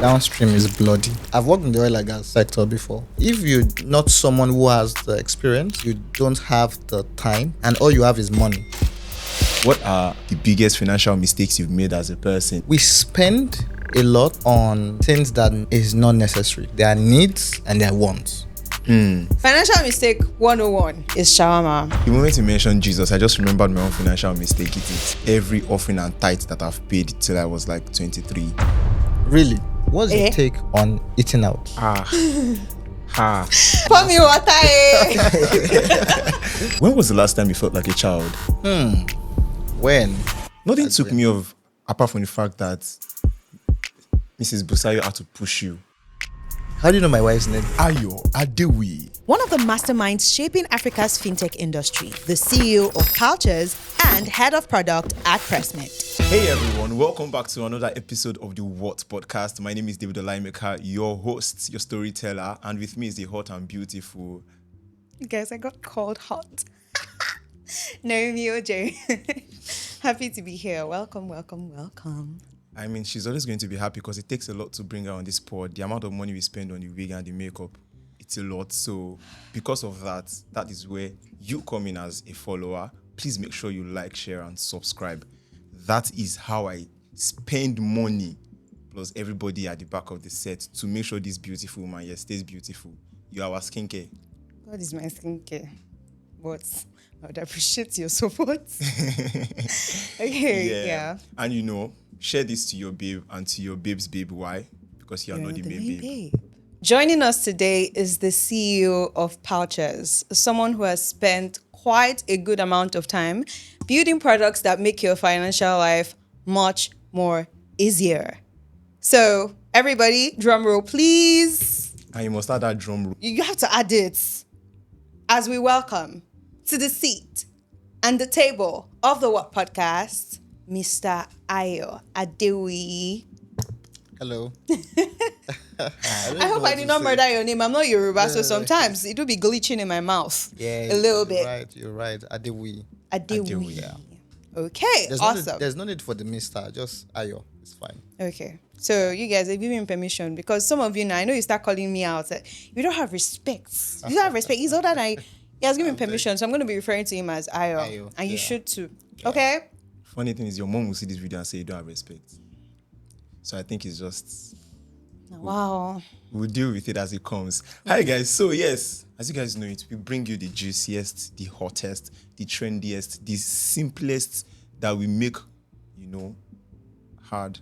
downstream is bloody. I've worked in the oil and gas sector before. If you're not someone who has the experience, you don't have the time, and all you have is money. What are the biggest financial mistakes you've made as a person? We spend a lot on things that is not necessary. There are needs and there are wants. Financial mistake 101 is shawarma. The moment you mentioned Jesus, I just remembered my own financial mistake. It is every offering and tithe that I've paid till I was like 23. Really? What's your take on eating out? Pour me water. When was the last time you felt like a child? When? Nothing took me off apart from the fact that Mrs. Busayo had to push you. How do you know my wife's name? Ayo Adewuyi. One of the masterminds shaping Africa's fintech industry, the CEO of Cultures and head of product at Pressmate. Hey everyone, welcome back to another episode of the WHOT Podcast. My name is David Olaimeka, your host, your storyteller, and with me is the hot and beautiful. Guys, I got called hot. Naomi OJ. Happy to be here. Welcome. I mean, she's always going to be happy because it takes a lot to bring her on this pod. The amount of money we spend on the wig and the makeup, it's a lot. So because of that, that is where you come in as a follower. Please make sure you like, share, and subscribe. That is how I spend money, plus everybody at the back of the set, to make sure this beautiful woman here stays beautiful. You are our skincare. God is my skincare. But I would appreciate your support. Okay, yeah. And you know, share this to your babe and to your babe's babe. Why? Because you are not the main babe. Joining us today is the CEO of Pouches, someone who has spent quite a good amount of time building products that make your financial life much more easier. So, everybody, drum roll, please. And you must add that drum roll. You have to add it as we welcome to the seat and the table of the WHOT Podcast, Mr. Ayo Adewuyi. Hello. I hope I did not murder your name. I'm not Yoruba, so sometimes it will be glitching in my mouth. Yeah, a little bit. You're right. Adewuyi. Yeah. Okay, awesome. There's no need for the Mr. Just Ayo. It's fine. Okay. So you guys have given me permission because some of you now, I know you start calling me out. You don't have respect. You don't have respect. He's older than I. He has given me permission, so I'm going to be referring to him as Ayo. And you should too. Yeah. Okay? Funny thing is, your mom will see this video and say you don't have respect. So I think it's just... Wow. We'll deal with it as it comes. Hi guys. So yes, as you guys know it, we bring you the juiciest, the hottest, the trendiest, the simplest that we make, hard,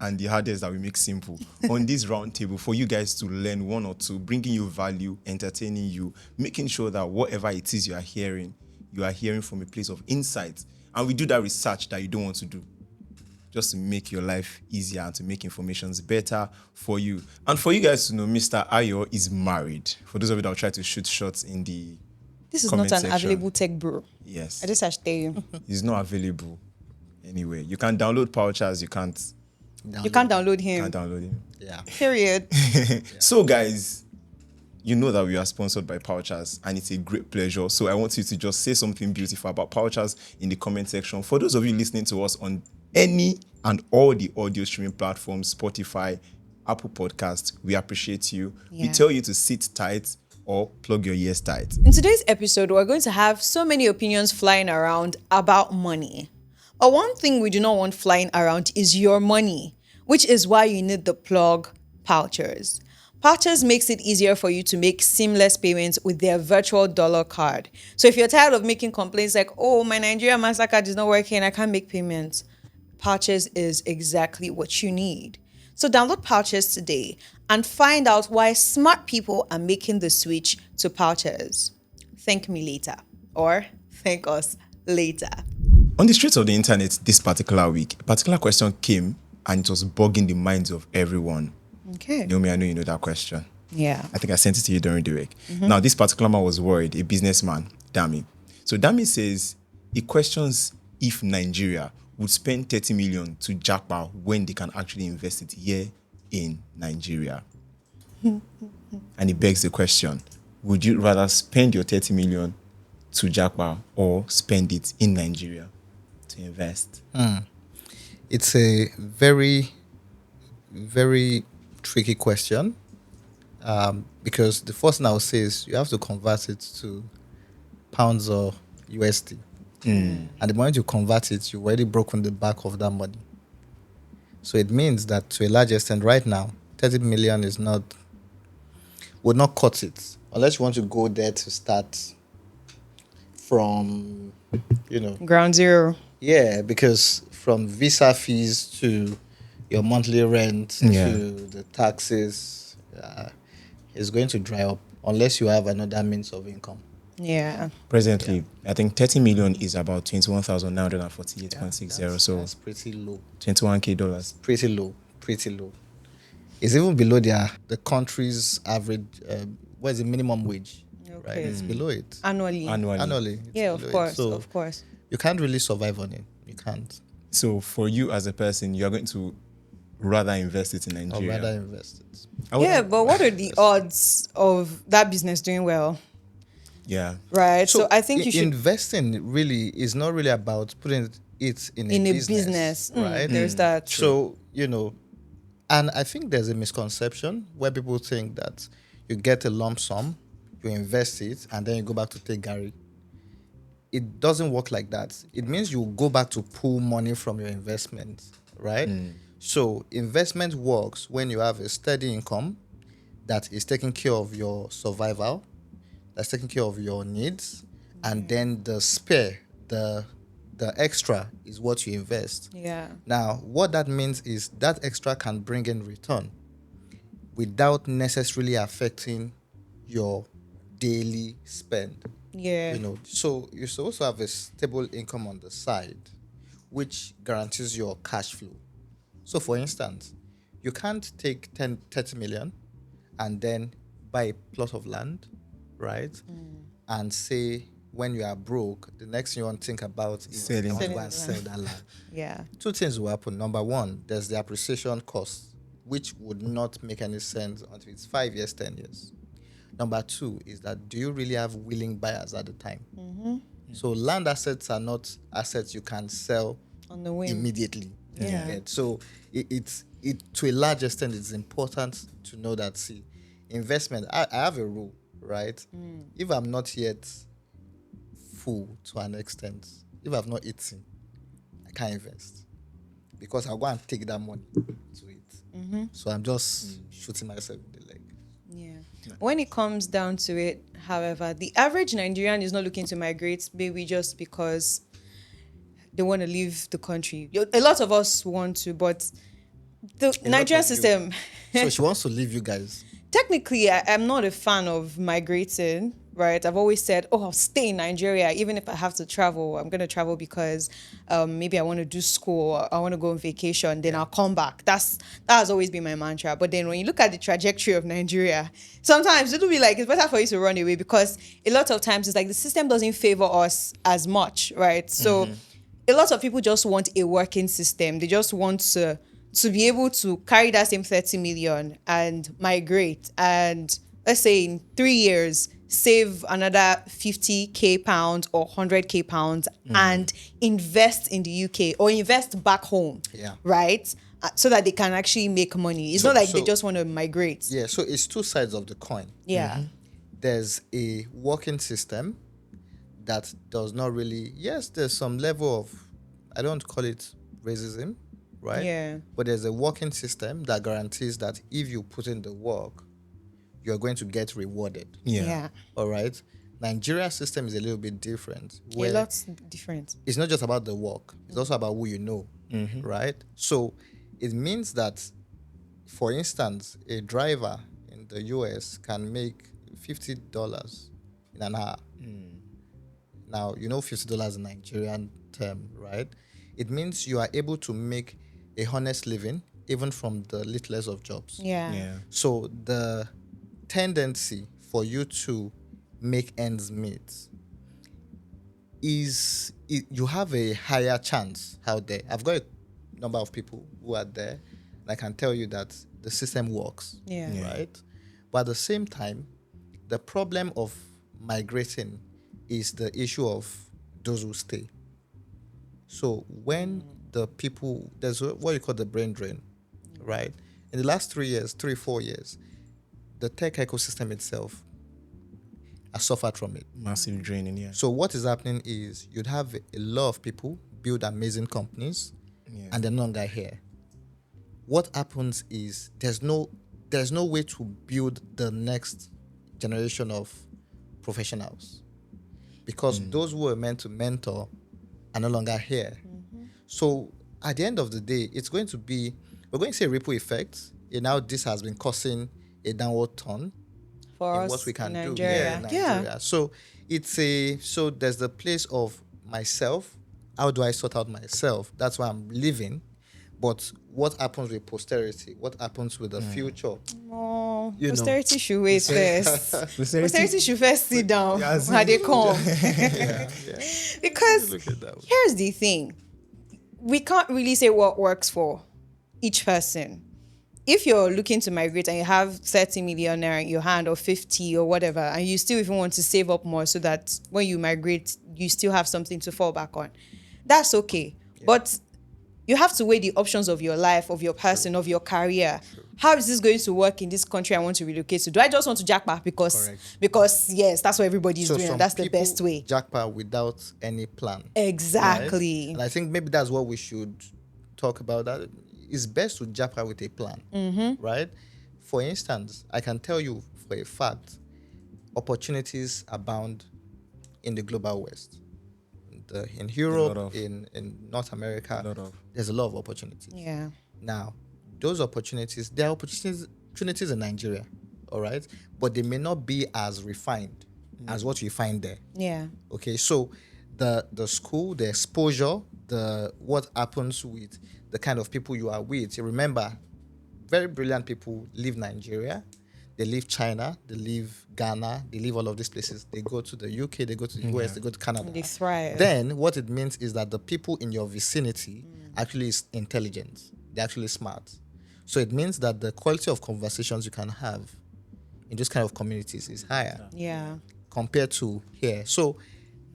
and the hardest that we make simple on this round table for you guys to learn one or two, bringing you value, entertaining you, making sure that whatever it is you are hearing from a place of insight. And we do that research that you don't want to do, just to make your life easier and to make informations better for you. And for you guys to know, Mr. Ayo is married. For those of you that will try to shoot shots in the This is not an available tech bro. Yes. I just have to tell you. He's not available anyway. You can download Pouchers, you can't download him. Yeah. Period. So guys, you know that we are sponsored by Pouchers and it's a great pleasure. So I want you to just say something beautiful about Pouchers in the comment section. For those of you listening to us on any and all the audio streaming platforms, Spotify, Apple Podcasts, we appreciate you. Yeah. We tell you to sit tight or plug your ears tight. In today's episode, we're going to have so many opinions flying around about money. But one thing we do not want flying around is your money, which is why you need the plug Pouchers. Pouchers makes it easier for you to make seamless payments with their virtual dollar card. So if you're tired of making complaints like, oh, my Nigeria MasterCard is not working, I can't make payments, Pouchers is exactly what you need. So download Pouchers today and find out why smart people are making the switch to Pouchers. Thank me later, or thank us later. On the streets of the internet this particular week, a particular question came and it was bugging the minds of everyone. Okay. Naomi, I know you know that question. Yeah. I think I sent it to you during the week. Now, this particular man was worried, a businessman, Dami. So Dami says he questions if Nigeria would spend 30 million to Japa when they can actually invest it here in Nigeria. And he begs the question, would you rather spend your 30 million to Japa or spend it in Nigeria to invest? It's a very, very tricky question, because the first thing I would say is you have to convert it to pounds or USD. And the moment you convert it, you've already broken the back of that money. So it means that to a large extent right now, 30 million would not cut it. Unless you want to go there to start from, Ground zero. yeah, because from visa fees to your monthly rent Yeah. to the taxes, it's going to dry up unless you have another means of income. Yeah. Presently, I think 30 million is about 21,948.60. So That's pretty low. 21K dollars. Pretty low. Pretty low. It's even below the country's average. What is the minimum wage? Right, Okay. it's below it. Annually. Annually. It's Yeah, of below it. course. So Of course. you can't really survive on it. You can't. So for you as a person, you're going to rather invest it in Or Nigeria. rather invest it. I would- Yeah, but what are the odds of that business doing well? Yeah. Right. So I think you should investing really is not really about putting it in in a a business, business. right? There's that. So, and I think there's a misconception where people think that you get a lump sum, you invest it, and then you go back to take Gary. It doesn't work like that. It means you go back to pull money from your investment, right? So investment works when you have a steady income that is taking care of your survival, that's taking care of your needs, and then the spare, the extra is what you invest. Yeah. Now, what that means is that extra can bring in return without necessarily affecting your daily spend. Yeah. So you're supposed to have a stable income on the side, which guarantees your cash flow. So for instance, you can't take 30 million and then buy a plot of land, right? And say when you are broke, the next thing you want to think about is Selling. I want to go Selling and the sell land. that land. Yeah. Two things will happen. Number one, there's the appreciation cost, which would not make any sense until it's 5 years, 10 years. Number two is that do you really have willing buyers at the time? So land assets are not assets you can sell On the whim. immediately. you Yeah. get. So it's to a large extent it's important to know that investment. I have a rule, right? If I'm not yet full to an extent, if I've not eaten, I can't invest because I'll go and take that money to eat. So I'm just shooting myself in the leg. Yeah. When it comes down to it, however, the average Nigerian is not looking to migrate maybe just because they want to leave the country. A lot of us want to, but the lot Nigerian of you. system, So she wants to leave you guys. technically, I'm not a fan of migrating, right? I've always said, I'll stay in Nigeria. Even if I have to travel, I'm going to travel because maybe I want to do school, or I want to go on vacation, then I'll come back. That has always been my mantra. But then when you look at the trajectory of Nigeria, sometimes it'll be like, it's better for you to run away because a lot of times it's like the system doesn't favor us as much, right? So a lot of people just want a working system. They just want to be able to carry that same 30 million and migrate, and let's say in 3 years save another 50k pounds or 100k pounds and invest in the UK or invest back home, Yeah. right? So that they can actually make money. It's not like they just want to migrate. Yeah, so it's two sides of the coin. Yeah. There's a working system that does not really, yes, there's some level of, I don't call it racism, right? Yeah. But there's a working system that guarantees that if you put in the work, you're going to get rewarded. Yeah. All right. Nigeria system is a little bit different. A Where lot's different. it's not just about the work, it's also about who you know, right? So it means that, for instance, a driver in the US can make $50 in an hour. Now, $50 in Nigerian term, right? It means you are able to make a honest living even from the littlest of jobs. Yeah. So the tendency for you to make ends meet you have a higher chance out there. I've got a number of people who are there, and I can tell you that the system works. Yeah. Right? But at the same time, the problem of migrating is the issue of those who stay. So when the people, there's what you call the brain drain, right? in the last 4 years, the tech ecosystem itself has suffered from it. Massive draining, yeah. So what is happening is you'd have a lot of people build amazing companies, Yeah. and they're no longer here. What happens is there's no way to build the next generation of professionals because those who were meant to mentor are no longer here. So at the end of the day, we're going to see a ripple effect. Now this has been causing a downward turn For in us what we can in do. Nigeria. Nigeria. So there's the place of myself. How do I sort out myself? That's why I'm living. But what happens with posterity? What happens with the future? Oh, You know. posterity should wait first. Posterity should first sit down Yeah, when they come. Yeah. Because Look at that. here's the thing. We can't really say what works for each person. If you're looking to migrate and you have 30 million naira in your hand or 50 or whatever, and you still even want to save up more so that when you migrate, you still have something to fall back on, that's okay. But you have to weigh the options of your life, of your person, of your career. How is this going to work in this country I want to relocate to? Do I just want to Japa because yes, that's what everybody's doing, some and that's the people best way. Jackpot without any plan. Exactly. Right? And I think maybe that's what we should talk about. That it's best to Japa with a plan, right? For instance, I can tell you for a fact, opportunities abound in the global West. In Europe, in North America, there's a lot of opportunities. Yeah. Now, those opportunities, there are opportunities in Nigeria, all right? But they may not be as refined as what you find there. Yeah. Okay, so the school, the exposure, what happens with the kind of people you are with. You remember, very brilliant people leave Nigeria, they leave China, they leave Ghana, they leave all of these places. They go to the UK, they go to the US, they go to Canada. They thrive. Then what it means is that the people in your vicinity actually is intelligent. They're actually smart. So it means that the quality of conversations you can have in those kind of communities is higher Yeah. compared to here. So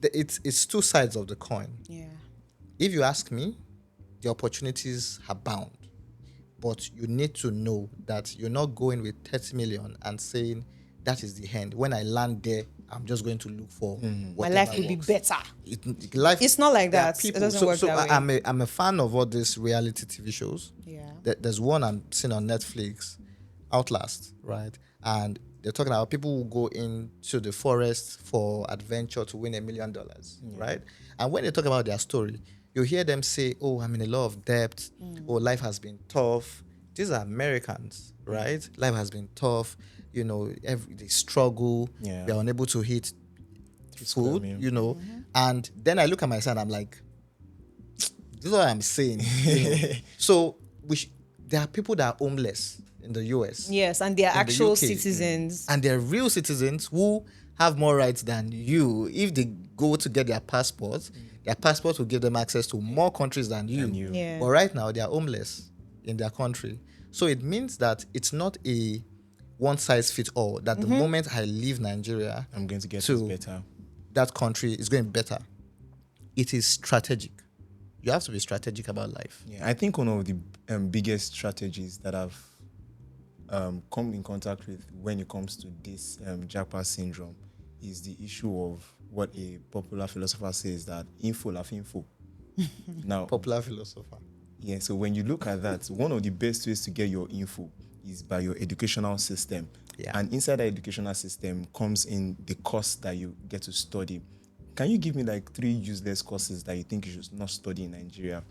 it's two sides of the coin. Yeah. If you ask me, the opportunities abound. But you need to know that you're not going with 30 million and saying that is the end. When I land there, I'm just going to look for My life will be better. Life, It's not like there are that. It doesn't work that way. I'm a fan of all these reality TV shows. Yeah. There's one I'm seeing on Netflix, Outlast, right? And they're talking about people who go into the forest for adventure to win $1 million, right? And when they talk about their story, you hear them say, oh, I'm in a lot of debt. Oh, life has been tough. These are Americans, right? Life has been tough. You know, they struggle. Yeah. They're unable to eat food, meal. you know. And then I look at my son, I'm like, this is what I'm saying. You know? So there are people that are homeless in the US. Yes, and they're in the actual UK. citizens. And they're real citizens who have more rights than you. If they go to get their passports, their passport will give them access to more countries than you. Yeah. But right now, they are homeless in their country. So it means that it's not a one-size-fits-all, that the moment I leave Nigeria, I'm going to get to this better. that country is going better. It is strategic. You have to be strategic about life. Yeah, I think one of the biggest strategies that I've come in contact with when it comes to this Japa syndrome is the issue of what a popular philosopher says, that info la info. Now, Popular philosopher. yeah, so when you look at that, one of the best ways to get your info is by your educational system. Yeah. And inside the educational system comes in the course that you get to study. Can you give me like 3 useless courses that you think you should not study in Nigeria?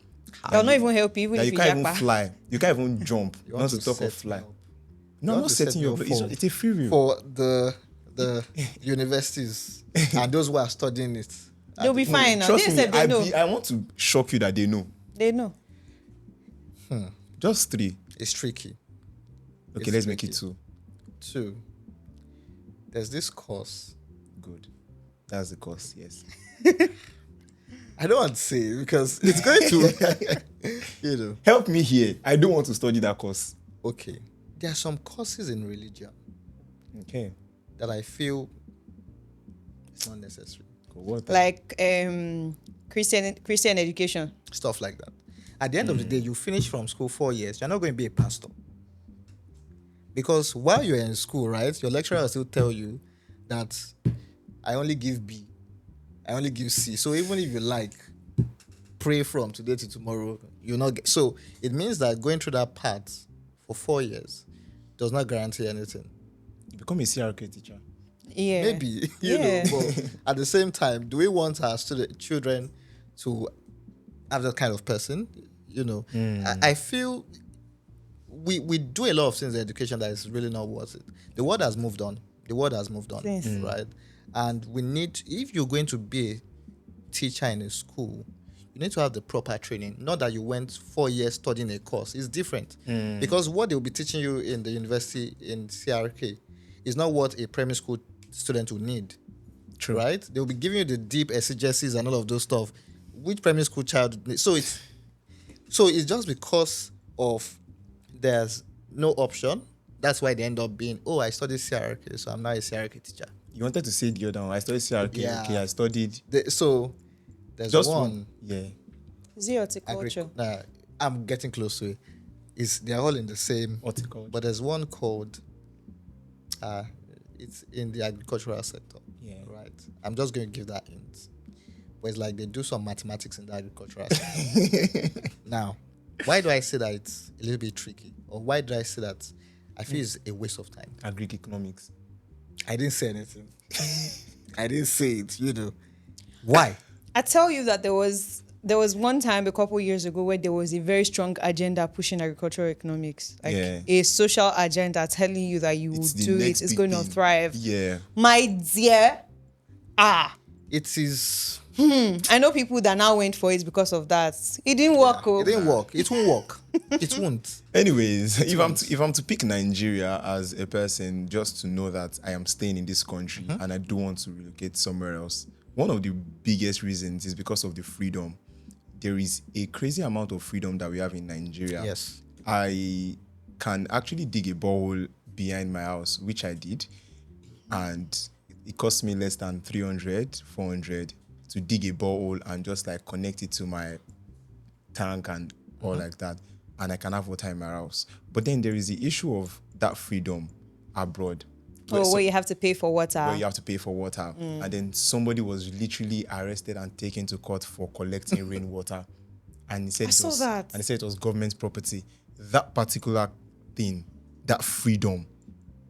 They'll not even help you, even That if you you can't even Japa. fly. You can't even jump. You Not want to to talk set of fly. me up. No, You I'm want not to set setting me you up up. for- It's a free will. For the universities and those who are studying it. They'll be fine now. Trust They me, said they know. I want to shock you that they know. They know. Just 3. It's tricky. Okay, It's let's make it tricky. 2. 2, there's this course. Good. That's the course, yes. I don't want to say it because it's going to, you know. Help me here. I don't want to study that course. Okay. There are some courses in religion Okay. that I feel it's not necessary. Cool. What? Like Christian education. Stuff like that. At the end of the day, you finish from school 4 years. You're not going to be a pastor. Because while you're in school, right, your lecturer will still tell you that I only give B, I only give C. So even if you like, pray from today to tomorrow, you'll not get. So it means that going through that path for 4 years does not guarantee anything. You become a CRK teacher. Yeah. Maybe, Yeah. but at the same time, do we want our children to have that kind of person? I feel we do a lot of things in education that is really not worth it. The world has moved on. Yes. Right? And we need, if you're going to be a teacher in a school, you need to have the proper training. Not that you went 4 years studying a course. It's different. Because what they'll be teaching you in the university in CRK is not what a primary school student will need. True. Right? They'll be giving you the deep exegesis and all of those stuff, which primary school child needs. So it's just because of there's no option. That's why they end up being, I studied CRK, so I'm now a CRK teacher. You wanted to say the other one. I studied CRK. Yeah. Okay, I studied So there's just one. Yeah. Is it horticulture? I'm getting close to it. They're all in the same. Horticulture. But there's one called, it's in the agricultural sector. Yeah. Right. I'm just going to give that hint. But it's like they do some mathematics in the agricultural sector. Now, why do I say that it's a little bit tricky? Or why do I say that I feel it's a waste of time? Agric economics. I didn't say anything. I didn't say it, Why? I tell you that there was one time a couple years ago where there was a very strong agenda pushing agricultural economics, like a social agenda telling you that you will It's the do it, next it's big going to thing. thrive. Yeah. My dear, It is. I know people that now went for it because of that. It didn't work. It didn't work. It won't work. It won't. Anyways, if I'm to pick Nigeria as a person, just to know that I am staying in this country and I don't want to relocate somewhere else, one of the biggest reasons is because of the freedom. There is a crazy amount of freedom that we have in Nigeria. Yes. I can actually dig a borehole behind my house, which I did, and it cost me less than 300, 400 to dig a borehole and just like connect it to my tank and all like that, and I can have water in my house. But then there is the issue of that freedom abroad. Where you have to pay for water. Where you have to pay for water. And then somebody was literally arrested and taken to court for collecting rainwater. And he said it was government property. That particular thing, that freedom,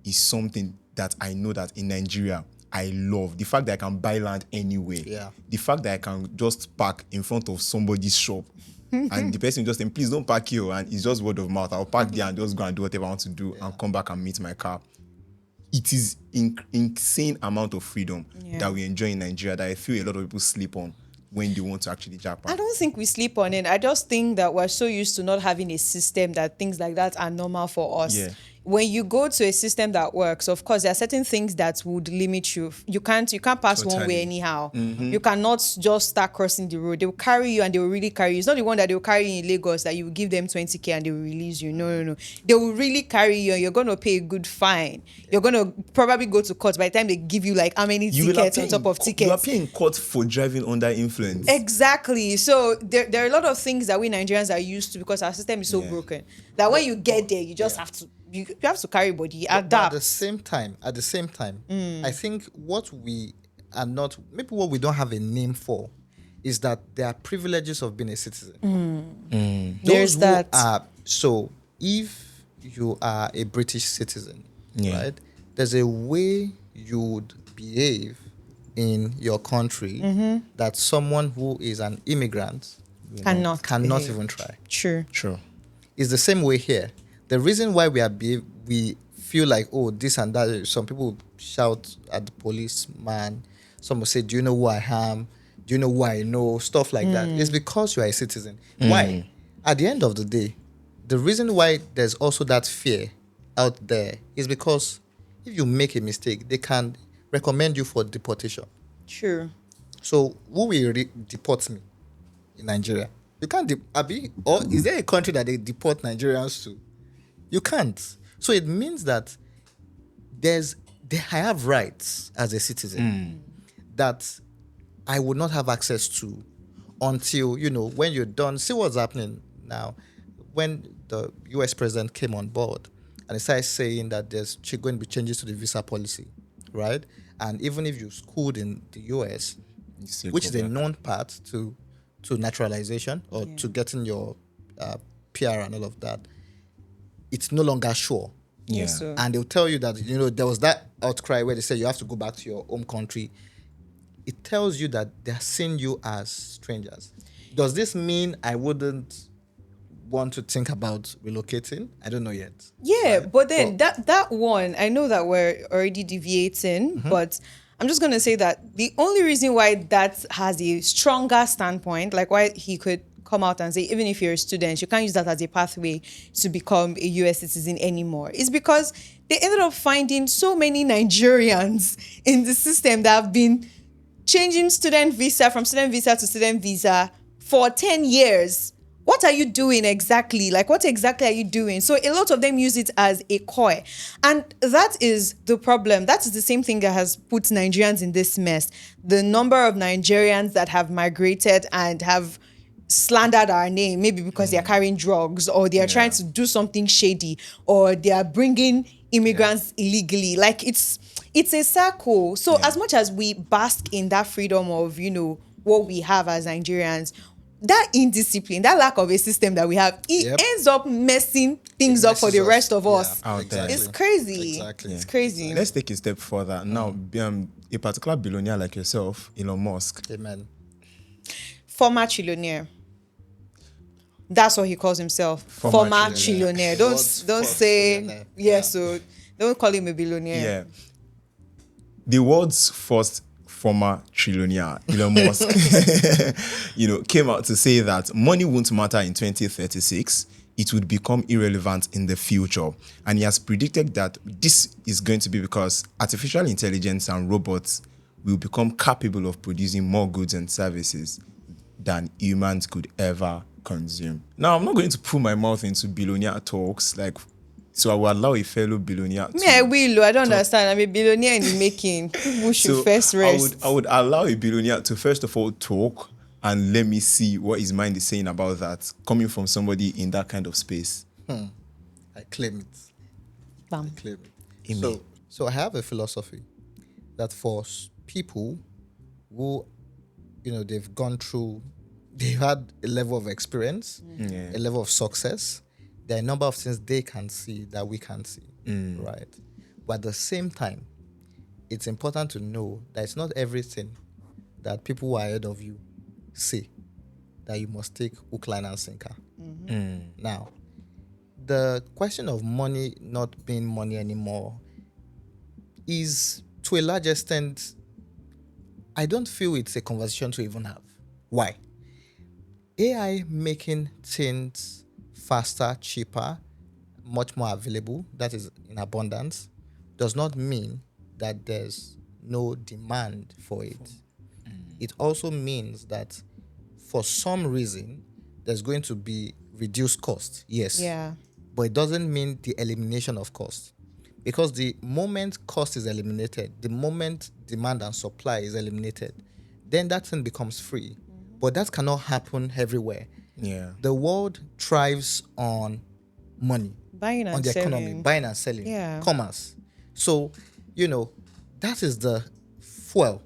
is something that I know that in Nigeria I love. The fact that I can buy land anywhere. Yeah. The fact that I can just park in front of somebody's shop and the person just saying, please don't park here, and it's just word of mouth. I'll park there and just go and do whatever I want to do and come back and meet my car. It is insane amount of freedom that we enjoy in Nigeria that I feel a lot of people sleep on when they want to actually Japa. I don't think we sleep on it. I just think that we're so used to not having a system that things like that are normal for us. Yeah. When you go to a system that works, of course, there are certain things that would limit you. You can't pass one way anyhow. You cannot just start crossing the road. They will carry you and they will really carry you. It's not the one that they will carry you in Lagos that you will give them 20K and they will release you. No. They will really carry you and you're going to pay a good fine. You're going to probably go to court by the time they give you like how many tickets on top of tickets. You are paying court for driving under influence. Exactly. So there are a lot of things that we Nigerians are used to because our system is so broken that when you get there, you just have to you have to carry body, adapt. But at the same time, I think what we are not, maybe what we don't have a name for, is that there are privileges of being a citizen. There's that. So if you are a British citizen, Yeah. right, there's a way you would behave in your country that someone who is an immigrant Cannot behave. even try. True. Sure. It's the same way here. The reason why we feel like, this and that, some people shout at the policeman, some will say, do you know who I am? Do you know who I know? Stuff like that. It's because you are a citizen. Why? At the end of the day, the reason why there's also that fear out there is because if you make a mistake, they can recommend you for deportation. True. So who will deport me in Nigeria? You can't, or is there a country that they deport Nigerians to? You can't. So it means that I have rights as a citizen that I would not have access to until, when you're done. See what's happening now. When the US president came on board, and they started saying that there's going to be changes to the visa policy, right? And even if you schooled in the US, which is a known path to naturalization or to getting your PR and all of that, it's no longer sure. Yeah. Yes, sir. And they'll tell you that, there was that outcry where they say you have to go back to your home country. It tells you that they're seeing you as strangers. Does this mean I wouldn't want to think about relocating? I don't know yet. Yeah, but then that one, I know that we're already deviating, but I'm just going to say that the only reason why that has a stronger standpoint, like why he could come out and say, even if you're a student, you can't use that as a pathway to become a US citizen anymore, is because they ended up finding so many Nigerians in the system that have been changing student visa from student visa to student visa for 10 years. What are you doing exactly? Like, what exactly are you doing? So a lot of them use it as a coy. And that is the problem. That is the same thing that has put Nigerians in this mess. The number of Nigerians that have migrated and have slandered our name, maybe because they are carrying drugs or they are trying to do something shady or they are bringing immigrants illegally. Like, it's a circle. So as much as we bask in that freedom of, what we have as Nigerians, that indiscipline, that lack of a system that we have, it ends up messing things up for the rest of us. Exactly. It's crazy. Exactly. It's crazy. Let's take a step further. Now, a particular billionaire like yourself, Elon Musk. Amen. Former trillionaire. That's what he calls himself. Former trillionaire. Don't say trillionaire. So don't call him a billionaire. Yeah. The world's first former trillionaire, Elon Musk, came out to say that money won't matter in 2036. It would become irrelevant in the future. And he has predicted that this is going to be because artificial intelligence and robots will become capable of producing more goods and services than humans could ever consume. Now, I'm not going to put my mouth into billionaire talks, so I will allow a fellow billionaire to... I will. I don't understand. I'm a billionaire in the making. People should first rest. I would allow a billionaire to first of all talk and let me see what his mind is saying about that, coming from somebody in that kind of space. I claim it. Bam. I claim it. So I have a philosophy that for people who, they've gone through, they've had a level of experience, a level of success, there are a number of things they can see that we can't see, right? But at the same time, it's important to know that it's not everything that people who are ahead of you say that you must take hook, line, and sinker. Now, the question of money not being money anymore is, to a large extent, I don't feel it's a conversation to even have. Why? AI making things faster, cheaper, much more available, that is in abundance, does not mean that there's no demand for it. It also means that for some reason, there's going to be reduced cost, yes. Yeah. But it doesn't mean the elimination of cost. Because the moment cost is eliminated, the moment demand and supply is eliminated, then that thing becomes free. But that cannot happen everywhere. Yeah. The world thrives on money, Buying and on the selling. economy, buying and selling, Yeah. commerce. So, that is the fuel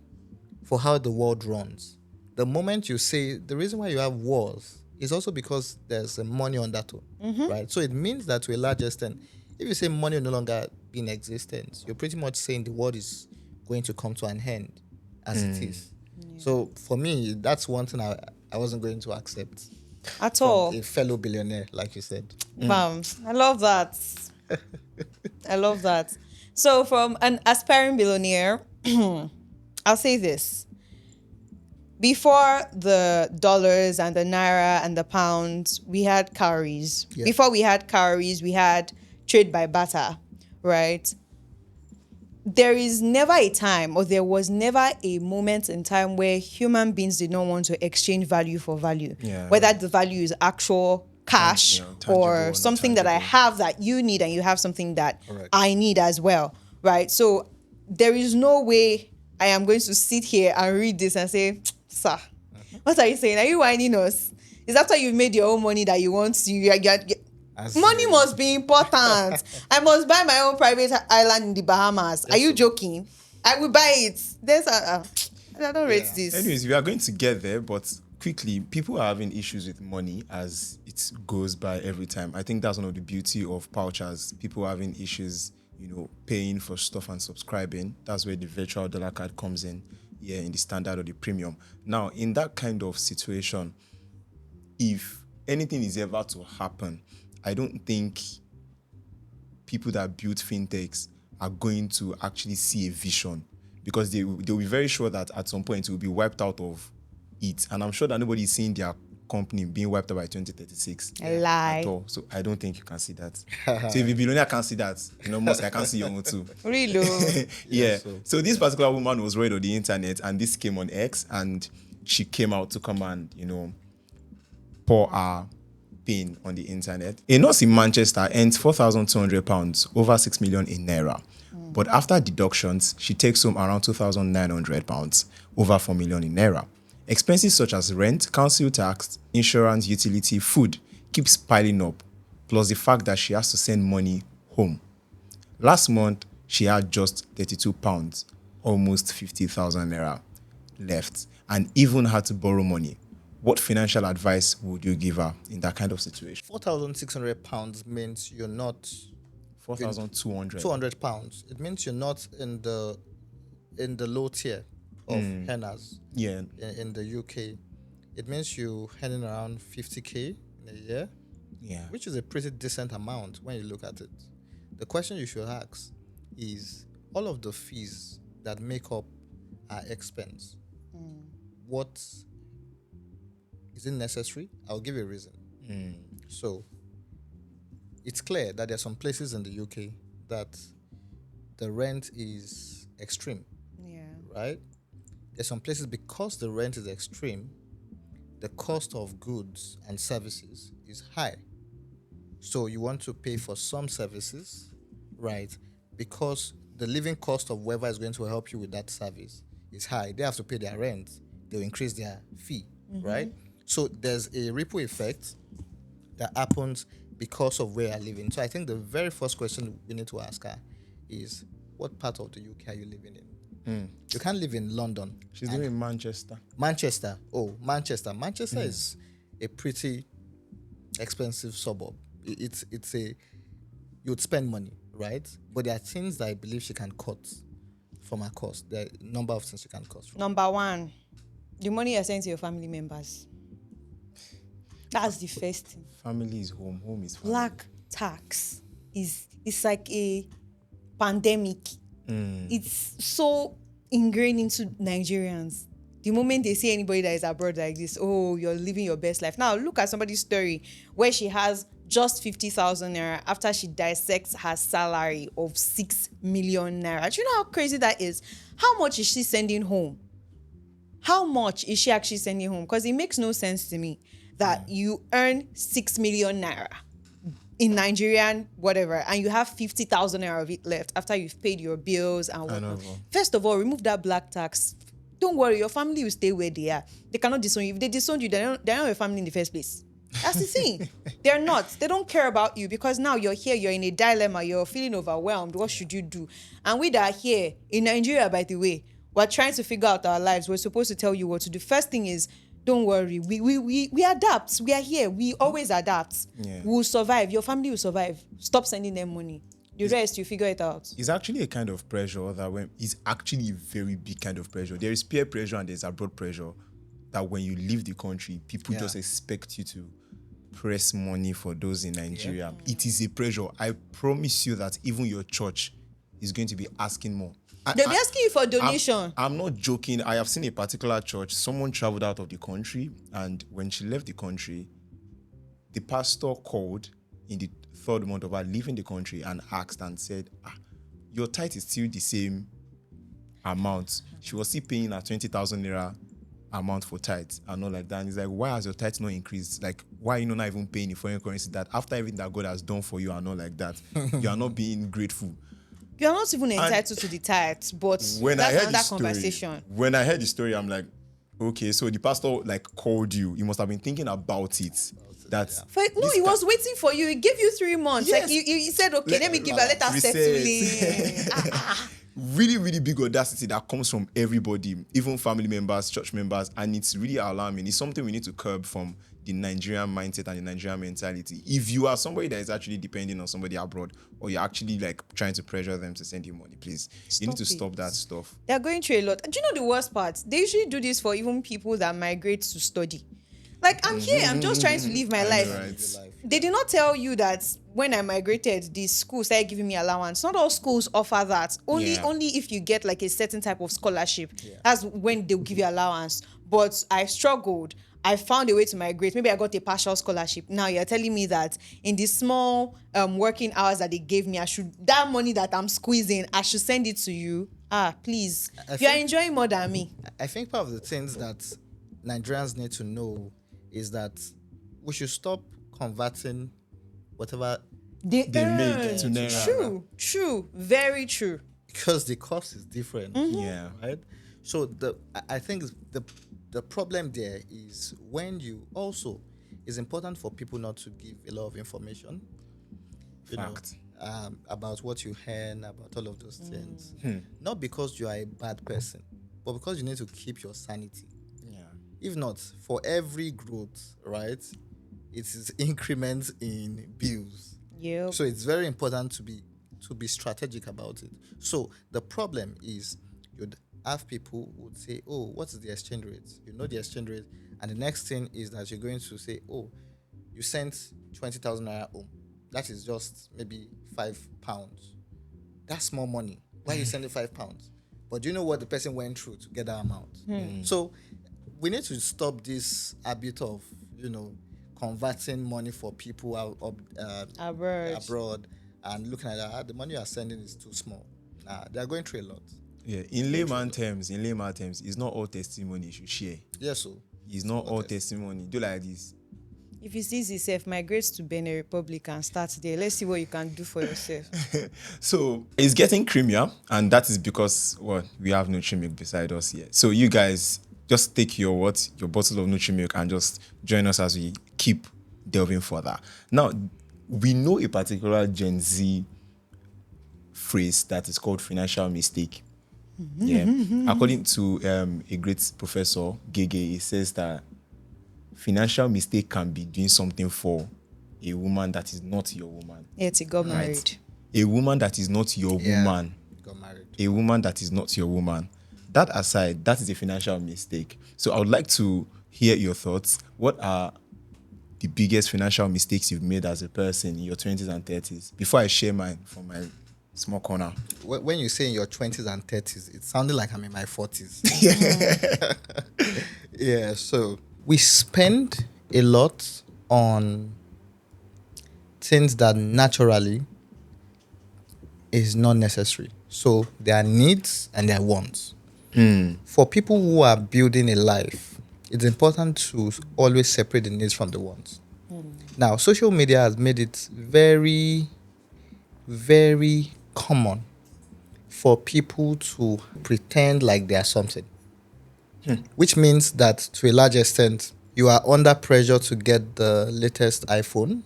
for how the world runs. The moment you say, the reason why you have wars is also because there's money on that one, right? So it means that to a large extent, if you say money will no longer be in existence, you're pretty much saying the world is going to come to an end as it is. So for me, that's one thing I wasn't going to accept. At From all. a fellow billionaire, like you said. Bam. I love that. I love that. So from an aspiring billionaire, I'll say this. Before the dollars and the naira and the pounds, we had cowries. Yeah. Before we had cowries, we had trade by barter, right? There is never a time, or there was never a moment in time where human beings did not want to exchange value for value. Yeah. Whether the value is actual cash tangible or or something that I tangible. have that you need and you have something that Correct. I need as well, right? So there is no way I am going to sit here and read this and say, sir, what are you saying? Are you whining us? Is after you've made your own money that you want to... Money must be important. I must buy my own private island in the Bahamas. Are you joking? I will buy it. I don't rate this. Anyways, we are going to get there, but quickly, people are having issues with money as it goes by every time. I think that's one of the beauty of pouchers. People are having issues, paying for stuff and subscribing. That's where the virtual dollar card comes in, in the standard or the premium. Now, in that kind of situation, if anything is ever to happen, I don't think people that build fintechs are going to actually see a vision, because they'll be very sure that at some point it will be wiped out of it. And I'm sure that nobody is seeing their company being wiped out by 2036. A lie. At all. So I don't think you can see that. So if a billionaire can't see that, most I can't see your own too. Really? Yeah. So this particular woman was read on the internet, and this came on X, and she came out to come and, pour her pain on the internet. A nurse in Manchester earns £4,200, over 6 million in Naira. But after deductions, she takes home around £2,900, over 4 million in Naira. Expenses such as rent, council tax, insurance, utility, food keeps piling up, plus the fact that she has to send money home. Last month, she had just £32, almost 50,000 Naira left, and even had to borrow money. What financial advice would you give her in that kind of situation? £4,600 means you're not 4,200. £200. It means you're not in the low tier of earners. Yeah. In the UK, it means you earning around 50k in a year. Yeah. Which is a pretty decent amount when you look at it. The question you should ask is all of the fees that make up our expense. What is it necessary? I'll give you a reason. So it's clear that there are some places in the UK that the rent is extreme. Yeah. Right? There's some places, because the rent is extreme, the cost of goods and services is high. So you want to pay for some services, right? Because the living cost of whoever is going to help you with that service is high. They have to pay their rent. They'll increase their fee, right? So there's a ripple effect that happens because of where you're living. So I think the very first question we need to ask her is, what part of the UK are you living in? You can't live in London. She's living in Manchester. Manchester. Manchester is a pretty expensive suburb. It's you'd spend money, right? But there are things that I believe she can cut from her cost. There are a number of things you can cut from. Number one, the money you're sending to your family members. That's the first thing. Family is home. Home is family. Black tax it's like a pandemic. It's so ingrained into Nigerians. The moment they see anybody that is abroad like this, oh, you're living your best life. Now look at somebody's story where she has just 50,000 Naira after she dissects her salary of 6 million Naira. Do you know how crazy that is? How much is she sending home? How much is she actually sending home? Because it makes no sense to me that you earn 6 million Naira in Nigerian whatever, and you have 50,000 Naira of it left after you've paid your bills and whatnot. First of all, remove that black tax. Don't worry, your family will stay where they are. They cannot disown you. If they disown you, they're not your family in the first place. That's the thing. They're not. They don't care about you because now you're here, you're in a dilemma, you're feeling overwhelmed. What should you do? And we that are here in Nigeria, by the way, we're trying to figure out our lives. We're supposed to tell you what to do. First thing is, don't worry. We adapt. We are here. We always adapt. Yeah. We'll survive. Your family will survive. Stop sending them money. The rest, you figure it out. It's actually a kind of pressure it's actually a very big kind of pressure. There is peer pressure and there's abroad pressure that when you leave the country, people just expect you to press money for those in Nigeria. It is a pressure. I promise you that even your church is going to be asking more. They'll be asking you for donation. I'm not joking. I have seen a particular church. Someone traveled out of the country, and when she left the country, the pastor called in the third month of her leaving the country and asked and said, your tithe is still the same amount. She was still paying a 20,000 Naira amount for tithes and all like that. And he's like, why has your tithe not increased? Like, why are you not even paying in foreign currency that after everything that God has done for you and all like that, you are not being grateful? You're not even entitled to the tithe, but when that's I heard another the story, conversation. When I heard the story, I'm like, okay, so the pastor called you. You must have been thinking about it. That's No, he was waiting for you. He gave you 3 months. Yes. Like he said, okay, let me give her, let her settle in. really, really big audacity that comes from everybody, even family members, church members, and it's really alarming. It's something we need to curb from the Nigerian mindset and the Nigerian mentality. If you are somebody that is actually depending on somebody abroad, or you're actually like trying to pressure them to send you money, please, you need to stop that stuff. They're going through a lot. Do you know the worst part? They usually do this for even people that migrate to study. Like, I'm here, I'm just trying to live my life. Right. They did not tell you that when I migrated, the school started giving me allowance. Not all schools offer that. Only if you get like a certain type of scholarship. That's when they'll give you allowance. But I struggled. I found a way to migrate. Maybe I got a partial scholarship. Now you're telling me that in the small working hours that they gave me, that money that I'm squeezing, I should send it to you. Please. You're enjoying more than me. I think part of the things that Nigerians need to know is that we should stop converting whatever They make to naira. True, very true. because the cost is different. Yeah. Right. So I think the problem there is when you also, it's important for people not to give a lot of information. Fact. About what you earn, about all of those things. Not because you are a bad person, but because you need to keep your sanity. Yeah. If not, for every growth, right, it is increments in bills. Yep. So it's very important to be strategic about it. So the problem is you'd have people who would say, oh, what is the exchange rate? You know the exchange rate. And the next thing is that you're going to say, oh, you sent 20,000 naira home. That is just maybe £5. That's more money. Why are you sending £5? But do you know what the person went through to get that amount? So we need to stop this habit of, converting money for people abroad and looking at that, the money you are sending is too small. They are going through a lot. Yeah. In layman terms, it's not all testimony you should share. Yes, so It's not all testimony. Do like this. If you see yourself, migrate to Benin Republic and start there. Let's see what you can do for yourself. So it's getting creamier, and that is because we have Nutri-Milk beside us here. So you guys just take your bottle of Nutri-Milk and just join us as we keep delving further. Now, we know a particular Gen Z phrase that is called financial mistake. Yeah. According to a great professor, Gege, he says that financial mistake can be doing something for a woman that is not your woman. Yeah, he got married. A woman that is not your woman. Got married. A woman that is not your woman. That aside, that is a financial mistake. So I would like to hear your thoughts. What are the biggest financial mistakes you've made as a person in your 20s and 30s? Before I share mine from my small corner. When you say in your 20s and 30s, it sounded like I'm in my 40s. Yeah, so we spend a lot on things that naturally is not necessary. So there are needs and there are wants. For people who are building a life, it's important to always separate the needs from the wants. Now, social media has made it very, very common for people to pretend like they are something. Which means that to a large extent, you are under pressure to get the latest iPhone,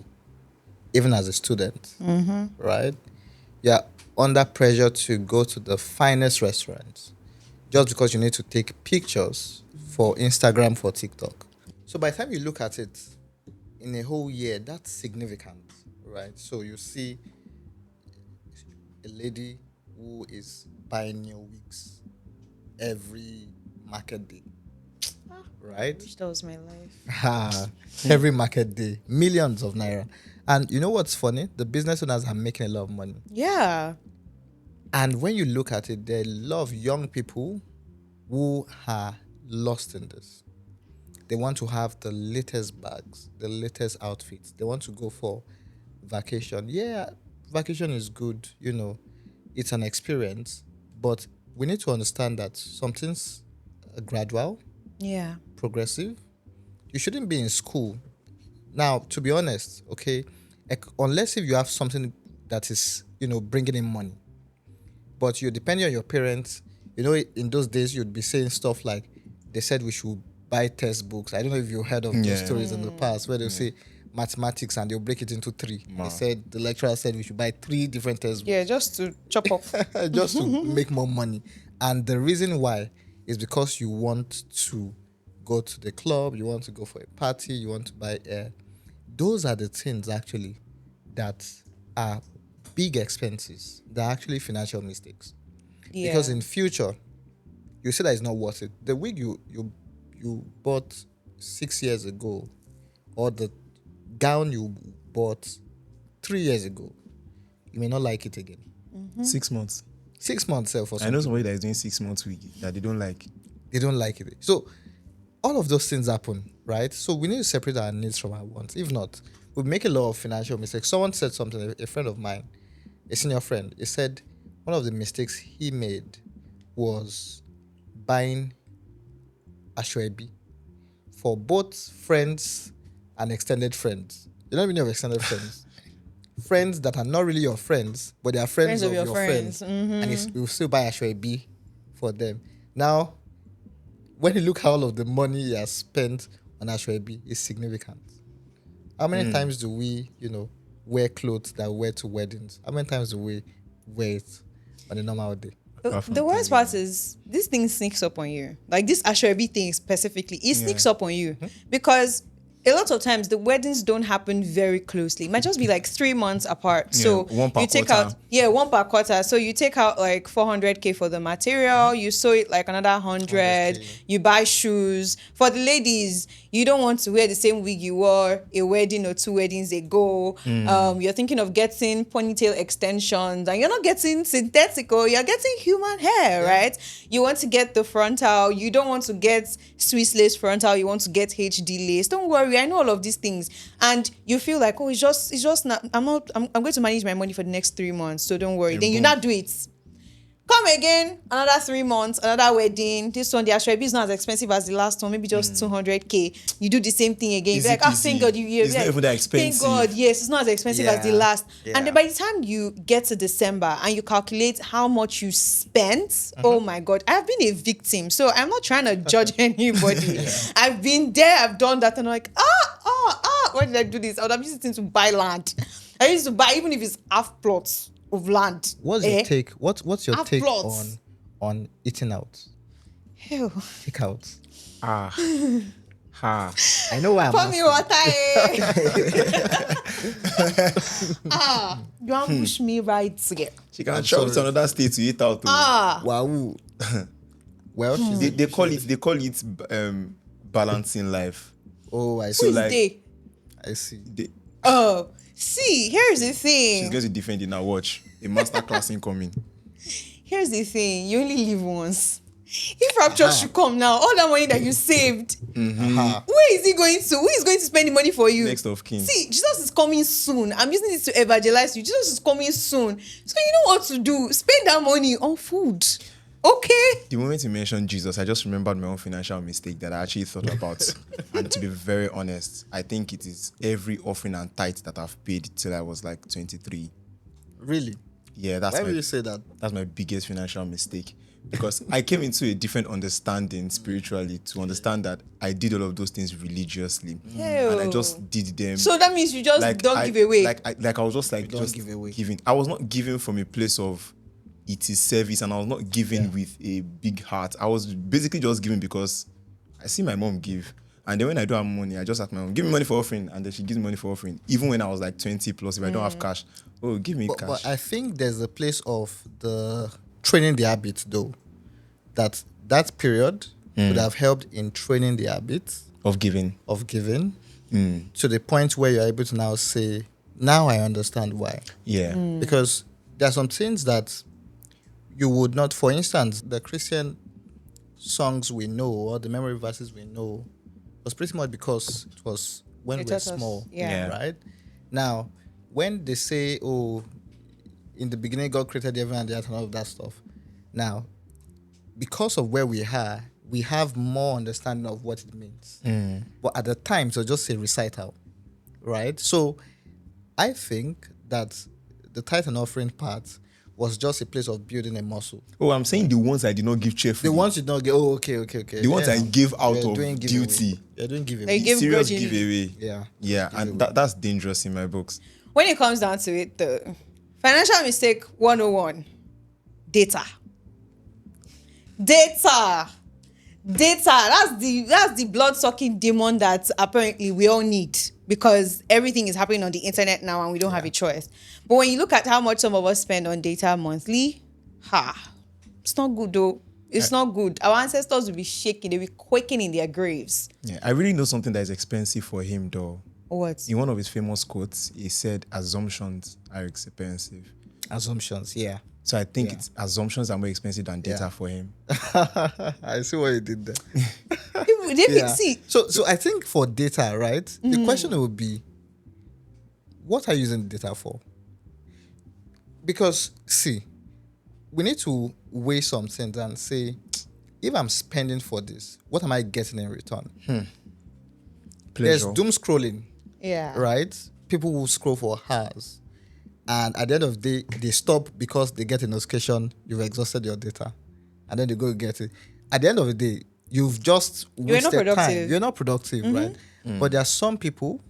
even as a student, right? You are under pressure to go to the finest restaurants just because you need to take pictures for Instagram, for TikTok. So by the time you look at it in a whole year, that's significant, right? So you see a lady who is buying new wigs every market day, right? I wish that was my life. Every market day, millions of naira. And you know what's funny? The business owners are making a lot of money. Yeah. And when you look at it, there are a lot of young people who are lost in this. They want to have the latest bags, the latest outfits. They want to go for vacation. Yeah, vacation is good, it's an experience. But we need to understand that something's gradual, progressive. You shouldn't be in school. Now, to be honest, okay, unless if you have something that is, bringing in money, but you're depending on your parents, in those days, you'd be saying stuff like, they said we should buy textbooks. I don't know if you heard of those stories in the past where they'll say, mathematics and they'll break it into three. Wow. They said the lecturer said we should buy 3 different textbooks. Yeah, just to chop up. Just to make more money. And the reason why is because you want to go to the club, you want to go for a party, you want to buy air. Those are the things actually that are big expenses. They're actually financial mistakes. Yeah. Because in future, you say that it's not worth it. The wig you bought 6 years ago, or the gown you bought 3 years ago, you may not like it again. 6 months. 6 months self or I something. know somebody that is doing 6 months wig that they don't like. They don't like it. So all of those things happen, right? So we need to separate our needs from our wants. If not, we make a lot of financial mistakes. Someone said something, a friend of mine, a senior friend, he said one of the mistakes he made was buying ashwebi for both friends and extended friends. You don't even have extended friends. Friends that are not really your friends, but they are friends of your friends. And you still buy ashwebi for them. Now, when you look at all of the money he has spent on ashwebi, it's significant. How many times do we, wear clothes that we wear to weddings? How many times do we wear it on a normal day? The worst part is this thing sneaks up on you. Like this ashwebi thing specifically, it sneaks up on you because a lot of times the weddings don't happen very closely. It might just be like 3 months apart. So one per you take quarter. out one per quarter. So you take out like 400k for the material. You sew it like another 100. You buy shoes for the ladies. You don't want to wear the same wig you wore a wedding or 2 weddings ago. You're thinking of getting ponytail extensions, and you're not getting synthetic. You're getting human hair, right? You want to get the frontal. You don't want to get Swiss lace frontal. You want to get HD lace. Don't worry. I know all of these things, and you feel like, it's just not. I'm going to manage my money for the next 3 months, so don't worry. Then you not do it. Come again, another 3 months, another wedding. This one, the ashwebi is not as expensive as the last one, maybe just 200k. You do the same thing again. You're like, thank God It's not even that expensive. Thank God, yes, it's not as expensive as the last. Yeah. And then by the time you get to December and you calculate how much you spent, oh my God, I've been a victim. So I'm not trying to judge anybody. I've been there, I've done that, and I'm like, why did I do this? I would have used it to buy land. I used to buy, even if it's half plots of land. What's your take? What's your Have take plots. on eating out? Ew. Take out. I know why I'm Pour me asking. water. You ambush me right here. She can travel to another state to eat out. Wow. Well, They call it balancing life. oh, I Who see. is like- they? I see. Oh, see, here's the She's thing. going to defend in her watch. A master class incoming. Here's the thing. You only live once. If rapture should come now, all that money that you saved, where is he going to? Who is going to spend the money for you? Next of kin. See, Jesus is coming soon. I'm using this to evangelize you. Jesus is coming soon. So you know what to do. Spend that money on food. Okay? The moment you mentioned Jesus, I just remembered my own financial mistake that I actually thought about. And to be very honest, I think it is every offering and tithe that I've paid till I was like 23. Really? Yeah, that's Why my, would you say that? that's my biggest financial mistake. Because I came into a different understanding spiritually to understand that I did all of those things religiously. And I just did them. So that means you just don't give away. I was just like, don't just give away. giving. I was not giving from a place of it is service, and I was not giving with a big heart. I was basically just giving because I see my mom give. And then when I don't have money, I just ask my mom, give me money for offering. And then she gives me money for offering. Even when I was like 20 plus, if I don't have cash, give me cash. But I think there's a place of the training the habit, though. That period would have helped in training the habit of giving. of giving to the point where you're able to now say, now I understand why. Yeah. Because there are some things that you would not, for instance, the Christian songs we know or the memory verses we know was pretty much because it was when They we were taught us, small, yeah. right? Now, when they say, in the beginning God created the heaven and the earth and all of that stuff, now, because of where we are, we have more understanding of what it means. But at the time, so just a recital, right? So I think that the tithe and offering part was just a place of building a muscle. Oh, I'm saying the ones I did not give cheerfully. The ones you don't get. Oh, okay. The ones I gave out You're of doing giveaway. duty. You're doing giveaway. They give Serious grudgingly. giveaway. Yeah. Yeah, and that's dangerous in my books. When it comes down to it, the financial mistake 101, data. Data. That's the blood-sucking demon that apparently we all need, because everything is happening on the internet now and we don't have a choice. But when you look at how much some of us spend on data monthly, it's not good though. It's not good. Our ancestors will be shaking. They'll be quaking in their graves. Yeah, I really know something that is expensive for him though. What? In one of his famous quotes, he said assumptions are expensive. Assumptions, yeah. So I think it's assumptions are more expensive than data for him. I see what you did there. See, So I think for data, right? The question would be, what are you using the data for? Because see, we need to weigh some things and say, if I'm spending for this, what am I getting in return? There's Pleasure. doom scrolling, yeah. right? People will scroll for hours. And at the end of the day, they stop because they get a notification, you've exhausted your data. And then they go get it. At the end of the day, you've just wasted not productive. time. You're not productive, right? But there are some people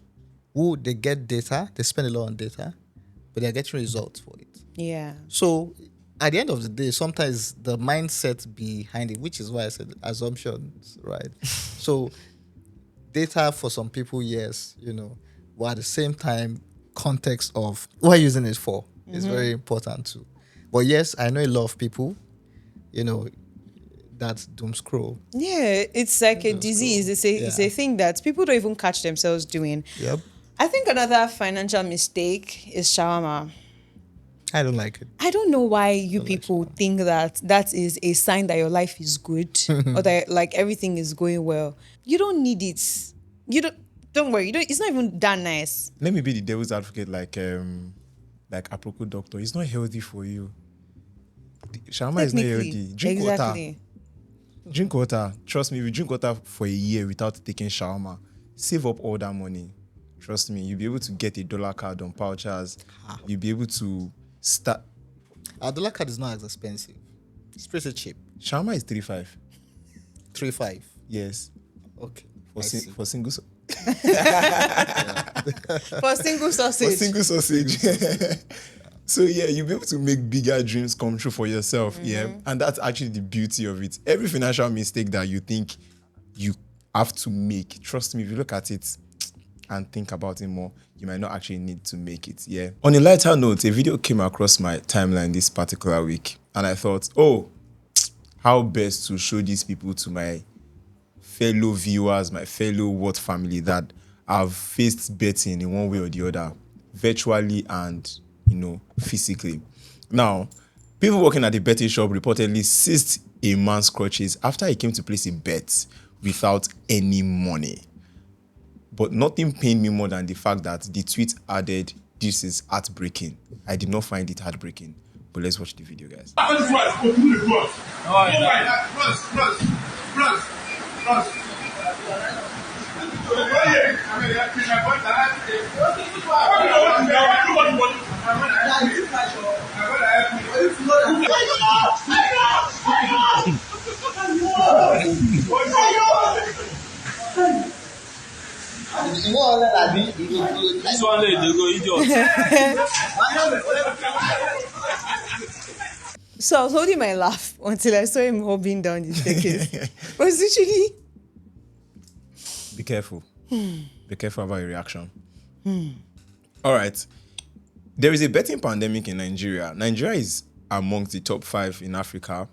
who they get data, they spend a lot on data, but they're getting results for it. Yeah. So at the end of the day, sometimes the mindset behind it, which is why I said assumptions, right? So data for some people, yes, but at the same time, context of what you're using it for is very important too. But yes, I know a lot of people, that doom scroll. Yeah, it's like a disease. It's a thing that people don't even catch themselves doing. Yep. I think another financial mistake is shawarma. I don't like it. I don't know why you people think that is a sign that your life is good or that like everything is going well. You don't need it. Don't worry. It's not even that nice. Let me be the devil's advocate, like Aproko doctor. It's not healthy for you. Shawarma is not healthy. Drink water. Drink water. Trust me, if you drink water for a year without taking shawarma, save up all that money. Trust me, you'll be able to get $1 card on Pouchers. You'll be able to start. Our dollar card is not as expensive. It's pretty cheap. Shawarma is 3.5. 3.5. Yes. Okay. For single For single sausage. For single sausage. So yeah, you'll be able to make bigger dreams come true for yourself. Yeah. And that's actually the beauty of it. Every financial mistake that you think you have to make, trust me, if you look at it and think about it more, you might not actually need to make it. Yeah. On a lighter note, a video came across my timeline this particular week, and I thought, how best to show these people to my fellow viewers, my fellow WHOT family that have faced betting in one way or the other, virtually and physically. Now, people working at the betting shop reportedly seized a man's crutches after he came to place a bet without any money. But nothing pained me more than the fact that the tweet added, "This is heartbreaking." I did not find it heartbreaking. But let's watch the video, guys. This one day they go idiot. So I was holding my laugh until I saw him hobbling down the staircase. But it's literally... Be careful. Be careful about your reaction. All right. There is a betting pandemic in Nigeria. Nigeria is amongst the top 5 in Africa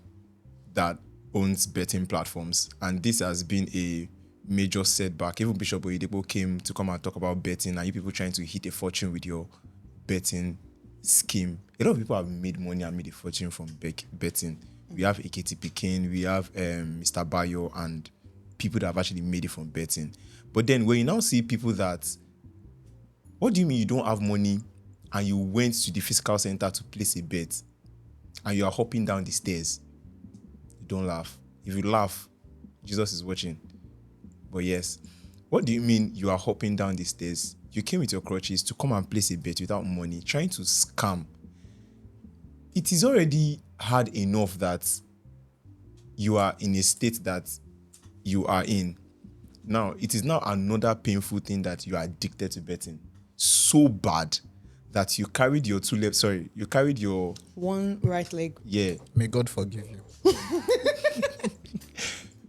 that owns betting platforms. And this has been a major setback. Even Bishop Oyedepo came to come and talk about betting, and you people trying to hit a fortune with your betting scheme. A lot of people have made money and made a fortune from betting. We have AKT Pikin, we have Mr. Bayo, and people that have actually made it from betting. But then when you now see people that, what do you mean you don't have money and you went to the physical center to place a bet and you are hopping down the stairs? You don't laugh. If you laugh, Jesus is watching. But yes, what do you mean you are hopping down the stairs? You came with your crutches to come and place a bet without money, trying to scam. it is already hard enough that you are in a state that you are in. Now, it is now another painful thing that you are addicted to betting. So bad that you carried your you carried your... One right leg. Yeah. May God forgive you.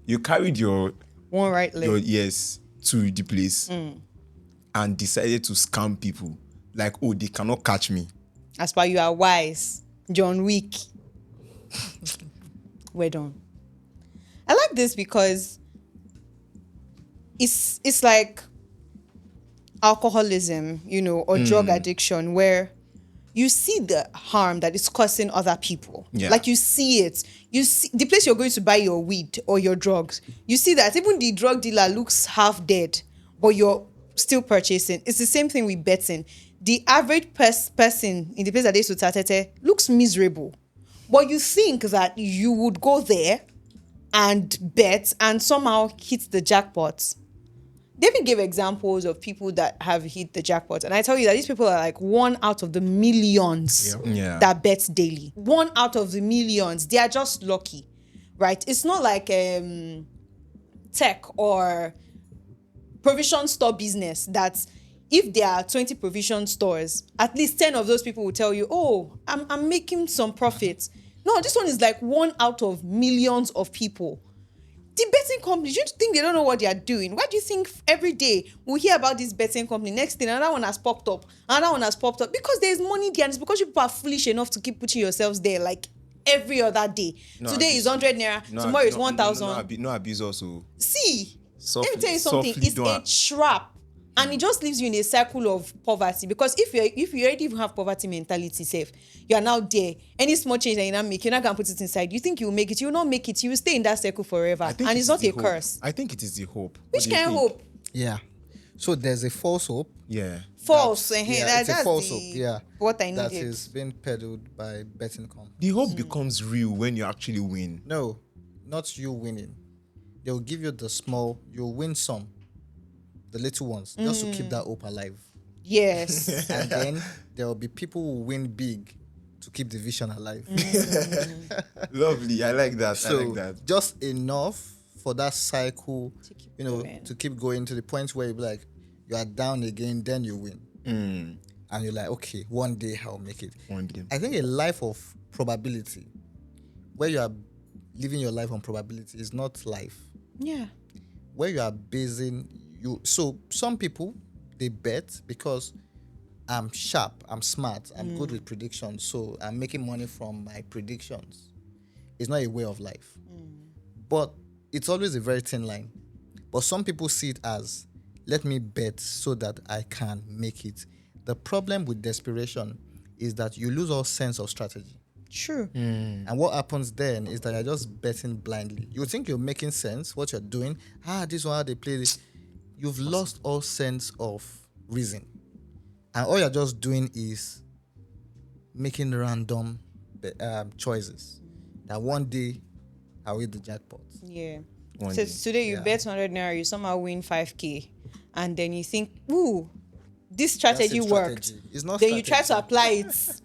You carried your One right leg. yes to the place and decided to scam people. Like, oh, they cannot catch me. As per you are wise. John Wick. We're done. I like this because it's like alcoholism, or drug addiction, where you see the harm that it's causing other people. Yeah. Like you see it. You see the place you're going to buy your weed or your drugs. You see that even the drug dealer looks half dead, but you're still purchasing. It's the same thing with betting. The average person in the place that they used to tatete looks miserable. But you think that you would go there and bet and somehow hit the jackpot. David gave examples of people that have hit the jackpot. And I tell you that these people are like 1 out of the millions Yeah. that bet daily. 1 out of the millions. They are just lucky, right? It's not like tech or provision store business that if there are 20 provision stores, at least 10 of those people will tell you, oh, I'm making some profits. No, this one is like 1 out of millions of people. The betting companies, you think they don't know what they are doing? Why do you think every day we hear about this betting company? Next thing, another one has popped up. Another one has popped up. Because there's money there, and it's because you people are foolish enough to keep putting yourselves there like every other day. Today is 100 naira, tomorrow is 1,000. No abuse also. See, Softly, let me tell you something. softly It's don't- a trap. And it just leaves you in a circle of poverty. Because if you already even have poverty mentality safe, you are now there. Any small change that you now make, you're not going to put it inside. You think you will make it. You will not make it. You will stay in that circle forever. I think And it it's is not the a hope. curse. I think it is the hope. What Which do you kind of think? hope? Yeah. So there's a false hope. Yeah. False. Yeah, it's a That's false the- hope. Yeah. What I That needed. is being peddled by betting companies. The hope becomes real when you actually win. No, not you winning. They'll give you the small, you'll win some, the little ones, just to keep that hope alive. Yes. And then there will be people who win big to keep the vision alive. Lovely. I like that. So I like that. just enough for that cycle, keep you know, going. to keep going to the point where you be like, you are down again, then you win. And you're like, okay, one day I'll make it. One day. I think a life of probability, where you are living your life on probability, is not life. Yeah. Where you are basing you. So some people, they bet because I'm sharp, I'm smart, I'm good with predictions, so I'm making money from my predictions. It's not a way of life. But it's always a very thin line. But some people see it as, let me bet so that I can make it. The problem with desperation is that you lose all sense of strategy. True. And what happens then is that you're just betting blindly. You think you're making sense, what you're doing. This one, how they play this. You've lost all sense of reason. And all you're just doing is making random choices. That one day, I'll hit the jackpot. Yeah. One So day. today you bet 100 naira, you somehow win 5k. And then you think, ooh, this strategy That's a worked. strategy. It's not Then you try strategy. to apply it.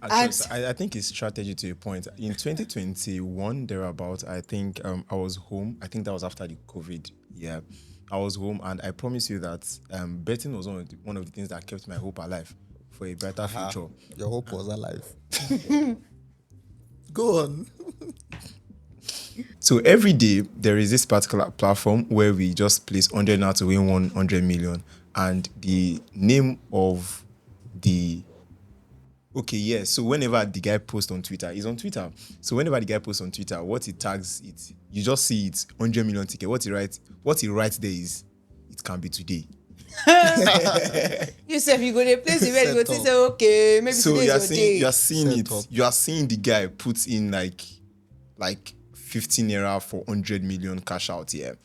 and I think it's strategy to a point. In 2021, thereabout, I think I was home. I think that was after the COVID. Yeah, I was home, and I promise you that betting was one of the things that kept my hope alive for a better future. Your hope was alive. Go on. So every day there is this particular platform where we just place 100 now to win 100 million, and the name of the so whenever the guy posts on Twitter, he's on Twitter. So whenever the guy posts on Twitter, what he tags it, you just see it 100 million ticket. What he writes there is, it can be today. you say if you go to a place, you Set go to say, okay, maybe So today's you your are day. seeing Set it. up. You are seeing the guy puts in like 15 naira for 100 million cash out here,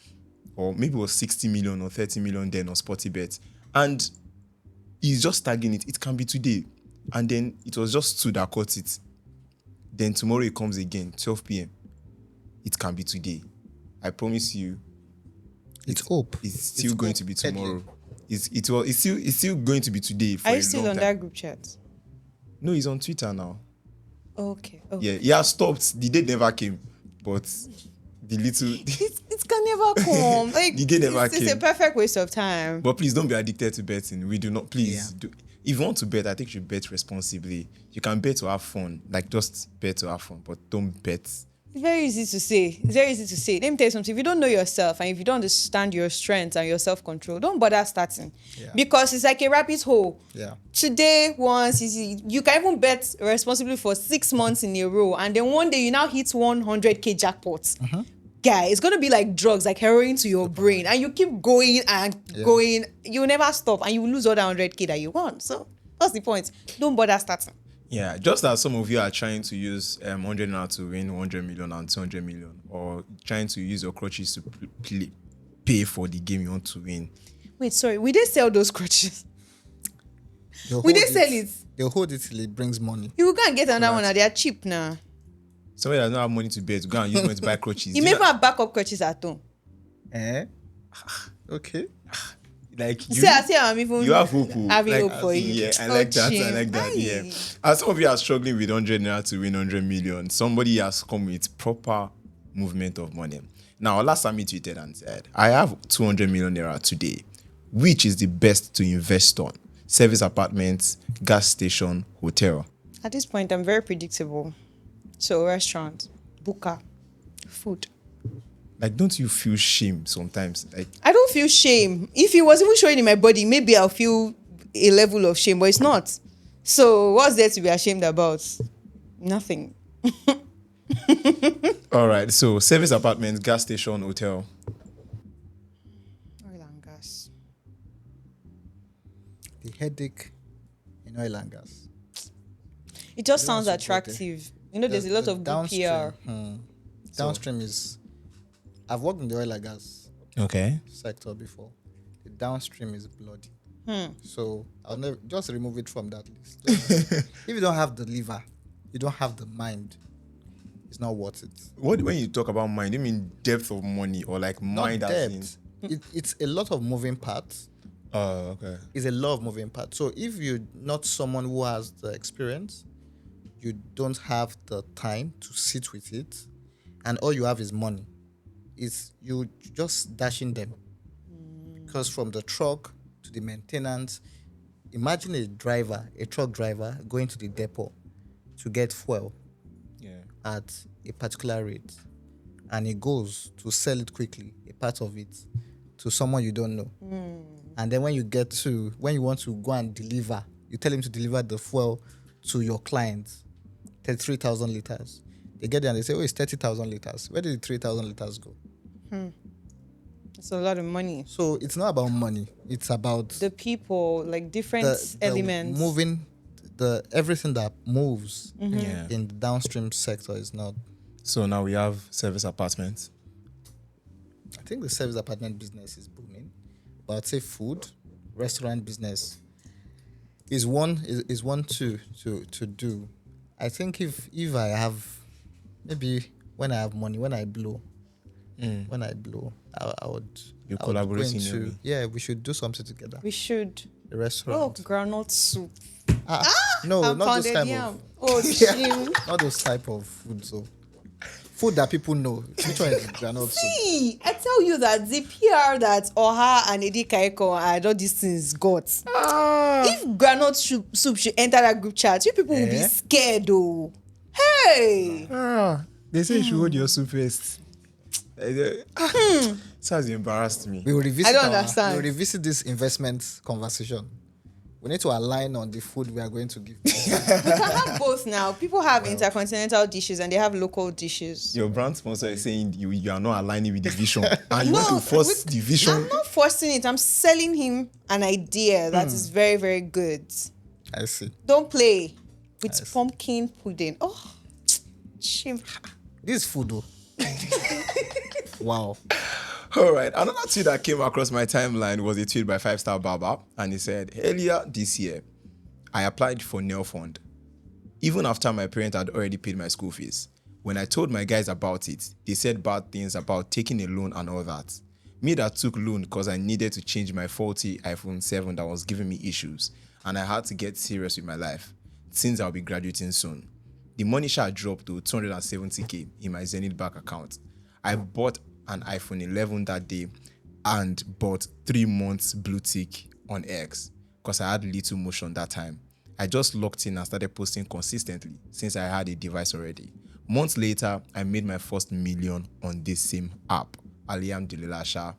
or maybe it was 60 million or 30 million then on Sportybet, and he's just tagging it. It can be today, and then it was just 2 that caught it. Then tomorrow it comes again, 12 p.m. It can be today. I promise you, It's hope. it's still It's going hope to be peddling. tomorrow. It's still going to be today for Are a you still long on time. that group chat? No, he's on Twitter now. Okay. Yeah, he has stopped. The day never came, but the little. It can never come. Like, The day never it's a came. perfect waste of time. But please don't be addicted to betting. We do not. Please Yeah. do. If you want to bet, I think you should bet responsibly. You can bet to have fun, like just bet to have fun, but don't bet. It's very easy to say. It's very easy to say. Let me tell you something. If you don't know yourself and if you don't understand your strengths and your self-control, don't bother starting. Yeah. Because it's like a rabbit hole. Yeah. Today, once you can even bet responsibly for 6 months in a row, and then one day you now hit 100k jackpots. Guy, it's gonna be like drugs, like heroin to your brain, and you keep going and going. You never stop, and you will lose all that 100k that you want. So what's the point? Don't bother starting. Yeah, just as some of you are trying to use 100 now to win 100 million and 200 million, or trying to use your crutches to pay for the game you want to win. Wait, sorry. We did sell those crutches. They'll We hold did sell it. They'll hold it till it brings money. You will go and get another one, and they are cheap now. Somebody does not have money to bet, go and use money to buy crutches. You may even have backup crutches at home. Okay. Like See, I'm even you have hope. having Like, hope for you. Yeah, I like that. I like that. Aye. Yeah. As some of you are struggling with 100 naira to win 100 million, somebody has come with proper movement of money. Now, last time he tweeted and said, I have 200 million naira today. Which is the best to invest on? Service apartments, gas station, hotel. At this point, I'm very predictable. So, restaurant, booker, food. Like, don't you feel shame sometimes? Like, I don't feel shame. If it was even showing in my body, maybe I'll feel a level of shame, but it's not. So, what's there to be ashamed about? Nothing. all right. So, service apartments, gas station, hotel. Oil and gas. The headache in oil and gas. It just You don't sounds support it. attractive. You know, there's a lot of good PR. Downstream is. I've worked in the oil and gas Okay. sector before. The downstream is bloody. So I'll never just remove it from that list. If you don't have the liver, you don't have the mind. It's not worth it. What when you talk about mind, you mean depth of money or like mind Not as in? depth. It's a lot of moving parts. Oh, okay. It's a lot of moving parts. So if you're not someone who has the experience, you don't have the time to sit with it, and all you have is money. It's you just dashing them. Because from the truck to the maintenance, imagine a truck driver going to the depot to get fuel Yeah. at a particular rate, and he goes to sell it quickly, a part of it, to someone you don't know. And then when you want to go and deliver, you tell him to deliver the fuel to your client, 33,000 liters. They get there and they say, oh, it's 30,000 liters. Where did the 3,000 liters go? It's a lot of money. So it's not about money. It's about The people, like different the elements. moving, everything that moves Yeah. in the downstream sector is not. So now we have service apartments. I think the service apartment business is booming, but I'd say food, restaurant business is one to do. I think if I have, maybe when I have money, when I blow, I would. You I would collaborate go in a into- way. Yeah, we should do something together. We should. The Oh, restaurant. granite soup. No, And not those pounded type yam. of. Oh, shame. Not those type of food. So, food that people know. Which one is granite soup? See, I tell you that the PR that Oha and Edi Kaiko and all these things got. If granite soup should enter that group chat, you people will be scared though. Hey! They say you should hold your soup first. Sounds embarrassed me. We will revisit. I don't understand. We will revisit this investment conversation. We need to align on the food we are going to give. We can have both now. People have intercontinental dishes and they have local dishes. Your brand sponsor is saying you are not aligning with the vision, and you want to force the vision. I'm not forcing it. I'm selling him an idea that is very, very good. I see. Don't play with pumpkin pudding. Oh, shame. This is food, though. Wow. All right. Another tweet that came across my timeline was a tweet by 5-Star Baba, and he said, earlier this year, I applied for Nail Fund, even after my parents had already paid my school fees. When I told my guys about it, they said bad things about taking a loan and all that. Me that took loan because I needed to change my faulty iPhone 7 that was giving me issues, and I had to get serious with my life, since I'll be graduating soon. The money shall dropped to 270k in my Zenith Bank account. I bought an iPhone 11 that day and bought 3 months blue tick on X because I had little motion that time. I just locked in and started posting consistently since I had a device already. Months later, I made my first million on this same app. Alhamdulillah, Sha.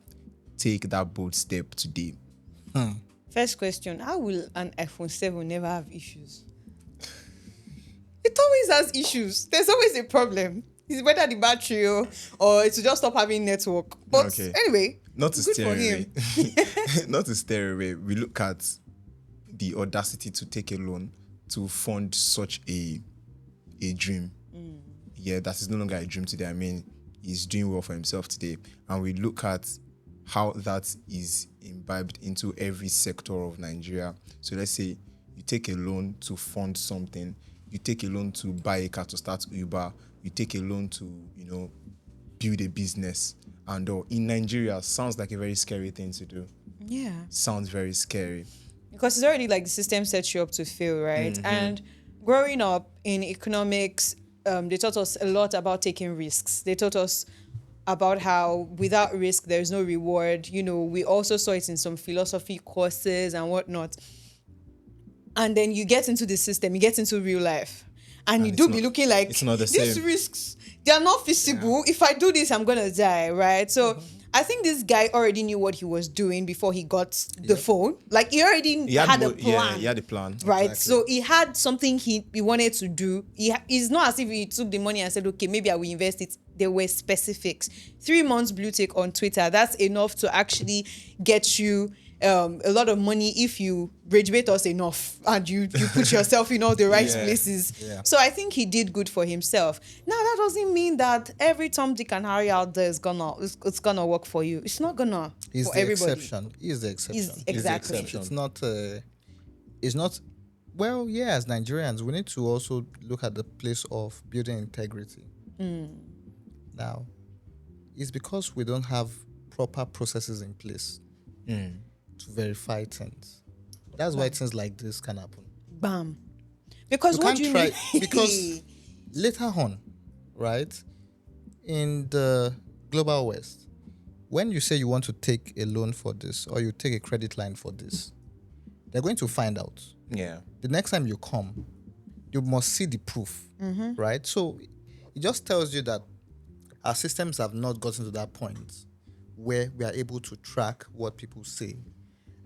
Take that bold step today. First question, how will an iPhone 7 never have issues? It always has issues. There's always a problem. It's whether the battery or it will just stop having network. But anyway, not to good stay for away. him. Not to stay away. We look at the audacity to take a loan to fund such a dream. Yeah, that is no longer a dream today. I mean, he's doing well for himself today. And we look at how that is imbibed into every sector of Nigeria. So let's say you take a loan to fund something. You take a loan to buy a car to start Uber. You take a loan to, build a business. And in Nigeria, sounds like a very scary thing to do. Yeah. Sounds very scary. Because it's already like the system sets you up to fail, right? And growing up in economics, they taught us a lot about taking risks. They taught us about how without risk, there's no reward. We also saw it in some philosophy courses and whatnot. And then you get into the system, you get into real life. And you do be looking like, it's not the these same. risks, they are not feasible. Yeah. If I do this, I'm going to die, right? So I think this guy already knew what he was doing before he got the phone. Like, he already had a plan. Yeah, he had a plan. Right? Exactly. So he had something he wanted to do. It's not as if he took the money and said, okay, maybe I will invest it. There were specifics. 3 months blue tick on Twitter, that's enough to actually get you a lot of money if you graduate us enough and you put yourself in all the right places. Yeah. So I think he did good for himself. Now that doesn't mean that every Tom, Dick and Harry out there is it's gonna work for you. It's not gonna. He's for the everybody. exception. He's the exception. Exactly. It's not. It's not. Well, yeah. As Nigerians, we need to also look at the place of building integrity. Now, it's because we don't have proper processes in place to verify things. That's why things like this can happen. Bam. Because what do you mean? Because later on, right, in the global West, when you say you want to take a loan for this or you take a credit line for this, they're going to find out. Yeah. The next time you come, you must see the proof, right? So it just tells you that our systems have not gotten to that point where we are able to track what people say.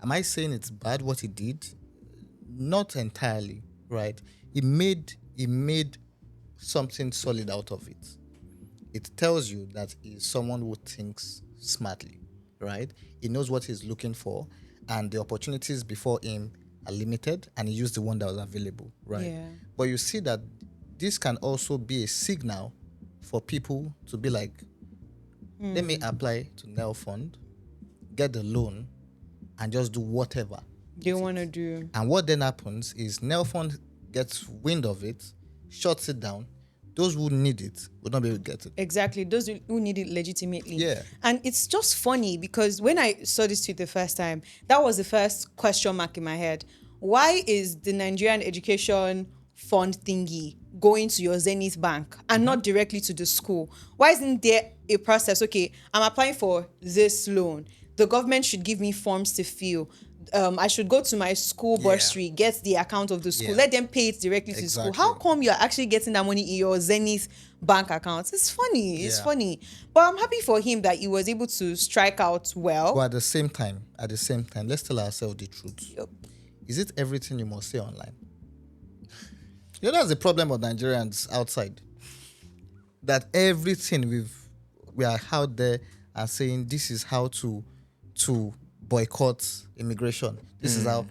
Am I saying it's bad what he did? Not entirely, right? He made something solid out of it. It tells you that he's someone who thinks smartly, right? He knows what he's looking for, and the opportunities before him are limited, and he used the one that was available, right? Yeah. But you see that this can also be a signal for people to be like, let me apply to Nel Fund, get the loan, and just do whatever they want to do. And what then happens is Nel Fund gets wind of it, shuts it down. Those who need it will not be able to get it. Exactly. Those who need it legitimately. Yeah. And it's just funny because when I saw this tweet the first time, that was the first question mark in my head. Why is the Nigerian Education Fund thingy going to your Zenith Bank and not directly to the school? Why isn't there a process? Okay, I'm applying for this loan. The government should give me forms to fill. I should go to my school bursary, get the account of the school, let them pay it directly to the school. How come you're actually getting that money in your Zenith bank account? It's funny. It's funny. But I'm happy for him that he was able to strike out well. But at the same time, let's tell ourselves the truth. Yep. Is it everything you must say online? That's the problem of Nigerians outside. That everything we are out there and saying this is how to boycott immigration. This is how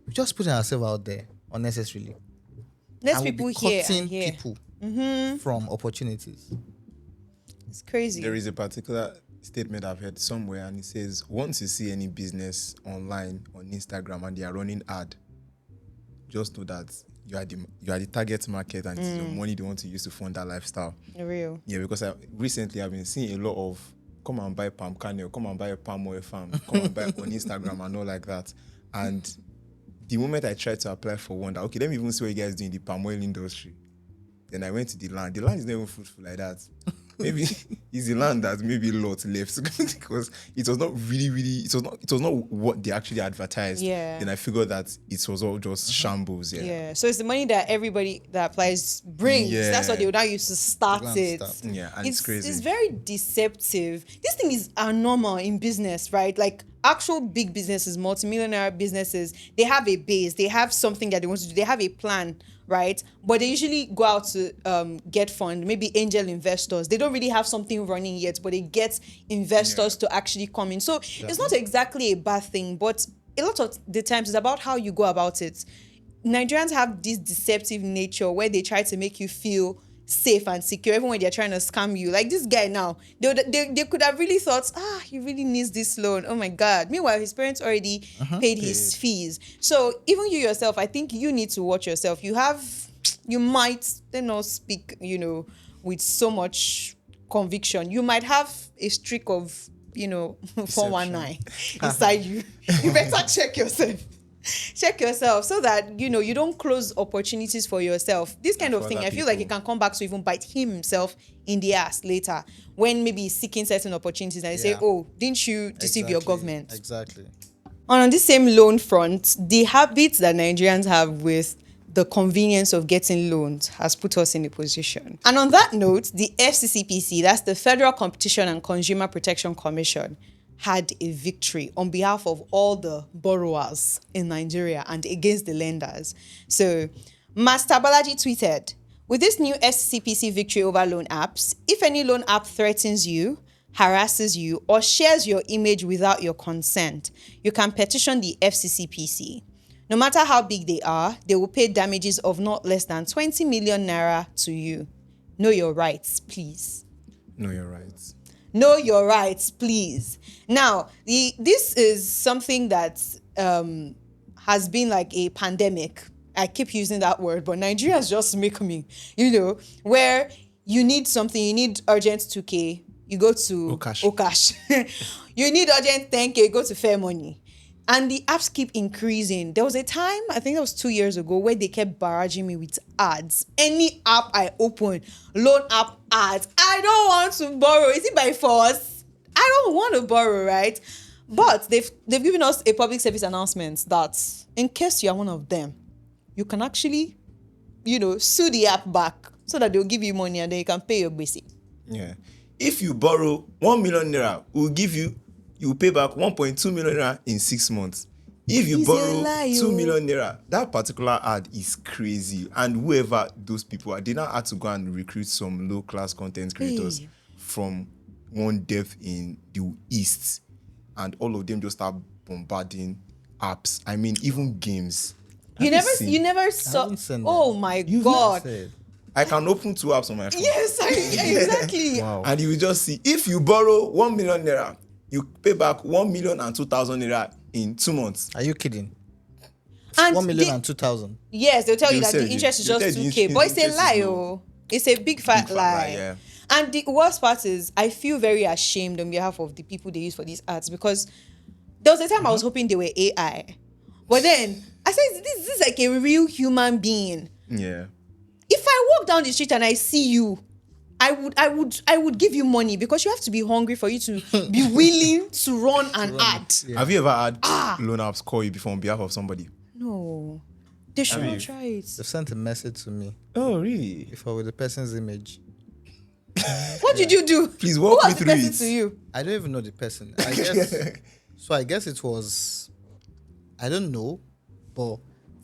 we just putting ourselves out there unnecessarily. Let people hear cutting people from opportunities. It's crazy. There is a particular statement I've heard somewhere, and it says, once you see any business online on Instagram and they are running ad, just know that you are the target market and it's the money they want to use to fund that lifestyle. Real. Yeah, because recently I've been seeing a lot of come and buy palm kernel, come and buy a palm oil farm, come and buy on Instagram and all like that. And the moment I tried to apply for one, that okay, let me even see what you guys do in the palm oil industry. Then I went to the land. The land is not even fruitful like that. Maybe it's the land that maybe lot left because it was not really it was not what they actually advertised. Yeah. Then I figured that it was all just shambles. Yeah. So it's the money that everybody that applies brings. Yeah. That's what they would now use to start Go and it. start. Yeah, and it's crazy. It's very deceptive. This thing is normal in business, right? Like actual big businesses, multimillionaire businesses, they have a base, they have something that they want to do, they have a plan, right? But they usually go out to get fund, maybe angel investors. They don't really have something running yet, but they get investors to actually come in. So it's not exactly a bad thing, but a lot of the times it's about how you go about it. Nigerians have this deceptive nature where they try to make you feel safe and secure even when they're trying to scam you. Like this guy now, they could have really thought, he really needs this loan, oh my god. Meanwhile his parents already paid his fees. So even you yourself, I think you need to watch yourself. You might not speak with so much conviction. You might have a streak of 419 inside you. You better check yourself so that you don't close opportunities for yourself. This kind of thing, I feel like it can come back to even bite himself in the ass later when maybe he's seeking certain opportunities and they say, oh, didn't you deceive your government? Exactly. And on this same loan front, the habits that Nigerians have with the convenience of getting loans has put us in a position. And on that note, the FCCPC, that's the Federal Competition and Consumer Protection Commission, had a victory on behalf of all the borrowers in Nigeria and against the lenders. So, Master Balaji tweeted, with this new FCCPC victory over loan apps, if any loan app threatens you, harasses you, or shares your image without your consent, you can petition the FCCPC. No matter how big they are, they will pay damages of not less than 20 million naira to you. Know your rights, please. Know your rights. Know your rights, please. Now, this is something that has been like a pandemic. I keep using that word, but Nigerians just make me, where you need something, you need urgent 2K, you go to Okash. You need urgent 10K, go to Fair Money. And the apps keep increasing. There was a time, I think that was 2 years ago, where they kept barraging me with ads. Any app I open, loan app ads. I don't want to borrow. Is it by force? I don't want to borrow, right? But they've given us a public service announcement that in case you are one of them, you can actually, sue the app back so that they'll give you money and then you can pay your basic. Yeah. If you borrow 1 million naira, you pay back 1.2 million naira in 6 months. If you borrow 2 million naira, that particular ad is crazy. And whoever those people are, they now had to go and recruit some low-class content creators from one dev in the East. And all of them just start bombarding apps. I mean, even games. You never saw. Oh my God. I can open 2 apps on my phone. Yes, exactly. Wow. And you will just see, if you borrow 1 million naira, you pay back 1,002,000 naira in 2 months. Are you kidding? And 1,002,000. Yes, they'll tell you that They'll the say interest is they'll just tell you 2K. the But it's a interest is lie, low. It's a big fat lie. Yeah. And the worst part is, I feel very ashamed on behalf of the people they use for these ads because there was a time I was hoping they were AI. But then, I said, this is like a real human being. Yeah. If I walk down the street and I see you, I would give you money because you have to be hungry for you to be willing to run an ad. Yeah. Have you ever had loan apps call you before on behalf of somebody? No. They should not try it. They've sent a message to me Oh, really? before with the person's image. What did you do? Please walk Who me was the through person it. to you? I don't even know the person. I guess so. I guess it was. I don't know, but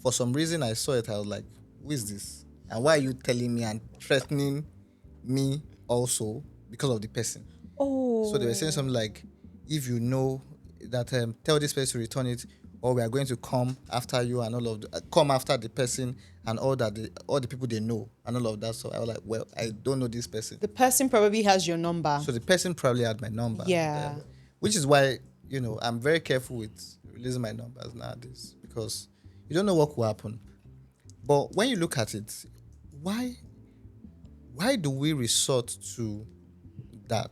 for some reason I saw it. I was like, "Who is this? And why are you telling me and threatening me also because of the person?" Oh. So they were saying something like, "If you know that, tell this person to return it, or we are going to come after you and all of come after the person and all the people they know and all of that." So I was like, "Well, I don't know this person." The person probably has your number. So the person probably had my number. Yeah. Which is why, I'm very careful with releasing my numbers nowadays because you don't know what will happen. But when you look at it, why do we resort to that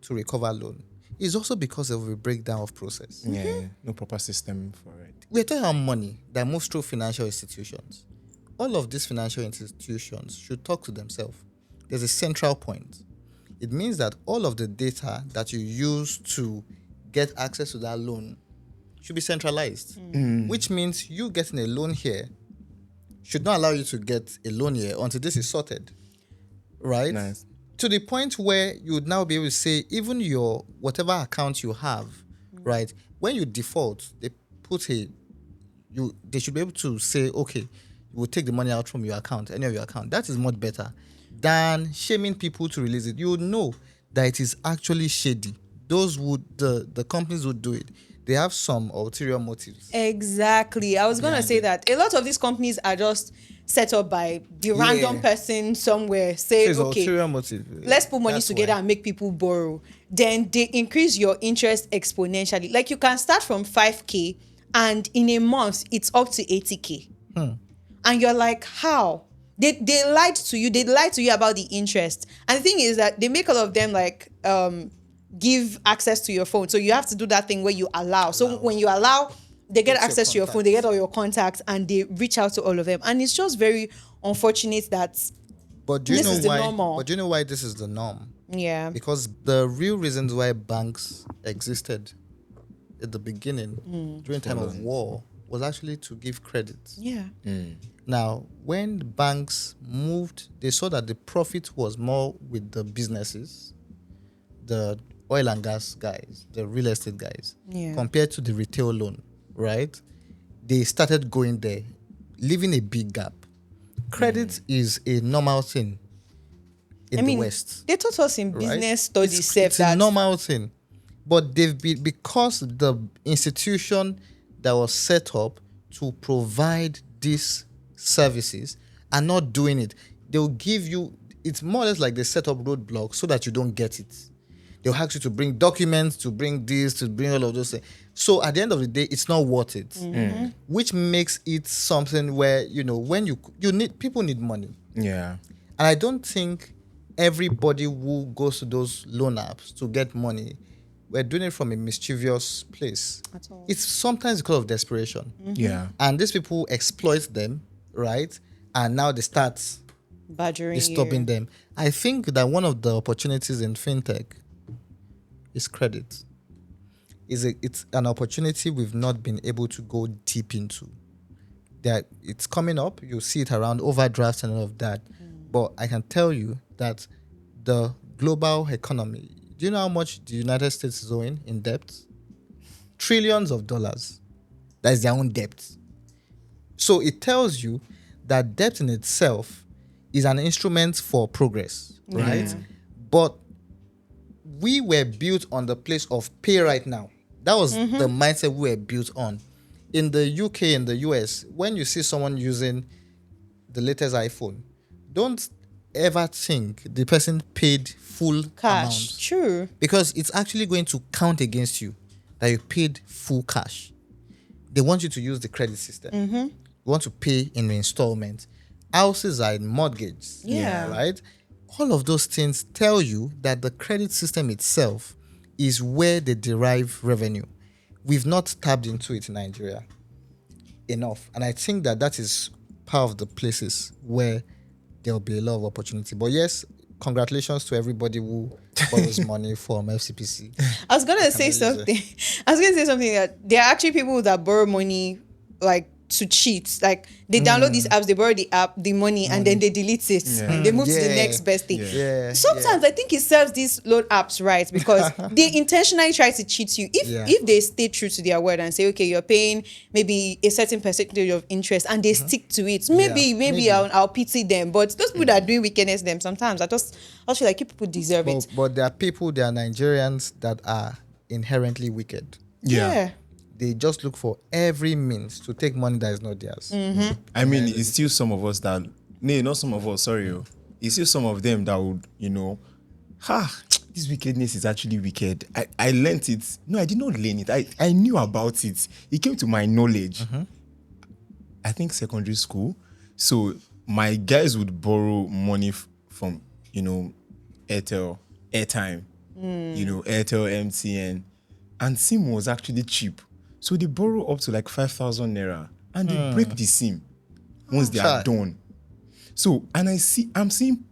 to recover loan? It's also because of a breakdown of process. Yeah. No proper system for it. We're talking about money that moves through financial institutions. all of these financial institutions should talk to themselves. There's a central point. It means that all of the data that you use to get access to that loan should be centralized, which means you getting a loan here should not allow you to get a loan here until this is sorted, right? Nice. To the point where you would now be able to say, even your whatever account you have, right? When you default, they should be able to say, okay, you will take the money out from your account, any of your account. That is much better than shaming people to release it. You would know that it is actually shady. The companies would do it. They have some ulterior motives. Exactly. I was going to say that a lot of these companies are just set up by the random person somewhere. Say, So it's okay, ulterior motive. let's put money That's together why. and make people borrow. Then they increase your interest exponentially. Like you can start from 5K and in a month it's up to 80K. And you're like, how? They lied to you. They lied to you about the interest. And the thing is that they make all of them like give access to your phone. So you have to do that thing where you allow. So when you allow, they get Get your access to your phone, they get all your contacts, and they reach out to all of them. And it's just very unfortunate that But do you this know is the why? normal. But do you know why this is the norm? yeah. Because the real reasons why banks existed at the beginning during time of war was actually to give credit. Yeah. Now, when the banks moved, they saw that the profit was more with the businesses, the oil and gas guys, the real estate guys, Yeah. compared to the retail loan, right? They started going there, leaving a big gap. Credit is a normal thing in the West. they taught us in right? business studies It's a that normal thing. But they've been, because the institution that was set up to provide these services are not doing it, they'll give you, it's more or less like they set up roadblocks so that you don't get it. They'll ask you to bring documents, to bring this, to bring all of those things. So at the end of the day, it's not worth it. Which makes it something where, when you need, people need money. Yeah. And I don't think everybody who goes to those loan apps to get money, we're doing it from a mischievous place. At all. It's sometimes because of desperation. Yeah. And these people exploit them, right? And now they start badgering disturbing you. them. I think that one of the opportunities in fintech is credit. It's an opportunity we've not been able to go deep into. That it's coming up, you'll see it around overdrafts and all of that. But I can tell you that the global economy, do you know how much the United States is owing in debt? Trillions of dollars. That is their own debt. So it tells you that debt in itself is an instrument for progress, right? But we were built on the place of pay right now. That was the mindset we were built on. In the UK and the US, when you see someone using the latest iPhone, don't ever think the person paid full Cash. amount. True. Because it's actually going to count against you that you paid full cash. They want you to use the credit system. You want to pay in installment. Houses are in mortgage. Yeah. Right? All of those things tell you that the credit system itself is where they derive revenue. We've not tapped into it in Nigeria enough. And I think that is part of the places where there'll be a lot of opportunity. But yes, congratulations to everybody who borrows money from FCPC. I was gonna say something. I was gonna say something that there are actually people that borrow money like to cheat. Like they download these apps, they borrow the money, and then they delete it. Yeah. And they move to the Yeah. next best thing. Yeah. Sometimes I think it serves these loan apps right because they intentionally try to cheat you. If they stay true to their word and say, okay, you're paying maybe a certain percentage of interest and they stick to it, maybe I'll pity them. But those people that are doing wickedness them sometimes I feel like you people deserve it. But there are Nigerians that are inherently wicked. Yeah. They just look for every means to take money that is not theirs. I mean, it's still some of us that, not some of us, sorry. It's still some of them that would, this wickedness is actually wicked. I learnt it. No, I did not learn it. I knew about it. It came to my knowledge. I think secondary school. So my guys would borrow money from, Airtel, airtime, Airtel, MTN. And SIM was actually cheap. So they borrow up to like 5,000 naira and they break the SIM. once they are done. So, and I'm seeing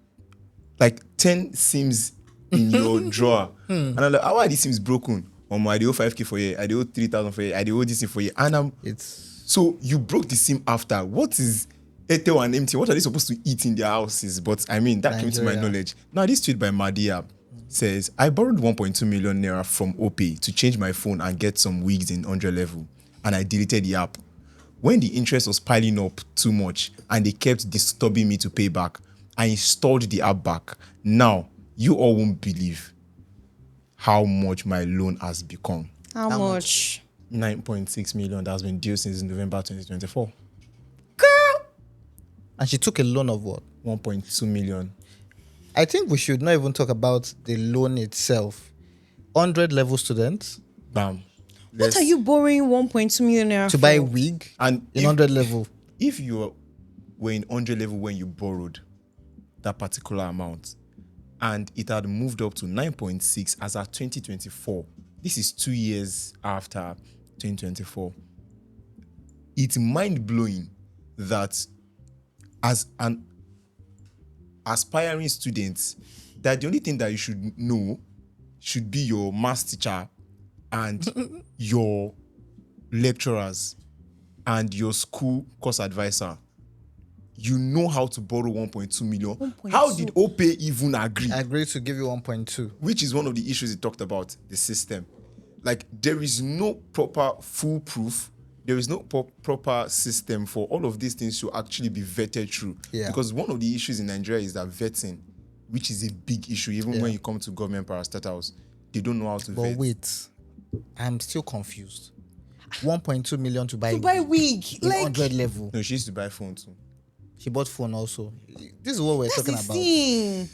like 10 SIMs in your drawer. And I'm like, how are these SIMs broken? I do 5K for you, I do 3,000 for you, I do this thing for you. And so you broke the SIM after. What is Airtel and MTN? What are they supposed to eat in their houses? But I mean, that came to my knowledge. Now, this tweet by Madia says, I borrowed 1.2 million naira from OPay to change my phone and get some wigs in 100 level. And I deleted the app. When the interest was piling up too much and they kept disturbing me to pay back, I installed the app back. Now, you all won't believe how much my loan has become. How much? 9.6 million that has been due since November 2024. Girl! And she took a loan of what? 1.2 million. I think we should not even talk about the loan itself. 100 level students Bam. What are you borrowing 1.2 million naira to buy a wig and in 100 level? If you were in 100 level when you borrowed that particular amount and it had moved up to 9.6 as at 2024, this is 2 years after 2024. It's mind-blowing that as an aspiring student, that the only thing that you should know should be your maths teacher and your lecturers and your school course advisor. You know how to borrow 1.2 million. 1.2. How did OPay even agree? Agreed to give you 1.2. Which is one of the issues he talked about, the system. Like, there is no proper foolproof, there is no proper system for all of these things to actually be vetted through. Yeah. Because one of the issues in Nigeria is that vetting, which is a big issue, even when you come to government parastatals, they don't know how to vet. But wait, I'm still confused. 1.2 million to buy wig in 100 level. No, she used to buy phone too. She bought phone also. This is what we're talking about. Thing.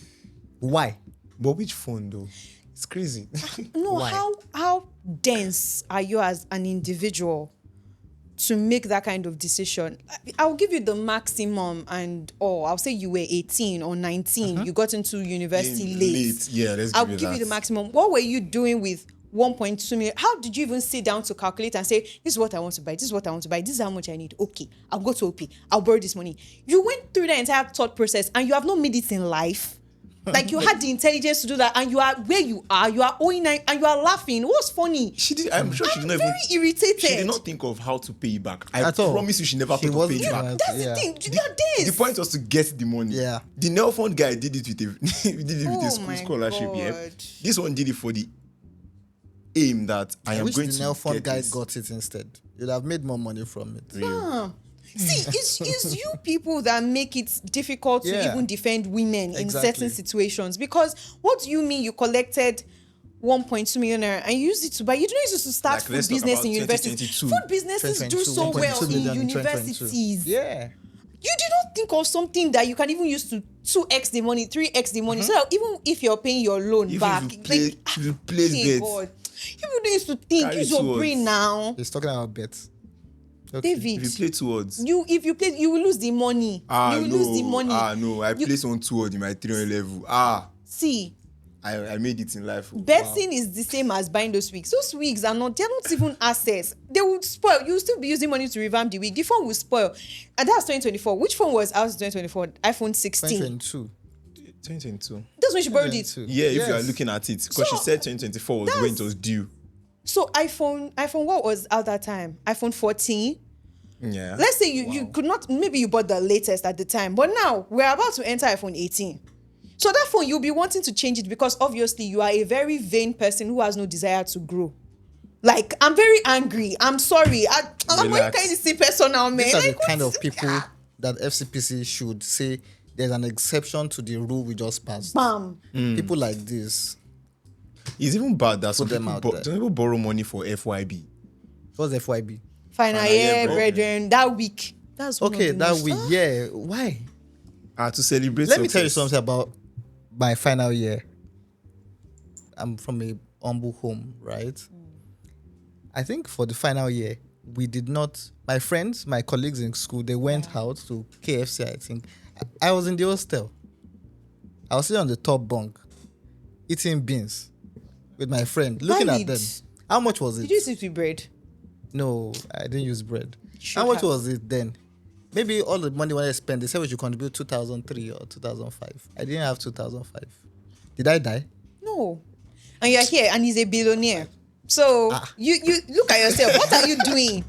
Why? But which phone though? It's crazy. No, Why? how dense are you as an individual to make that kind of decision? I'll give you the maximum, and I'll say you were 18 or 19. You got into university late. Yeah, let's I'll give give that. you the maximum. What were you doing with 1.2 million? How did you even sit down to calculate and say, this is what I want to buy, this is what I want to buy, this is how much I need? Okay, I'll go to OP, I'll borrow this money. You went through the entire thought process and you have not made it in life. Like, you had the intelligence to do that, and you are where you are owing, and you are laughing. What's funny? She did. I'm sure she did not very irritated. She did not think of how to pay it back. I At all. promise you, she never thought of paying it back. That's the thing. You're this. The point was to get the money. Yeah. The Nel Fund guy did it with a school my scholarship. God. Yeah. This one did it for the aim that I am wish going the to Nel Fund get guy this. got it instead. You'd have made more money from it. See, it's you people that make it difficult to Yeah. even defend women in Exactly. certain situations. Because what do you mean you collected 1.2 million naira and you used it to buy? You don't use it to start Like, let's food talk business about in universities. 2022. Food businesses do 2022, so well 1.2 in million in 2022. universities. Yeah. You did not think of something that you can even use to 2x the money, 3x the money. So that even if you're paying your loan If back, you place hey bets. God, you don't used to think. Carry Use your swords. brain now, He's talking about bets. Okay. David. If you play towards. If you play, you will lose the money. You will lose the money. No. I placed on towards in my 300 level. See, I made it in life. betting is the same as buying those wigs. Those wigs they're not even assets. They would spoil. You will still be using money to revamp the wig. The phone will spoil. And that's 2024. Which phone was out in 2024? iPhone 16. 2022. 2022. That's when she borrowed it. 2022. Yeah, if you are Yes. looking at it. Because she So, said 2024 was when it was due. So iPhone, what was out that time? iPhone 14. Yeah. Let's say you could not, maybe you bought the latest at the time, but now we're about to enter iPhone 18. So that phone, you'll be wanting to change it because obviously you are a very vain person who has no desire to grow. Like, I'm very angry. I'm sorry. I'm very Relax. kind of see personal, man. These are the Like, kind what's- of people that FCPC should say there's an exception to the rule we just passed. Bam. People like this. It's even bad that some Put them people, out there. some people borrow money for FYB. What's FYB? Final year, brethren, that week. That's one of Okay, the that most- week. Yeah. Why? To celebrate Let me tell you success. something about my final year. I'm from a humble home, right? I think for the final year, we did not. My friends, my colleagues in school, they went out to KFC. I think I was in the hostel. I was sitting on the top bunk, eating beans with my friend, looking Valid. at them. How much was it? Did you sit with bread? No, I didn't use bread. Should How much have. was it then? maybe all the money when I spend, they said we should contribute 2003 or 2005. I didn't have 2005. Did I die? No. And you're here and he's a billionaire. So you look at yourself. What are you doing?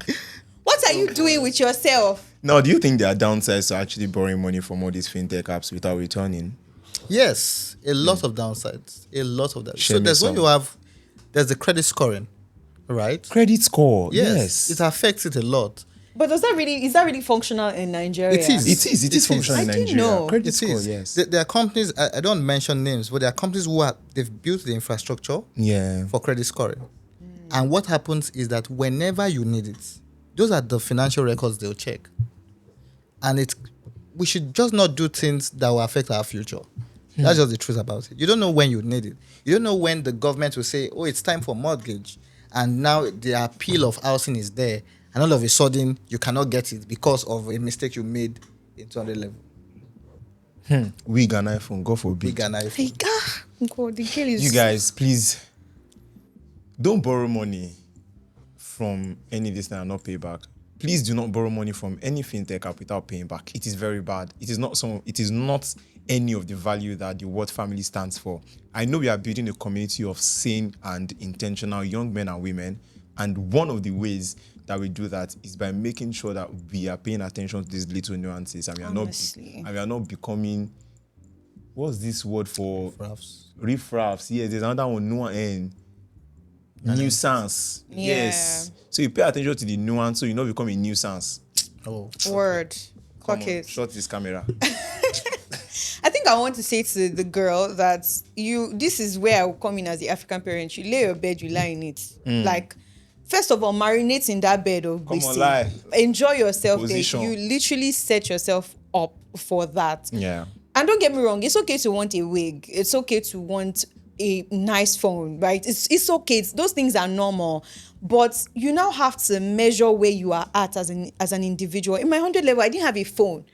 What are you doing with yourself? Now, do you think there are downsides to actually borrowing money from all these fintech apps without returning? Yes, a lot of downsides. A lot of that. Share So me there's when some. you have, there's the credit scoring, right? Credit score. Yes, it affects it a lot. But is that really functional in Nigeria? It is. It is functional in I didn't Nigeria. know. Credit It score, is. yes. There are companies. I don't mention names, but there are companies they've built the infrastructure Yeah. for credit scoring. And what happens is that whenever you need it, those are the financial records they'll check. And we should just not do things that will affect our future. That's just the truth about it. You don't know when you need it. You don't know when the government will say, oh, it's time for mortgage. And now the appeal of housing is there. And all of a sudden, you cannot get it because of a mistake you made in 200 level. Wig and iPhone, go for big. Big and iPhone. Like, God, the girl is... You guys, please don't borrow money from any this and not pay back. Please do not borrow money from any fintech app without paying back. It is very bad. It is not any of the value that the WHOT family stands for. I know we are building a community of sane and intentional young men and women, and one of the ways that we do that is by making sure that we are paying attention to these little nuances, and we are not becoming, what's this word for? Riffraffs. Yes, there's another one, nuisance. Yeah. Yes. So you pay attention to the nuance, so you not become a nuisance. Oh. Word. Come Fuck on, it. shut this camera. I think I want to say to the girl that this is where I will come in as the African parent. You lay your bed, you lie in it. Like, first of all, marinate in that bed of Come on, BC. lie. Enjoy yourself there. Position. You literally set yourself up for that. Yeah. And don't get me wrong, it's okay to want a wig. It's okay to want a nice phone, right? It's okay. Those things are normal. But you now have to measure where you are at as an individual. In my 100 level, I didn't have a phone.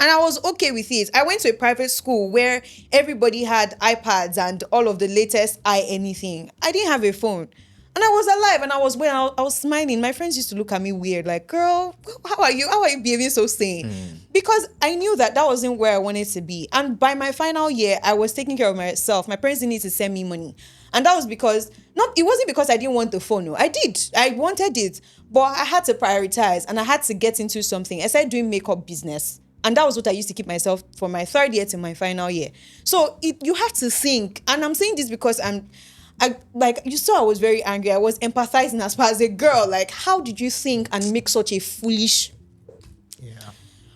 And I was okay with it. I went to a private school where everybody had iPads and all of the latest anything. I didn't have a phone. And I was alive and I was smiling. My friends used to look at me weird, like, girl, how are you behaving so sane? Because I knew that wasn't where I wanted to be. And by my final year, I was taking care of myself. My parents didn't need to send me money. And that was because, it wasn't because I didn't want the phone. No, I did. I wanted it. But I had to prioritize and I had to get into something. I started doing makeup business. And that was what I used to keep myself from my third year to my final year. So you have to think. And I'm saying this because you saw I was very angry. I was empathizing as far as a girl. Like, how did you think and make such a foolish... Yeah.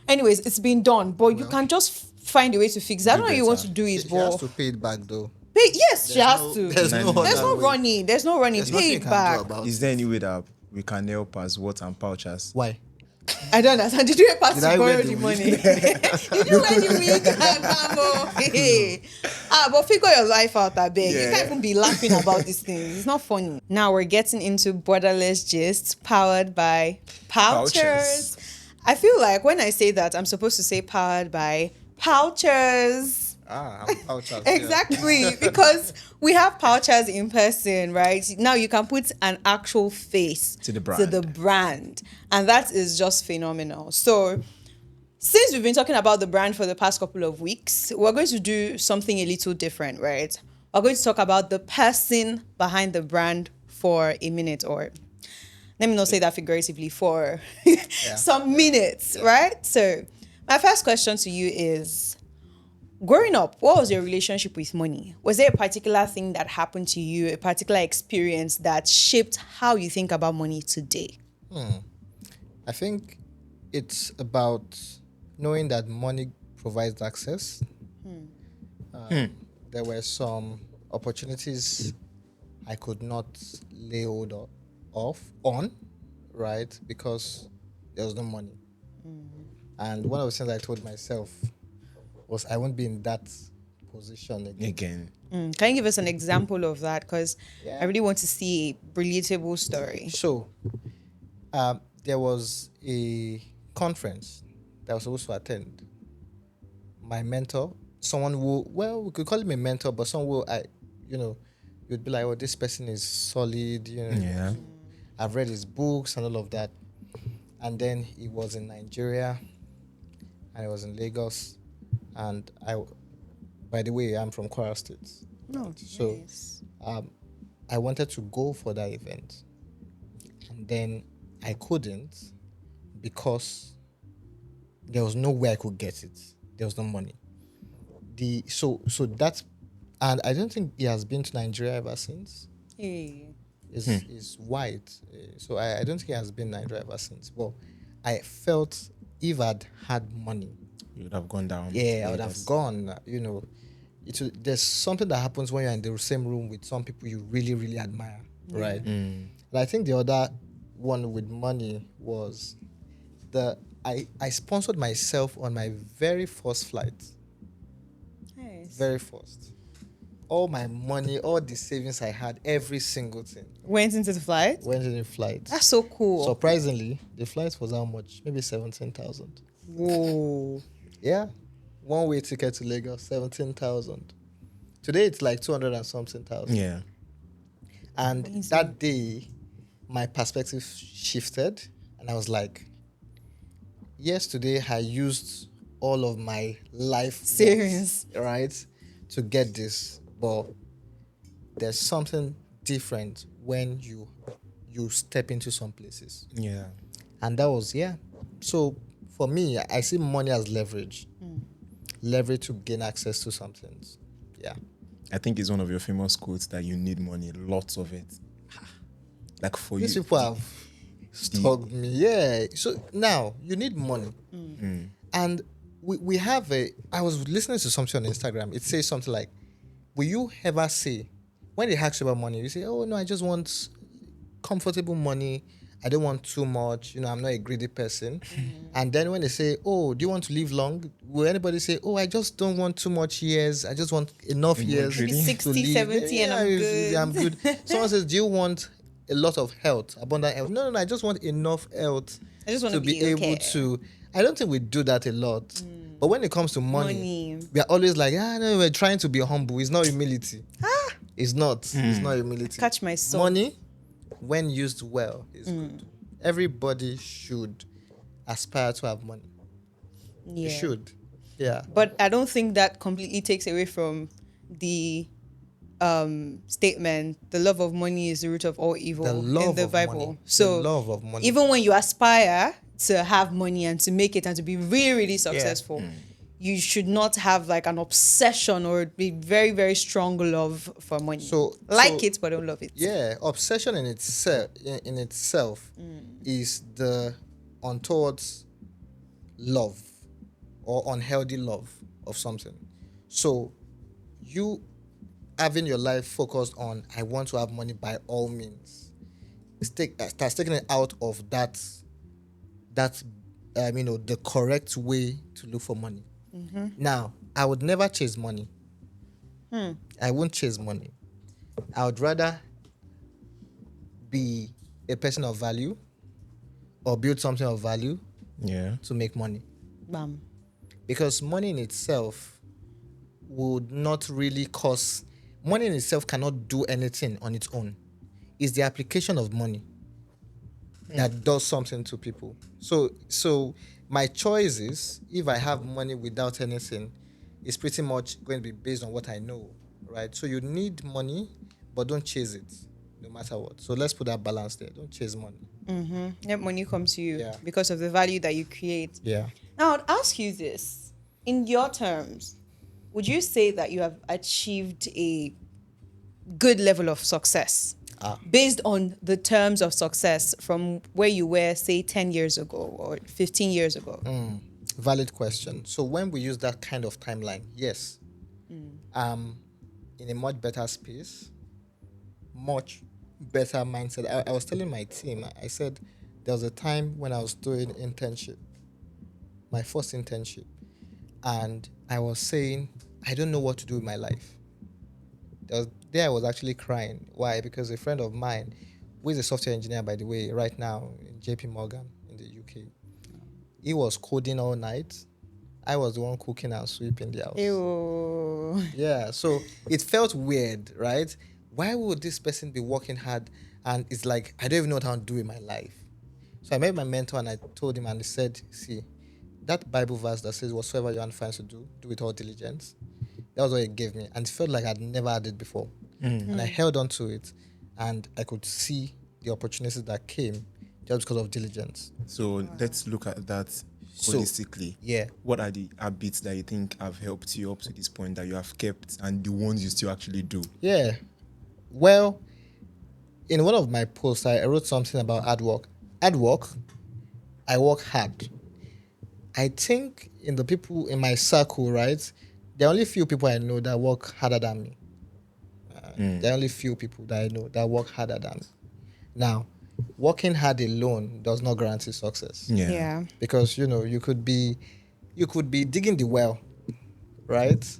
Anyways, it's been done. But you can just find a way to fix it. I don't know how you want to do it, She but... has to pay it back though. Yes, she has to. There's no running. There's no running. There's nothing Pay you it can back. do about Is there any way that we can help as WHOT and Pouchers? Why? I don't understand. Did you pass Did to I borrow wear the the money? Did you wear the wig? Hey. But figure your life out, I beg. You can't even be laughing about these things. It's not funny. Now we're getting into Borderless Gist, powered by Pouchers. I feel like when I say that, I'm supposed to say powered by Pouchers. I'm Pouchers. Exactly, because we have Pouchers in person, right? Now you can put an actual face To the brand. and that is just phenomenal. So, since we've been talking about the brand for the past couple of weeks, we're going to do something a little different, right? We're going to talk about the person behind the brand for a minute, or let me not say that figuratively, for some minutes, right? So, my first question to you is, growing up, what was your relationship with money? Was there a particular thing that happened to you, a particular experience that shaped how you think about money today? I think it's about knowing that money provides access. There were some opportunities I could not lay hold on, right? Because there was no money. And one of the things I told myself was I won't be in that position again. Can you give us an example of that? Because Yeah. I really want to see a relatable story. So, there was a conference that I was supposed to attend. My mentor, someone who, we could call him a mentor, but someone who you'd be like, oh, this person is solid, Yeah. I've read his books and all of that. And then he was in Nigeria, and it was in Lagos. And by the way, I'm from Kwara State. No, So nice. I wanted to go for that event, and then I couldn't because there was no way I could get it. There was no money. So that's, and I don't think he has been to Nigeria ever since. Hey. Is white, so I don't think he has been in Nigeria ever since. But I felt if I'd had money, You would have gone down. yeah, I would Yes. have gone. There's something that happens when you're in the same room with some people you really, really admire, right? And I think the other one with money was I sponsored myself on my very first flight, Nice. very first. All my money, all the savings I had, every single thing Went into the flight. went in the flight. That's so cool. Surprisingly, the flight was how much? Maybe 17,000. Whoa. Yeah, one way ticket to Lagos, 17,000. Today it's like 200 and something thousand. Yeah. And Amazing. that day, my perspective shifted, and I was like, yes, today I used all of my life Savings. worth, right, to get this, but there's something different when you step into some places. Yeah. And that was, yeah. So for me, I see money as leverage. Leverage to gain access to some things. Yeah. I think it's one of your famous quotes that you need money, lots of it. Like for These you. people have stalked me. Yeah. So now you need money. And we have I was listening to something on Instagram. It says something like, will you ever say, when they ask you about money, you say, oh no, I just want comfortable money. I don't want too much. I'm not a greedy person. And then when they say, oh, do you want to live long? Will anybody say, oh, I just don't want too much years. I just want enough years Maybe to 60, live. 70 and I'm good. I'm good. Someone says, do you want a lot of health, abundant health? No, I just want enough health I just want to to be able to. I don't think we do that a lot. But when it comes to money, we are always like, no, we're trying to be humble. It's not humility. It's not. It's not humility. Catch my soul. Money, when used well, is good. Everybody should aspire to have money. Yeah. You should. Yeah. But I don't think that completely takes away from the statement, the love of money is the root of all evil The love in the of Bible. money. So The love of money. even when you aspire to have money and to make it and to be really, really successful, you should not have like an obsession or be very, very strong love for money. So- like so- it, but don't love it. Yeah, obsession in itself is the untoward love or unhealthy love of something. So you having your life focused on I want to have money by all means, starts taking it out of that the correct way to look for money. Now, I would never chase money. I won't chase money. I would rather be a person of value or build something of value Yeah. to make money. Bam. Because money in itself would not really cause, money in itself cannot do anything on its own. It's the application of money that does something to people. So my choices, if I have money without anything, is pretty much going to be based on what I know, right? So you need money, but don't chase it, no matter what. So let's put that balance there. Don't chase money. Let money come to you Yeah. because of the value that you create. Yeah. Now, I'd ask you this. In your terms, would you say that you have achieved a good level of success based on the terms of success from where you were, say, 10 years ago or 15 years ago? Valid question. So when we use that kind of timeline, yes, in a much better space, much better mindset. I was telling my team, I said there was a time when I was doing internship, my first internship, and I was saying, I don't know what to do with my life. There I was actually crying. Why? Because a friend of mine, who is a software engineer, by the way, right now in JP Morgan in the UK, he was coding all night. I was the one cooking and sweeping the house. Ew. Yeah, so it felt weird, right? Why would this person be working hard? And it's like, I don't even know what I want to do in my life. So I met my mentor and I told him, and he said, see, that Bible verse that says, "Whatsoever your hand finds to do, do with all diligence." That was what it gave me, and it felt like I'd never had it before. And I held on to it, and I could see the opportunities that came just because of diligence. So let's look at that So, holistically. yeah. What are the habits that you think have helped you up to this point that you have kept, and the ones you still actually do? Yeah. Well, in one of my posts, I wrote something about hard work. Hard work, I work hard. I think in the people in my circle, right, there are only few people I know that work harder than me. There are only few people that I know that work harder than me. Now, working hard alone does not guarantee success. Yeah. Because you could be digging the well, right?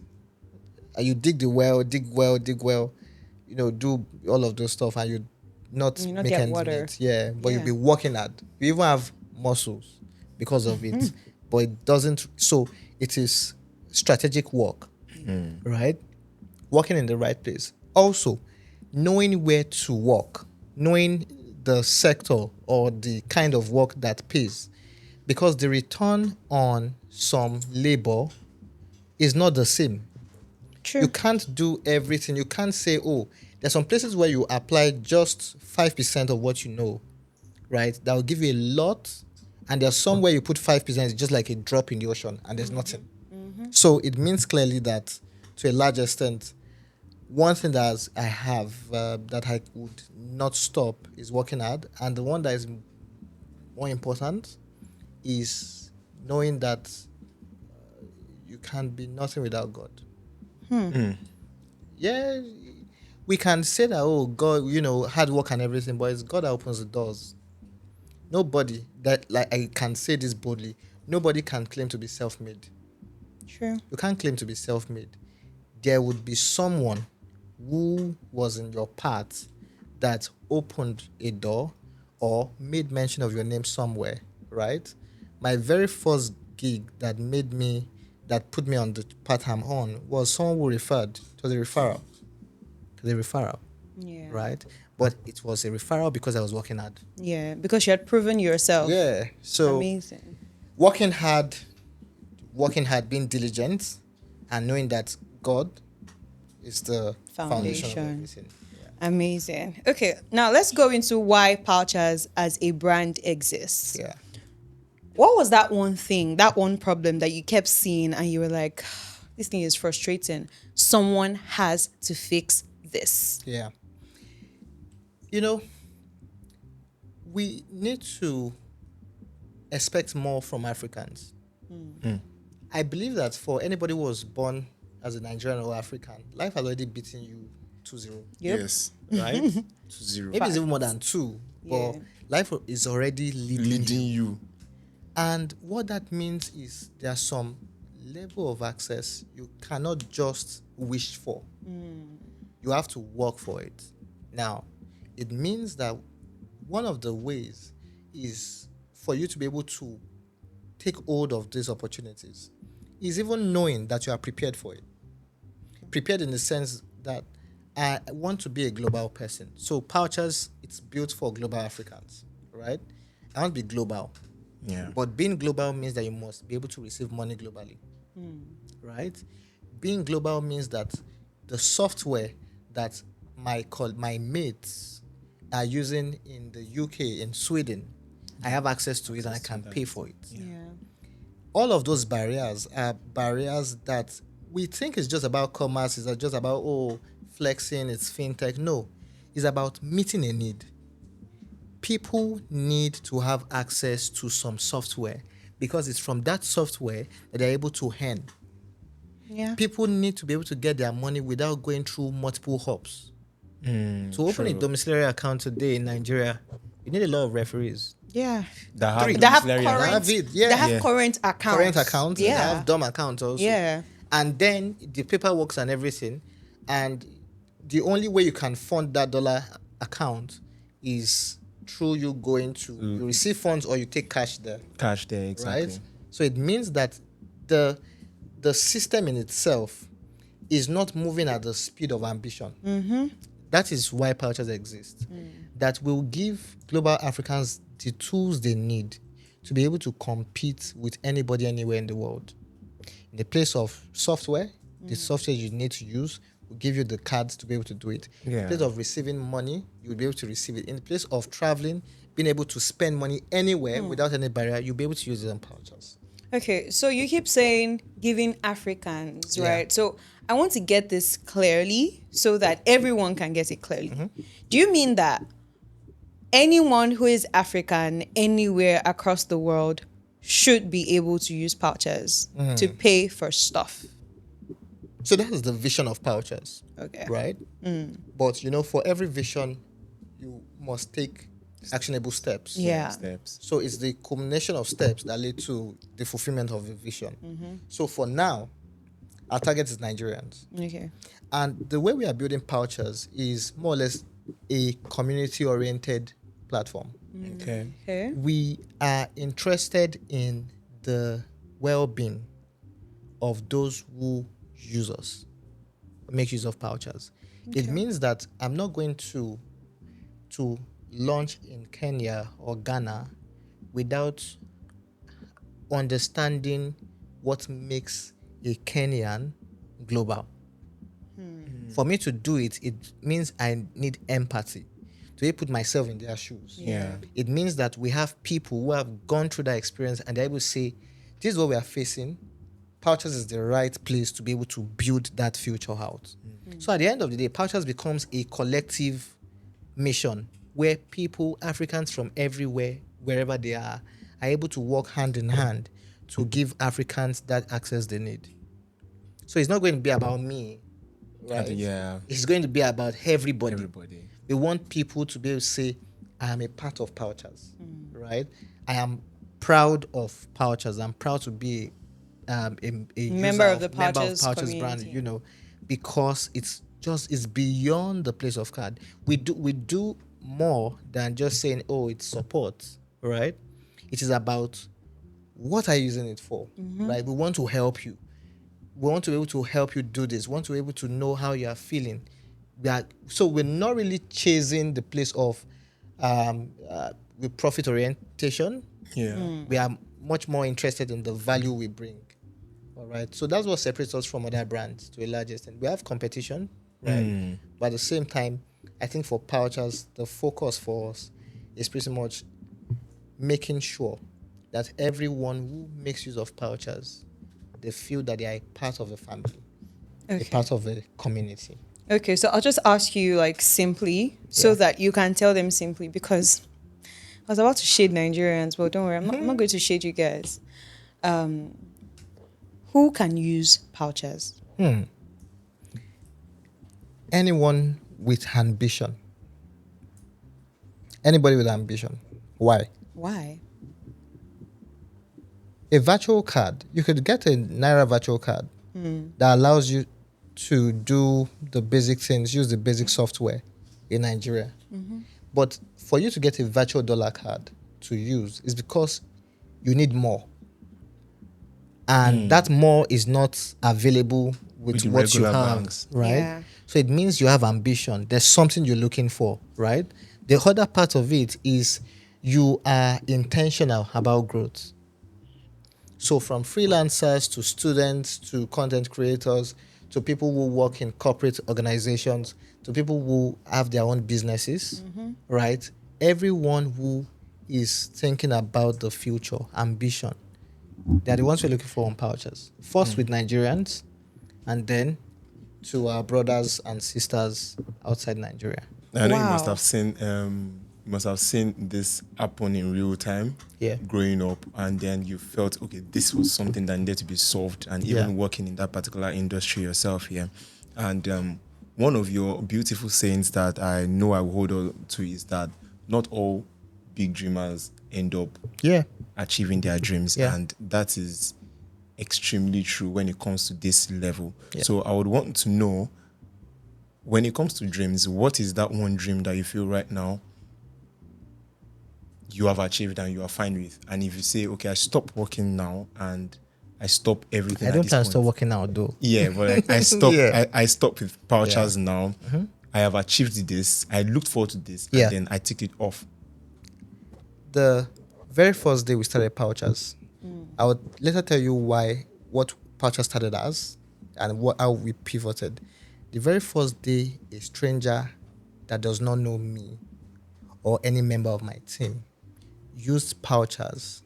And you dig the well, dig well, do all of those stuff, and you not You not make get ends water. meet. Yeah, but Yeah. you'll be working hard. You even have muscles because of it, but it doesn't. So it is strategic work, right? Working in the right place. Also, knowing where to work, knowing the sector or the kind of work that pays, because the return on some labor is not the same. True. You can't do everything. You can't say, oh, there's some places where you apply just 5% of what you know, right? That will give you a lot. And there's some where you put 5%, it's just like a drop in the ocean and there's nothing. So it means clearly that to a large extent, one thing that I have that I would not stop is working hard. And the one that is more important is knowing that you can be nothing without God. Yeah, we can say that, oh, God, hard work and everything, but it's God that opens the doors. Nobody that, like, I can say this boldly, nobody can claim to be self-made. True. You can't claim to be self-made. There would be someone who was in your path that opened a door or made mention of your name somewhere, right? My very first gig that put me on the path I'm on was someone who referred. It was a referral. Yeah. Right? But it was a referral because I was working hard. Yeah. Because you had proven yourself. Yeah. So Amazing. working hard, being diligent, and knowing that God is the foundation of Foundation. everything. Amazing. Okay, now let's go into why Pouchers as a brand exists. Yeah. What was that one thing, that one problem that you kept seeing and you were like, this thing is frustrating. Someone has to fix this. Yeah. We need to expect more from Africans. I believe that for anybody who was born as a Nigerian or African, life has already beaten you 2-0. Yep. Yes. Right? 2-0. Maybe it's even more than 2, but Yeah. life is already Leading you. And what that means is there's some level of access you cannot just wish for. You have to work for it. Now, it means that one of the ways is for you to be able to take hold of these opportunities is even knowing that you are prepared for it. Prepared in the sense that I want to be a global person. So Pouchers, it's built for global Africans, right? I want to be global. Yeah. But being global means that you must be able to receive money globally, right? Being global means that the software that my mates are using in the UK, in Sweden, I have access to it and I can pay for it. Yeah. All of those barriers are barriers that we think is just about commerce, it's just about, flexing, it's fintech. No, it's about meeting a need. People need to have access to some software because it's from that software that they're able to earn. Yeah. People need to be able to get their money without going through multiple hops. To open a domiciliary account today in Nigeria, you need a lot of referees. Yeah. That have They have domiciliary current, Have it, yeah. they have Yeah. current accounts. Current accounts, they Yeah. have dumb accounts also. Yeah. And then the paperwork and everything. And the only way you can fund that dollar account is through you going to you receive funds or you take cash there. cash there, exactly. Right? So it means that the system in itself is not moving at the speed of ambition. That is why Pouchers exist. That will give global Africans the tools they need to be able to compete with anybody anywhere in the world. In the place of software, the software you need to use will give you the cards to be able to do it. In Yeah. the place of receiving money, you'll be able to receive it. In the place of traveling, being able to spend money anywhere without any barrier, you'll be able to use it on pouches. Okay, so you keep saying giving Africans, Yeah. right? So I want to get this clearly so that everyone can get it clearly. Do you mean that anyone who is African anywhere across the world should be able to use pouches to pay for stuff? So that is the vision of pouches, Okay. right? But for every vision, you must take actionable steps. Yeah. Steps. So it's the culmination of steps that lead to the fulfillment of the vision. So for now, our target is Nigerians. Okay. And the way we are building pouches is more or less a community-oriented platform. Okay. Okay. We are interested in the well-being of those who use us, make use of pouches. It means that I'm not going to launch in Kenya or Ghana without understanding what makes a Kenyan global. For me to do it, it means I need empathy to put myself in their shoes. Yeah. It means that we have people who have gone through that experience and they're able to say, this is what we are facing. Pouches is the right place to be able to build that future out. So at the end of the day, Pouches becomes a collective mission where people, Africans from everywhere, wherever they are able to work hand in hand to give Africans that access they need. So it's not going to be about me, right? Yeah. It's going to be about everybody. Everybody. We want people to be able to say, I am a part of Pouches, right? I am proud of Pouches. I'm proud to be a Member of the Pouches brand, community. because it's beyond the place of card. We do more than just saying, oh, it's support, right? It is about what are you using it for, right? We want to help you. We want to be able to help you do this. We want to be able to know how you are feeling. So we're not really chasing the place of with profit orientation. Yeah. We are much more interested in the value we bring. All right. So that's what separates us from other brands to a large extent. We have competition, right? But at the same time, I think for Pouches, the focus for us is pretty much making sure that everyone who makes use of Pouches, they feel that they are a part of a family, a Okay. part of a community. Okay, so I'll just ask you simply so that you can tell them simply, because I was about to shade Nigerians, but don't worry, I'm not going to shade you guys. Who can use pouches? Anyone with ambition. Anybody with ambition. Why? Why? A virtual card, you could get a Naira virtual card that allows you to do the basic things, use the basic software in Nigeria. But for you to get a virtual dollar card to use is because you need more. And that more is not available with the what you regular have, banks. right? Yeah. So it means you have ambition. There's something you're looking for, right? The other part of it is you are intentional about growth. So from freelancers to students to content creators to people who work in corporate organizations to people who have their own businesses, right? Everyone who is thinking about the future, ambition, they're the ones we're looking for on pouches. First with Nigerians, and then to our brothers and sisters outside Nigeria. I know you Wow. must have seen this happen in real time. Yeah. Growing up, and then you felt, okay, this was something that needed to be solved, and even Yeah. working in that particular industry yourself here. And one of your beautiful sayings that I know I will hold on to is that not all big dreamers end up Yeah. achieving their dreams, Yeah. and that is extremely true when it comes to this level. Yeah. So I would want to know, when it comes to dreams, what is that one dream that you feel right now you have achieved and you are fine with? And if you say, okay, I stop working now and I stop everything, I at don't this plan to point. start working out though. Yeah, but I stop. Yeah. I stop with pouches now. I have achieved this. I looked forward to this, Yeah. and then I take it off. The Very first day we started Pouchers. I would later tell you what Pouchers started as and how we pivoted. The very first day, a stranger that does not know me or any member of my team used Pouchers,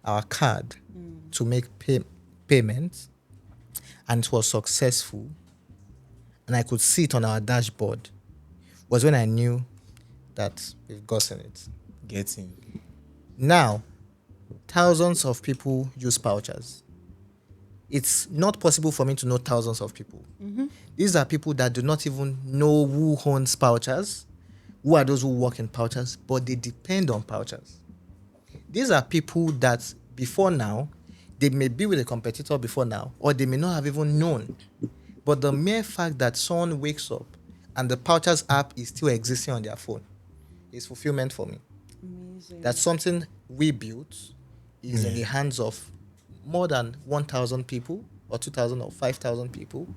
our card, to make payments, and it was successful, and I could see it on our dashboard, was when I knew that we've gotten it. Getting. Now, thousands of people use Pouchers. It's not possible for me to know thousands of people. These are people that do not even know who owns Pouchers, who are those who work in Pouchers, but they depend on Pouchers. These are people that before now, they may be with a competitor before now, or they may not have even known. But the mere fact that someone wakes up and the Pouchers app is still existing on their phone is fulfillment for me. Amazing. That something we built is in the hands of more than 1,000 people or 2,000 or 5,000 people,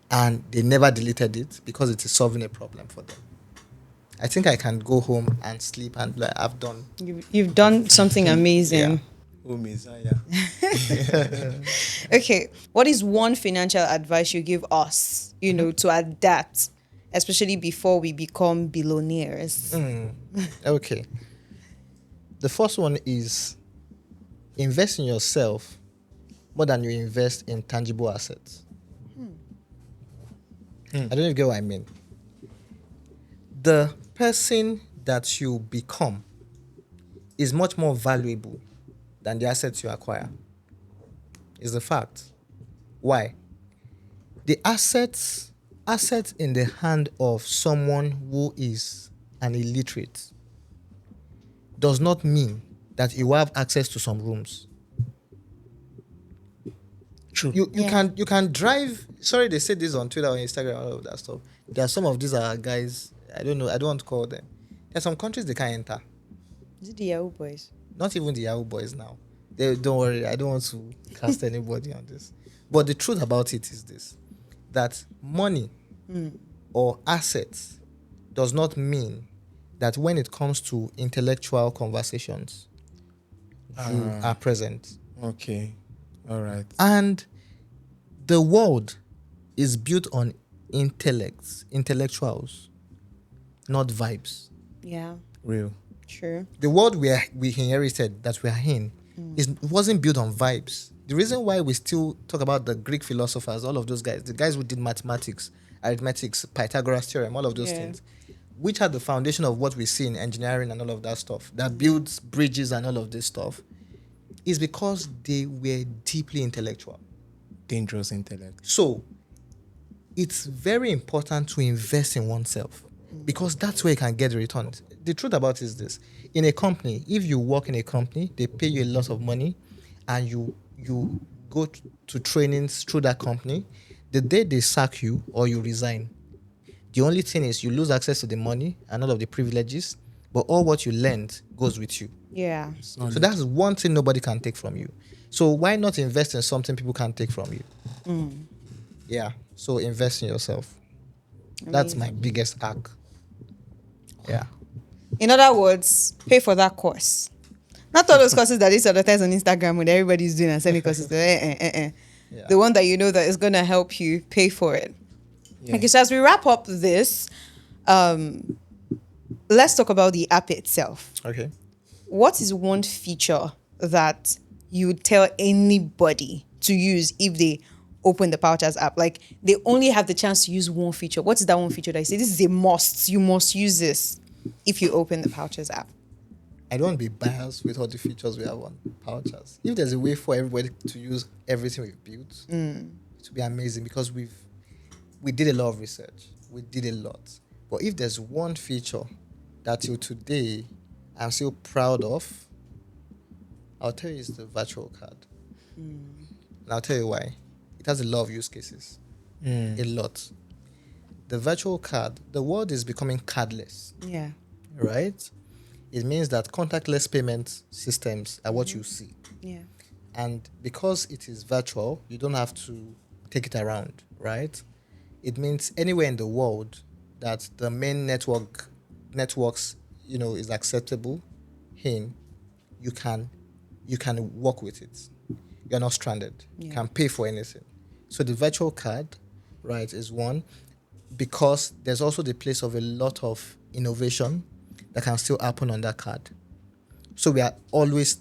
and they never deleted it because it is solving a problem for them. I think I can go home and sleep and like I've done. You've done something amazing. Yeah. Oh, Messiah. Okay, what is one financial advice you give us, to adapt, especially before we become billionaires? Okay. The first one is invest in yourself more than you invest in tangible assets. I don't know if you get what I mean. The person that you become is much more valuable than the assets you acquire. Is the fact. Why? The assets in the hand of someone who is an illiterate does not mean that you have access to some rooms. True. You can drive. Sorry, they say this on Twitter or Instagram, all of that stuff. There are some of these are guys. I don't know. I don't want to call them. There are some countries they can't enter. Is it the Yahoo boys? Not even the Yahoo boys now. Don't worry. I don't want to cast anybody on this. But the truth about it is this: that money or assets does not mean that when it comes to intellectual conversations, you are present. Okay. All right. And the world is built on intellectuals, not vibes. Yeah, Real. true. The world we inherited, that we are in, wasn't built on vibes. The reason why we still talk about the Greek philosophers, all of those guys, the guys who did mathematics, arithmetics, Pythagoras theorem, all of those things, which are the foundation of what we see in engineering and all of that stuff, that builds bridges and all of this stuff, is because they were deeply intellectual. Dangerous intellect. So, it's very important to invest in oneself because that's where you can get the returns. The truth about it is this: in a company, if you work in a company, they pay you a lot of money, and you go to trainings through that company. The day they sack you or you resign, the only thing is you lose access to the money and all of the privileges, but all what you learned goes with you. Yeah. So that's one thing nobody can take from you. So why not invest in something people can't take from you? Yeah. So invest in yourself. That's my biggest hack. Yeah. In other words, pay for that course. Not all those courses that they advertise on Instagram when everybody's doing and selling courses. Yeah. The one that you know that is going to help you pay for it. Yeah. Okay, so as we wrap up this, let's talk about the app itself. Okay. What is one feature that you would tell anybody to use if they open the Pouchers app? Like, they only have the chance to use one feature. What is that one feature that you say, this is a must, you must use this if you open the Pouchers app? I don't want to be biased with all the features we have on Pouchers. If there's a way for everybody to use everything we've built, it would be amazing because we did a lot of research. We did a lot. But if there's one feature that till today I'm still proud of, I'll tell you it's the virtual card. And I'll tell you why. It has a lot of use cases. A lot. The virtual card, the world is becoming cardless, Yeah. right? It means that contactless payment systems are what you see. Yeah. And because it is virtual, you don't have to take it around, right? It means anywhere in the world that the main networks, is acceptable in, you can work with it. You're not stranded. You can pay for anything. So the virtual card, right, is one, because there's also the place of a lot of innovation that can still happen on that card. So we are always,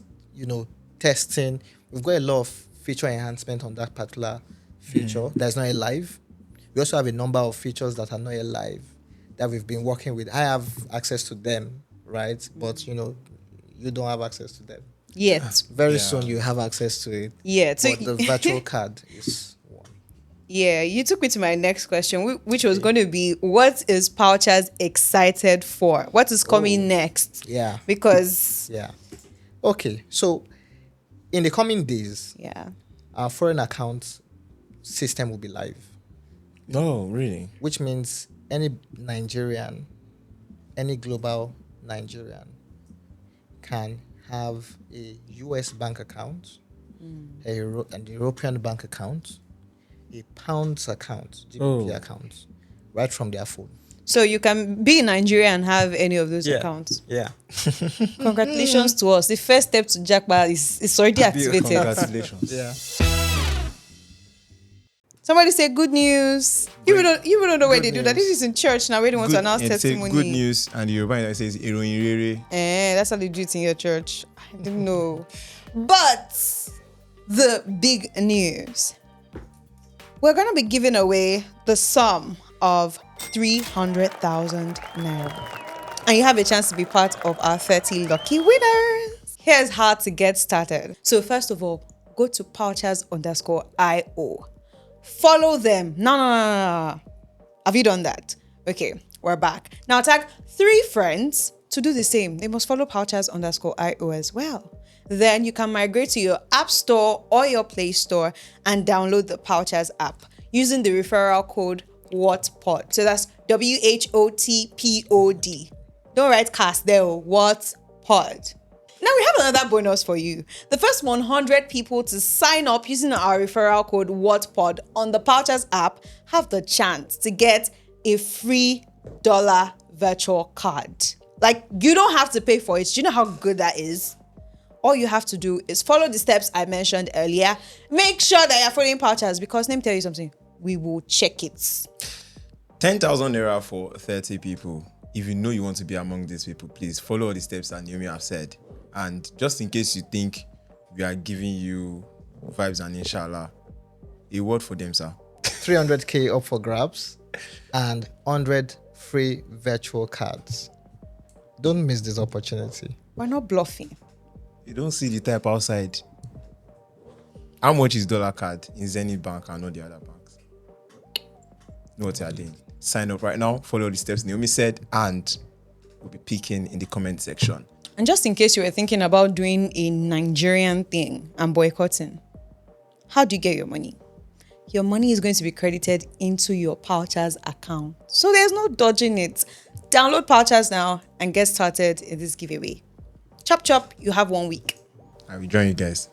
testing. We've got a lot of feature enhancement on that particular feature that's not live. We also have a number of features that are not live that we've been working with. I have access to them, right? But, you don't have access to them. Yet. Very soon you have access to it. Yeah. So But the virtual card is one. yeah, you took me to my next question, which was going to be, what is Pouchers excited for? What is coming next? Yeah. Because Yeah. Okay. So in the coming days, our foreign account system will be live, Oh, really? which means any Nigerian, any global Nigerian can have a US bank account, an European bank account, a pounds account, GBP account, right from their phone. so you can be in Nigeria and have any of those Yeah. accounts. Yeah. Congratulations to us. The first step to Japa is already activated. Congratulations. Yeah. Somebody say good news. You don't know where Good they do that. news. This is in church now. Where they want to announce and say testimony. good news, and you're right. It says "Iroyin rere." That's how they do it in your church. I didn't know. But the big news. We're going to be giving away the sum of 300,000 naira. And you have a chance to be part of our 30 lucky winners. Here's how to get started. So first of all, go to pouchers_IO. Follow them. No. Have you done that? Okay, we're back. Now tag 3 friends to do the same. They must follow pouchers_IO as well. Then you can migrate to your App Store or your Play Store and download the Pouchers app using the referral code WHOTPOD. So that's WHOTPOD. Don't write cast there. WHOTPOD. Now we have another bonus for you. The first 100 people to sign up using our referral code WHATPOD on the Pouchers app have the chance to get a free $1 virtual card. Like, you don't have to pay for it. Do you know how good that is? All you have to do is follow the steps I mentioned earlier. Make sure that you're following Pouchers, because let me tell you something. We will check it. 10,000 naira for 30 people. If you know you want to be among these people, please follow all the steps that Naomi have said. And just in case you think we are giving you vibes and inshallah, a word for them, sir. 300K up for grabs and 100 free virtual cards. Don't miss this opportunity. We're not bluffing. You don't see the type outside. How much is dollar card in Zenith Bank and not the other banks? Know what you are doing. Sign up right now. Follow the steps Naomi said, and we'll be picking in the comment section. And just in case you were thinking about doing a Nigerian thing and boycotting, how do you get your money? Your money is going to be credited into your Pouchers account. So there's no dodging it. Download Pouchers now and get started in this giveaway. Chop chop, you have 1 week. I will join you guys.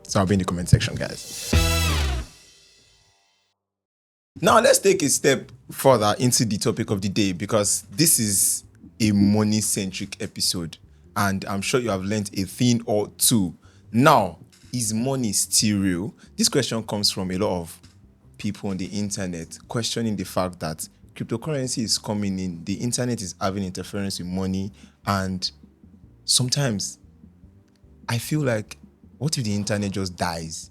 So I'll be in the comment section, guys. Now let's take a step further into the topic of the day, because this is a money-centric episode, and I'm sure you have learned a thing or two. Now, is money still real? This question comes from a lot of people on the internet questioning the fact that cryptocurrency is coming in, the internet is having interference with money, and sometimes I feel like, what if the internet just dies?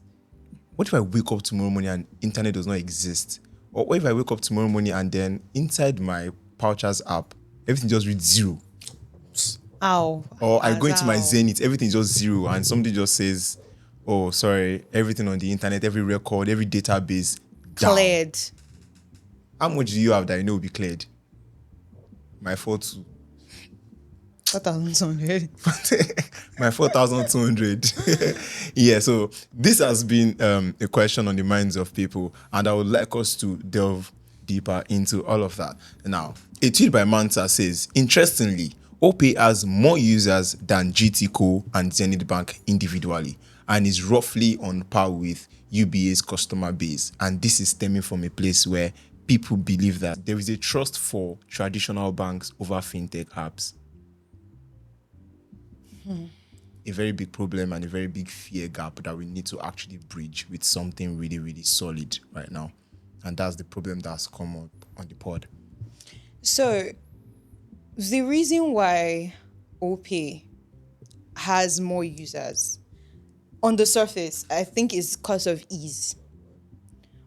What if I wake up tomorrow morning and internet does not exist? Or what if I wake up tomorrow morning and then inside my Pouchers app, everything just reads 0? Ow. Or I go into my Ow. Zenith, everything's just 0, and somebody just says, oh, sorry, everything on the internet, every record, every database, down. Cleared. How much do you have that you know will be cleared? My 4,200. 4,200. My 4,200. Yeah, so this has been a question on the minds of people, and I would like us to delve deeper into all of that. Now, a tweet by Manta says, interestingly, OPay has more users than GTCO and Zenith Bank individually, and is roughly on par with UBA's customer base. And this is stemming from a place where people believe that there is a trust for traditional banks over fintech apps. a very big problem and a very big fear gap that we need to actually bridge with something really, really solid right now. And that's the problem that's come up on the pod. So the reason why OPay has more users on the surface, I think, is because of ease.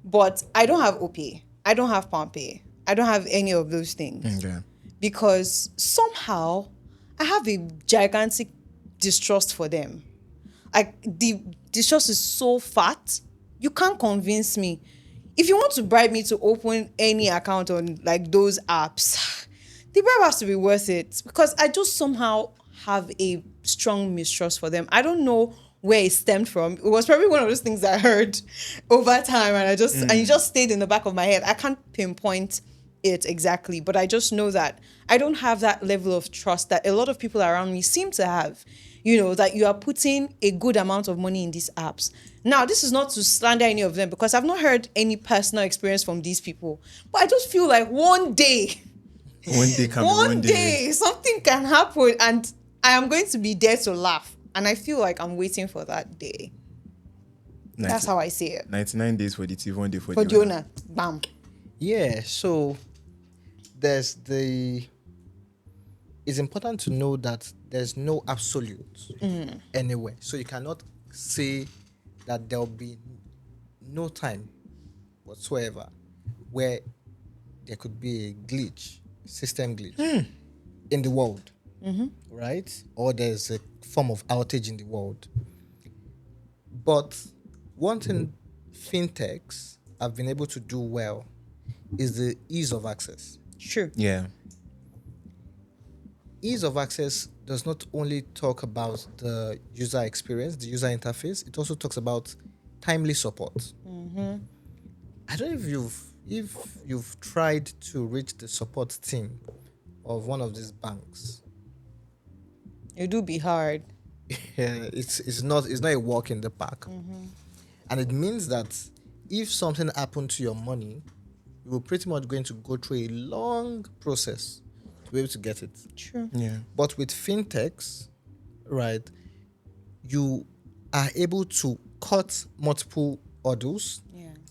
But I don't have OPay. I don't have PalmPay. I don't have any of those things. Okay. Because somehow I have a gigantic distrust for them. Like, the distrust is so fat, you can't convince me. If you want to bribe me to open any account on like those apps, the bribe has to be worth it, because I just somehow have a strong mistrust for them. I don't know where it stemmed from. It was probably one of those things that I heard over time, and and it just stayed in the back of my head. I can't pinpoint it exactly, but I just know that I don't have that level of trust that a lot of people around me seem to have. You know, that you are putting a good amount of money in these apps. Now, this is not to slander any of them, because I've not heard any personal experience from these people. But I just feel like one day something can happen and I am going to be there to laugh. And I feel like I'm waiting for that day. That's how I see it. 99 days for the thief, 1 day for For the owner. Jonah, bam. Yeah, so it's important to know that there's no absolute anywhere. So you cannot say that there'll be no time whatsoever where there could be a glitch, system glitch in the world, right? Or there's a form of outage in the world. But one thing fintechs have been able to do well is the ease of access. Sure. Yeah. Ease of access does not only talk about the user experience, the user interface, it also talks about timely support. I don't know if you've tried to reach the support team of one of these banks. It do be hard. Yeah, it's not a walk in the park. And it means that if something happened to your money, you were pretty much going to go through a long process to be able to get it. True. Yeah. But with fintechs, right, you are able to cut multiple orders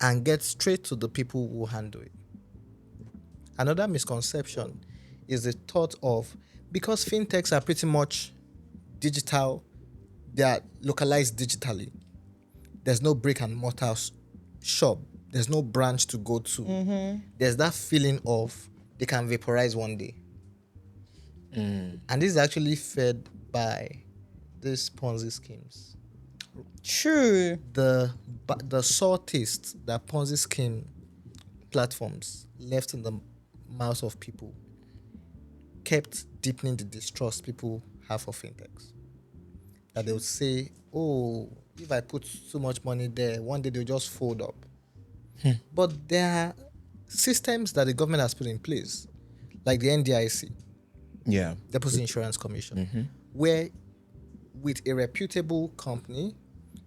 and get straight to the people who handle it. Another misconception is the thought of, because fintechs are pretty much digital, they are localized digitally. There's no brick and mortar shop. There's no branch to go to. There's that feeling of they can vaporize one day. And this is actually fed by these Ponzi schemes. True. The sore taste that Ponzi scheme platforms left in the mouths of people kept deepening the distrust people have for fintechs. That they would say, oh, if I put so much money there, one day they'll just fold up. But there are systems that the government has put in place, like the NDIC, Yeah. Deposit Insurance Commission, where with a reputable company,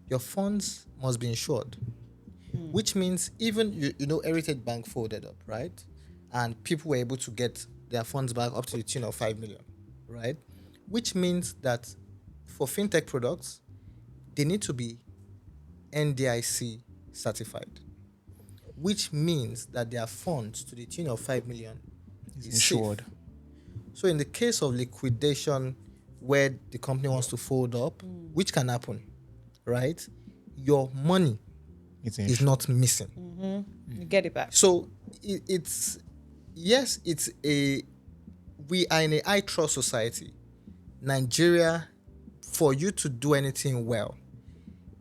your funds must be insured. Which means even, Heritage Bank folded up, right? And people were able to get their funds back up to the tune of 5 million, right? Which means that for fintech products, they need to be NDIC certified. Which means that their funds to the tune of 5 million is Insured. safe. So in the case of liquidation where the company wants to fold up, which can happen, right? Your money is not missing. You get it back. So we are in a high trust society. Nigeria, for you to do anything well,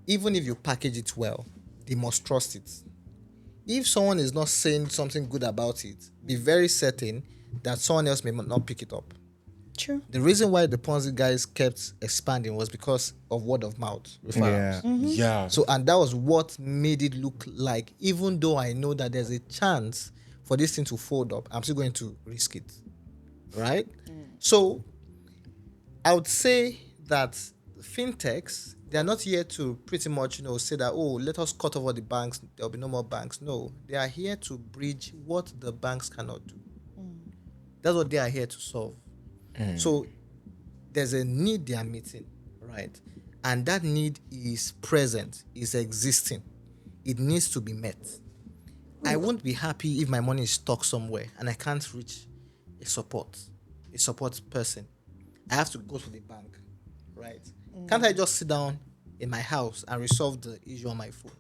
even if you package it well, they must trust it. If someone is not saying something good about it, be very certain that someone else may not pick it up. True. The reason why the Ponzi guys kept expanding was because of word of mouth referrals. Yeah. So, and that was what made it look like, even though I know that there's a chance for this thing to fold up, I'm still going to risk it. Right? So, I would say that fintechs, they are not here to pretty much, say that, oh, let us cut over the banks, there'll be no more banks. No, they are here to bridge what the banks cannot do. That's what they are here to solve. So, there's a need they are meeting, right? And that need is present, is existing. It needs to be met. I won't be happy if my money is stuck somewhere and I can't reach a support person. I have to go to the bank, right? Can't I just sit down in my house and resolve the issue on my phone?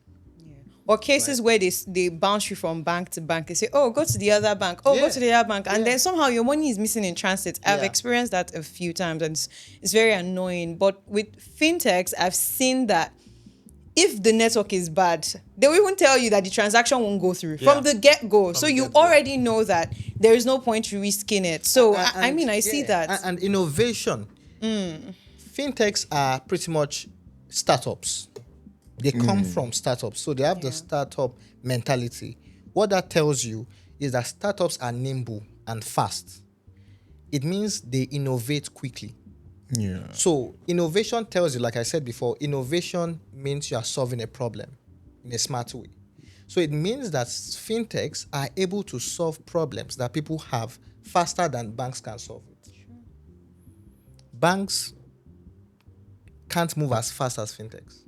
Or cases where they bounce you from bank to bank. They say, oh, go to the other bank. Oh, go to the other bank. And then somehow your money is missing in transit. I've experienced that a few times and it's very annoying. But with fintechs, I've seen that if the network is bad, they will even tell you that the transaction won't go through from the get-go. So you already know that there is no point to risking it. So, I see that. And innovation. Fintechs are pretty much startups. They come from startups. So they have the startup mentality. What that tells you is that startups are nimble and fast. It means they innovate quickly. Yeah. So innovation tells you, like I said before, innovation means you are solving a problem in a smart way. So it means that fintechs are able to solve problems that people have faster than banks can solve it. Sure. Banks can't move as fast as fintechs.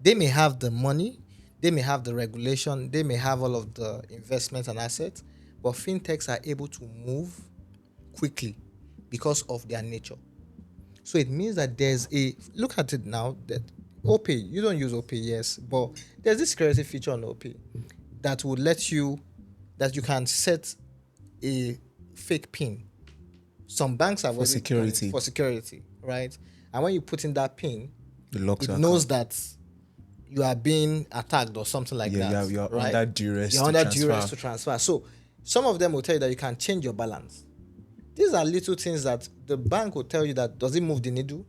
They may have the money, they may have the regulation, they may have all of the investments and assets, but fintechs are able to move quickly because of their nature. So it means that there's look at it now, that OP, you don't use OP, yes, but there's this security feature on OP that would let you, that you can set a fake PIN. Some banks have for security. For security, right? And when you put in that PIN, it knows that you are being attacked or something like that. Yeah, you're right? under duress. You're under duress to transfer. So some of them will tell you that you can change your balance. These are little things that the bank will tell you that does it move the needle?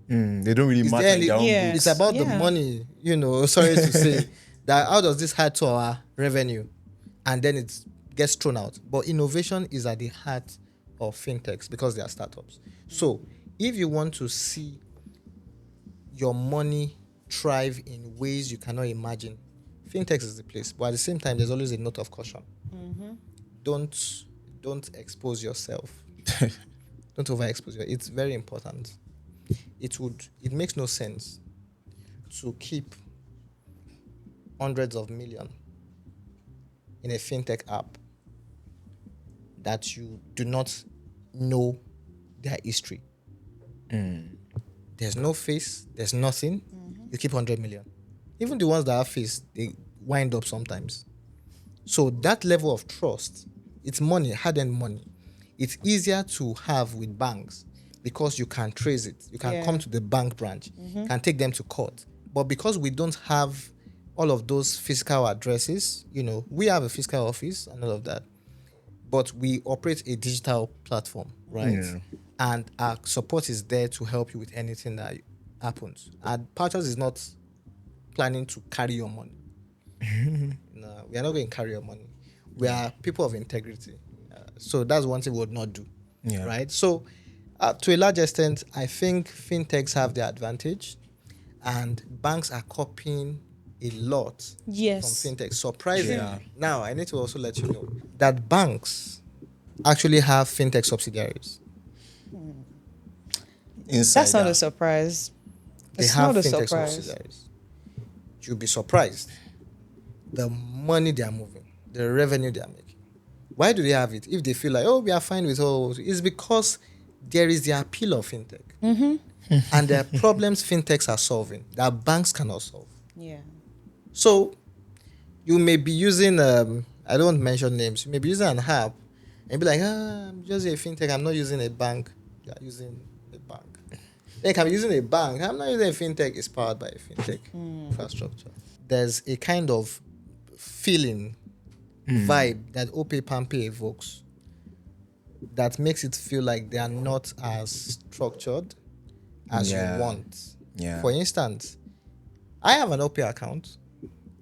They don't really matter in their own books. It's about the money, sorry to say, that how does this add to our revenue? And then it gets thrown out. But innovation is at the heart of fintechs because they are startups. So if you want to see your money thrive in ways you cannot imagine, fintechs is the place. But at the same time, there's always a note of caution. Don't expose yourself. Don't overexpose yourself. It's very important. It makes no sense to keep hundreds of millions in a fintech app that you do not know their history. There's no face, there's nothing. You keep 100 million. Even the ones that have face, they wind up sometimes. So that level of trust, it's money, hard-earned money. It's easier to have with banks because you can trace it. You can come to the bank branch, can take them to court. But because we don't have all of those physical addresses, we have a physical office and all of that, but we operate a digital platform, right? Yeah. And our support is there to help you with anything that happens. And Pouchers is not planning to carry your money. No, we are not going to carry your money. We are people of integrity. So that's one thing we would not do, right? So to a large extent, I think fintechs have the advantage and banks are copying a lot from fintechs. Surprisingly. Yeah. Now, I need to also let you know that banks actually have fintech subsidiaries. That's not a surprise. They have fintech subsidiaries. You'll be surprised. The money they are moving, the revenue they are making. Why do they have it? If they feel like, we are fine with all, it's because there is the appeal of fintech. And there are problems fintechs are solving that banks cannot solve. Yeah. So you may be using, I don't want to mention names, you may be using an app and be like, I'm just a fintech, I'm not using a bank. You are using a bank. Like, I'm using a bank, I'm not using a fintech, it's powered by a fintech infrastructure. There's a kind of feeling, vibe that Ope Pampe evokes that makes it feel like they are not as structured as you want. Yeah. For instance, I have an OP account,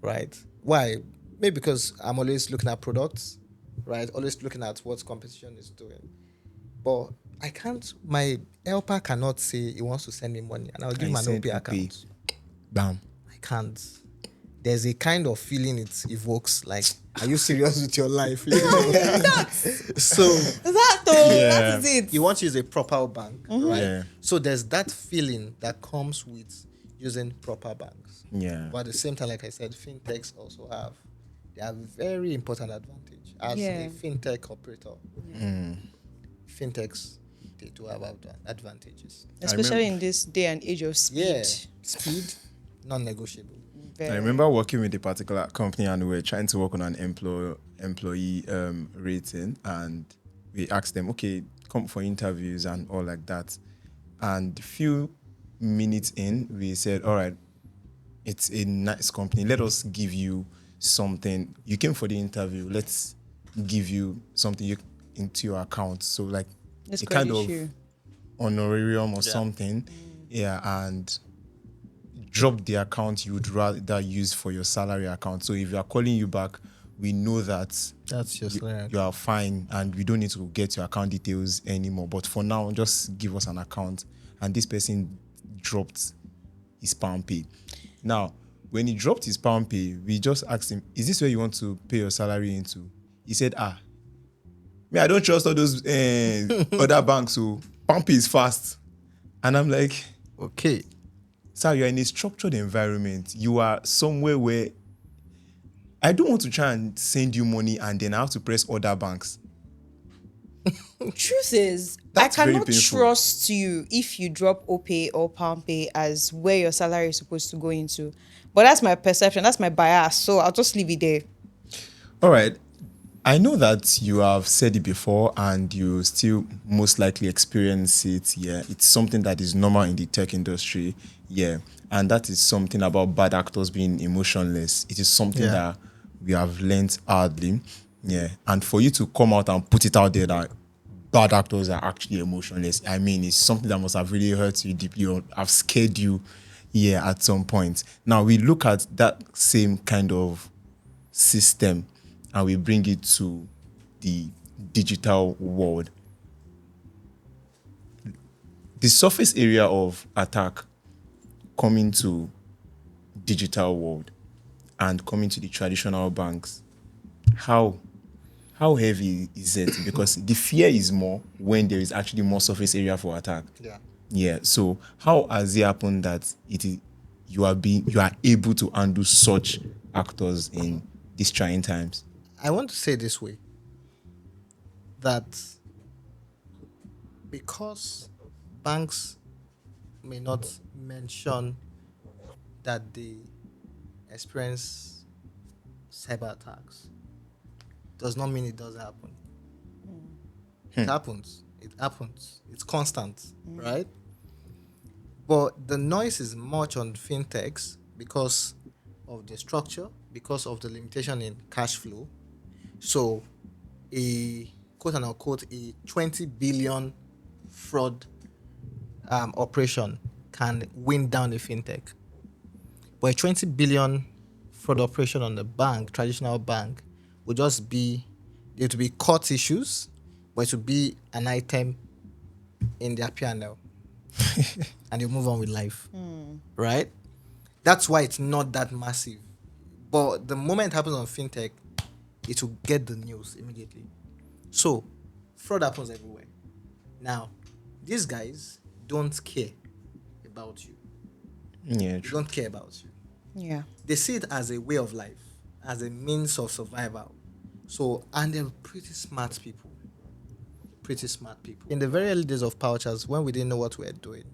right? Why? Maybe because I'm always looking at products, right? Always looking at what competition is doing. But my helper cannot say he wants to send me money and I'll give him an OP account. Bam. I can't. There's a kind of feeling it evokes, like, are you serious with your life? So that That is it. You want to use a proper bank, right? Yeah. So there's that feeling that comes with using proper banks. Yeah. But at the same time, like I said, fintechs also have a very important advantage. As a fintech operator, fintechs, they do have advantages. Especially in this day and age of speed. Yeah, speed, non-negotiable. I remember working with a particular company and we were trying to work on an employee rating, and we asked them, okay, come for interviews and all like that. And a few minutes in, we said, all right, it's a nice company. Let us give you something. You came for the interview. Let's give you something into your account. So like Let's a kind of you. honorarium or something. Yeah, and drop the account you would rather use for your salary account. So if you are calling you back, we know that That's your salary. you are fine and we don't need to get your account details anymore. But for now, just give us an account. And this person dropped his pound pay. Now, when he dropped his pound pay, we just asked him, is this where you want to pay your salary into? He said, me, I don't trust all those other banks, so pound pay is fast. And I'm like, Okay. sir, you're in a structured environment. You are somewhere where I don't want to try and send you money and then I have to press other banks. Truth is, That's I very cannot painful. trust you if you drop OPay or PalmPay as where your salary is supposed to go into. But that's my perception, that's my bias. So I'll just leave it there. All right. I know that you have said it before and you still most likely experience it. Yeah. It's something that is normal in the tech industry. Yeah. And that is something about bad actors being emotionless. It is something that we have learned hardly. Yeah. And for you to come out and put it out there that bad actors are actually emotionless, I mean, it's something that must have really hurt you deeply or have scared you, at some point. Now, we look at that same kind of system and we bring it to the digital world. The surface area of attack coming to digital world and coming to the traditional banks, how heavy is it? Because the fear is more when there is actually more surface area for attack. Yeah. So how has it happened that you are able to undo such actors in these trying times? I want to say this way, that because banks may not mention that they experience cyber attacks, does not mean it doesn't happen. It happens. It's constant, right? But the noise is much on fintechs because of the structure, because of the limitation in cash flow. So a quote and unquote a 20 billion fraud operation can win down a fintech. But a 20 billion fraud operation on the bank, traditional bank, would just be, it would be court issues, but it would be an item in their P&L. And you move on with life. Right? That's why it's not that massive. But the moment it happens on fintech, it will get the news immediately. So, fraud happens everywhere. Now, these guys don't care about you. Yeah, They don't care about you. Yeah. They see it as a way of life, as a means of survival. So, and they're pretty smart people. In the very early days of Pouchers, when we didn't know what we were doing,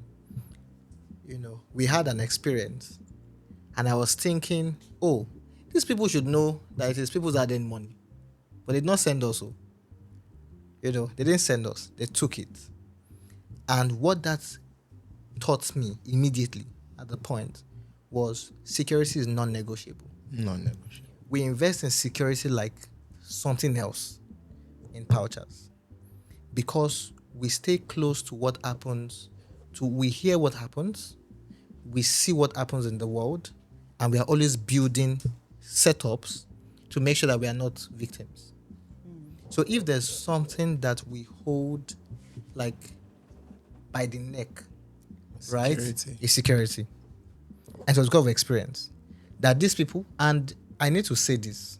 we had an experience. And I was thinking, these people should know that it is people that earn money. But they did not send us. They didn't send us. They took it. And what that taught me immediately at the point was security is non-negotiable. non-negotiable. We invest in security like something else in Pouchers because we stay close to what happens, we hear what happens, we see what happens in the world, and we are always building setups to make sure that we are not victims. So if there's something that we hold like by the neck, right? It's security. And so it's because of experience. That these people, and I need to say this,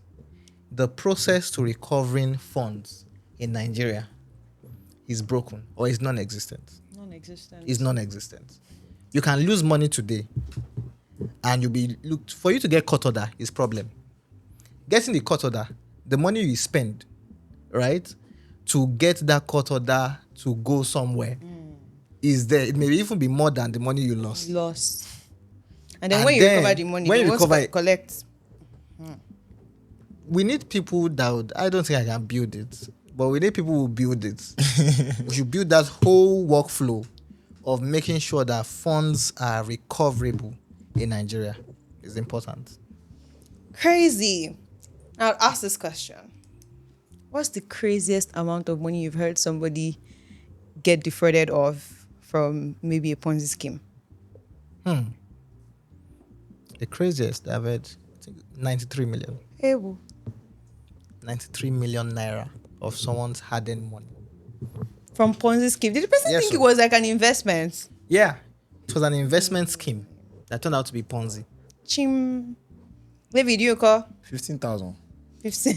the process to recovering funds in Nigeria is broken or is non-existent. Non-existent. Is non-existent. You can lose money today, and you'll be looked for you to get court order is problem. Getting the court order, the money you spend, right, to get that court order to go somewhere is there. It may even be more than the money you lost. And then when you recover the money, when they you won't recover it, collect. we need people that would, I don't think I can build it, but we need people who build it. We should build that whole workflow of making sure that funds are recoverable in Nigeria. It's important. Crazy. Now, I'll ask this question. What's the craziest amount of money you've heard somebody get defrauded of from maybe a Ponzi scheme? The craziest I've heard, I think 93 million. Hey, woo. 93 million naira of someone's hard-earned money. From Ponzi scheme. Did the person Yes, think sir. it was like an investment? Yeah, it was an investment scheme that turned out to be Ponzi. Chim. Maybe do you call? 15,000. 15.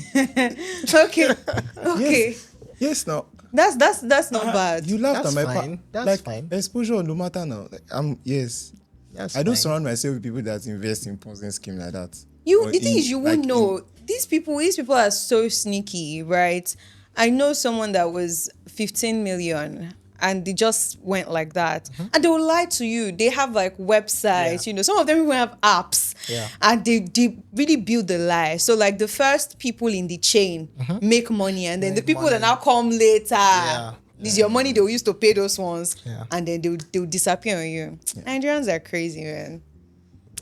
Okay. Okay. Yes, now. That's not bad. You laughed That's at my fine. That's like, fine. Exposure no matter now. Like, yes. That's I don't fine. surround myself with people that invest in Ponzi scheme like that. The thing is, you won't know. These people are so sneaky, right? I know someone that was 15 million and they just went like that. And they will lie to you. They have like websites, some of them even have apps. Yeah. And they really build the lie. So like the first people in the chain make money, and then the people that now come later. This is your money they will use to pay those ones. Yeah. And then they'll disappear on you. Nigerians are crazy, man.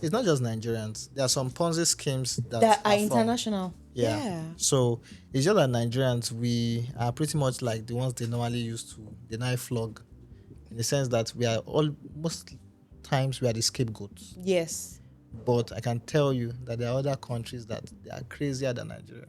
It's not just Nigerians. There are some Ponzi schemes that Are from- international. Yeah. So it's just that Nigerians, we are pretty much like the ones they normally used to deny flog, in the sense that we are most times we are the scapegoats. Yes. But I can tell you that there are other countries that they are crazier than Nigeria.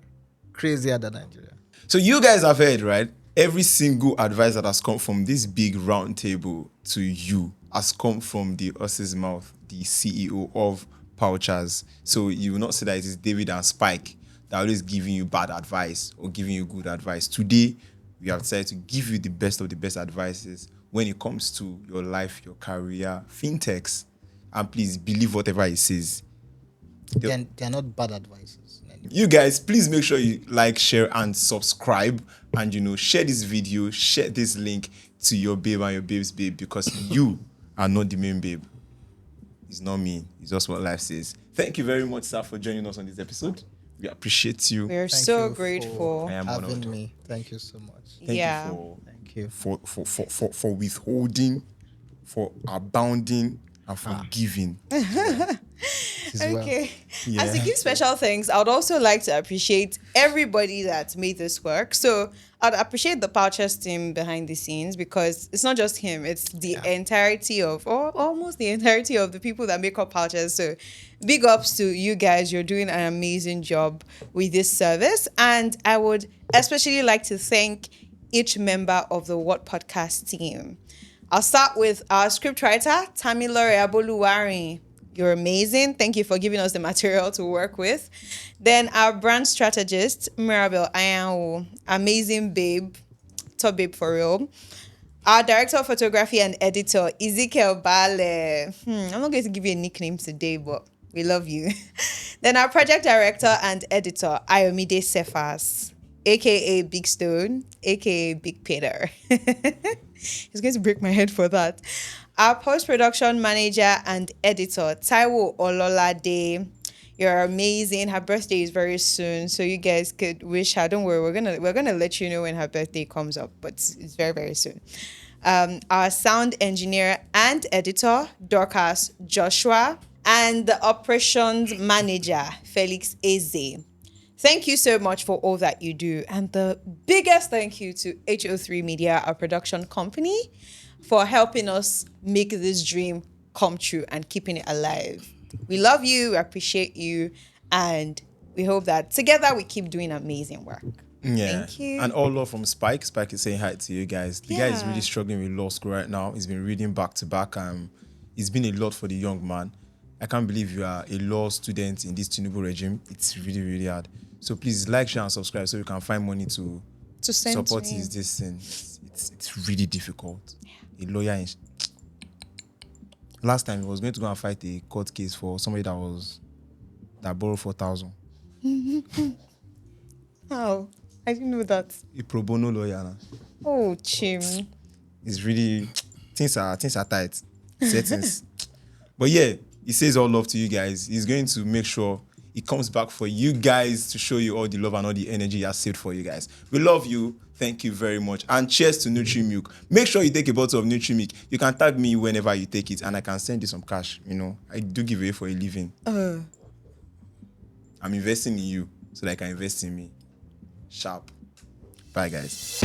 Crazier than Nigeria. So you guys have heard, right? Every single advice that has come from this big round table to you has come from the horse's mouth, the CEO of Pouchers. So you will not say that it is David and Spike that are always giving you bad advice or giving you good advice. Today, we have decided to give you the best of the best advices when it comes to your life, your career, fintechs. And please believe whatever he says. They are not bad advices. You guys, please make sure you like, share, and subscribe. And, share this video, share this link to your babe and your babe's babe, because you are not the main babe. It's not me. It's just what life says. Thank you very much, sir, for joining us on this episode. We appreciate you. We're Thank so you grateful. I am honored. Having me. Thank you so much. Thank Yeah. you Thank you. for withholding, for abounding, and for giving. As well. Okay. Yeah. As to give special thanks, I would also like to appreciate everybody that made this work. So I'd appreciate the Pouchers team behind the scenes, because it's not just him, it's the entirety of, or almost the entirety of the people that make up Pouchers. So big ups to you guys. You're doing an amazing job with this service. And I would especially like to thank each member of the WHOT Podcast team. I'll start with our scriptwriter, Tamilore Aboluwari. You're amazing. Thank you for giving us the material to work with. Then our brand strategist, Mirabel Ayanwu. Amazing babe. Top babe for real. Our director of photography and editor, Ezekiel Bale. I'm not going to give you a nickname today, but we love you. Then our project director and editor, Ayomide Cephas, a.k.a. Big Stone, a.k.a. Big Peter. He's going to break my head for that. Our post-production manager and editor, Taiwo Ololade. You're amazing. Her birthday is very soon, so you guys could wish her. Don't worry, we're gonna let you know when her birthday comes up, but it's very, very soon. Our sound engineer and editor, Dorcas Joshua, and the operations manager, Felix Eze. Thank you so much for all that you do. And the biggest thank you to HO3 Media, our production company, for helping us make this dream come true and keeping it alive. We love you, we appreciate you, and we hope that together we keep doing amazing work. Yeah. Thank you. And all love from Spike. Spike is saying hi to you guys. The guy is Yeah. really struggling with law school right now. He's been reading back to back. It's been a lot for the young man. I can't believe you are a law student in this Tinubu regime. It's really, really hard. So please like, share, and subscribe so you can find money to To send support to me. this thing. it's really difficult. A lawyer last time he was going to go and fight a court case for somebody that borrowed 4,000. How? I didn't know that. A pro bono lawyer. Nah. Oh, Chim. It's really things are tight. Settings. But yeah, he says all love to you guys. He's going to make sure he comes back for you guys to show you all the love and all the energy he has saved for you guys. We love you. Thank you very much. And cheers to Nutri Milk. Make sure you take a bottle of Nutri Milk. You can tag me whenever you take it and I can send you some cash. You know, I do give away for a living. I'm investing in you so that I can invest in me. Sharp. Bye, guys.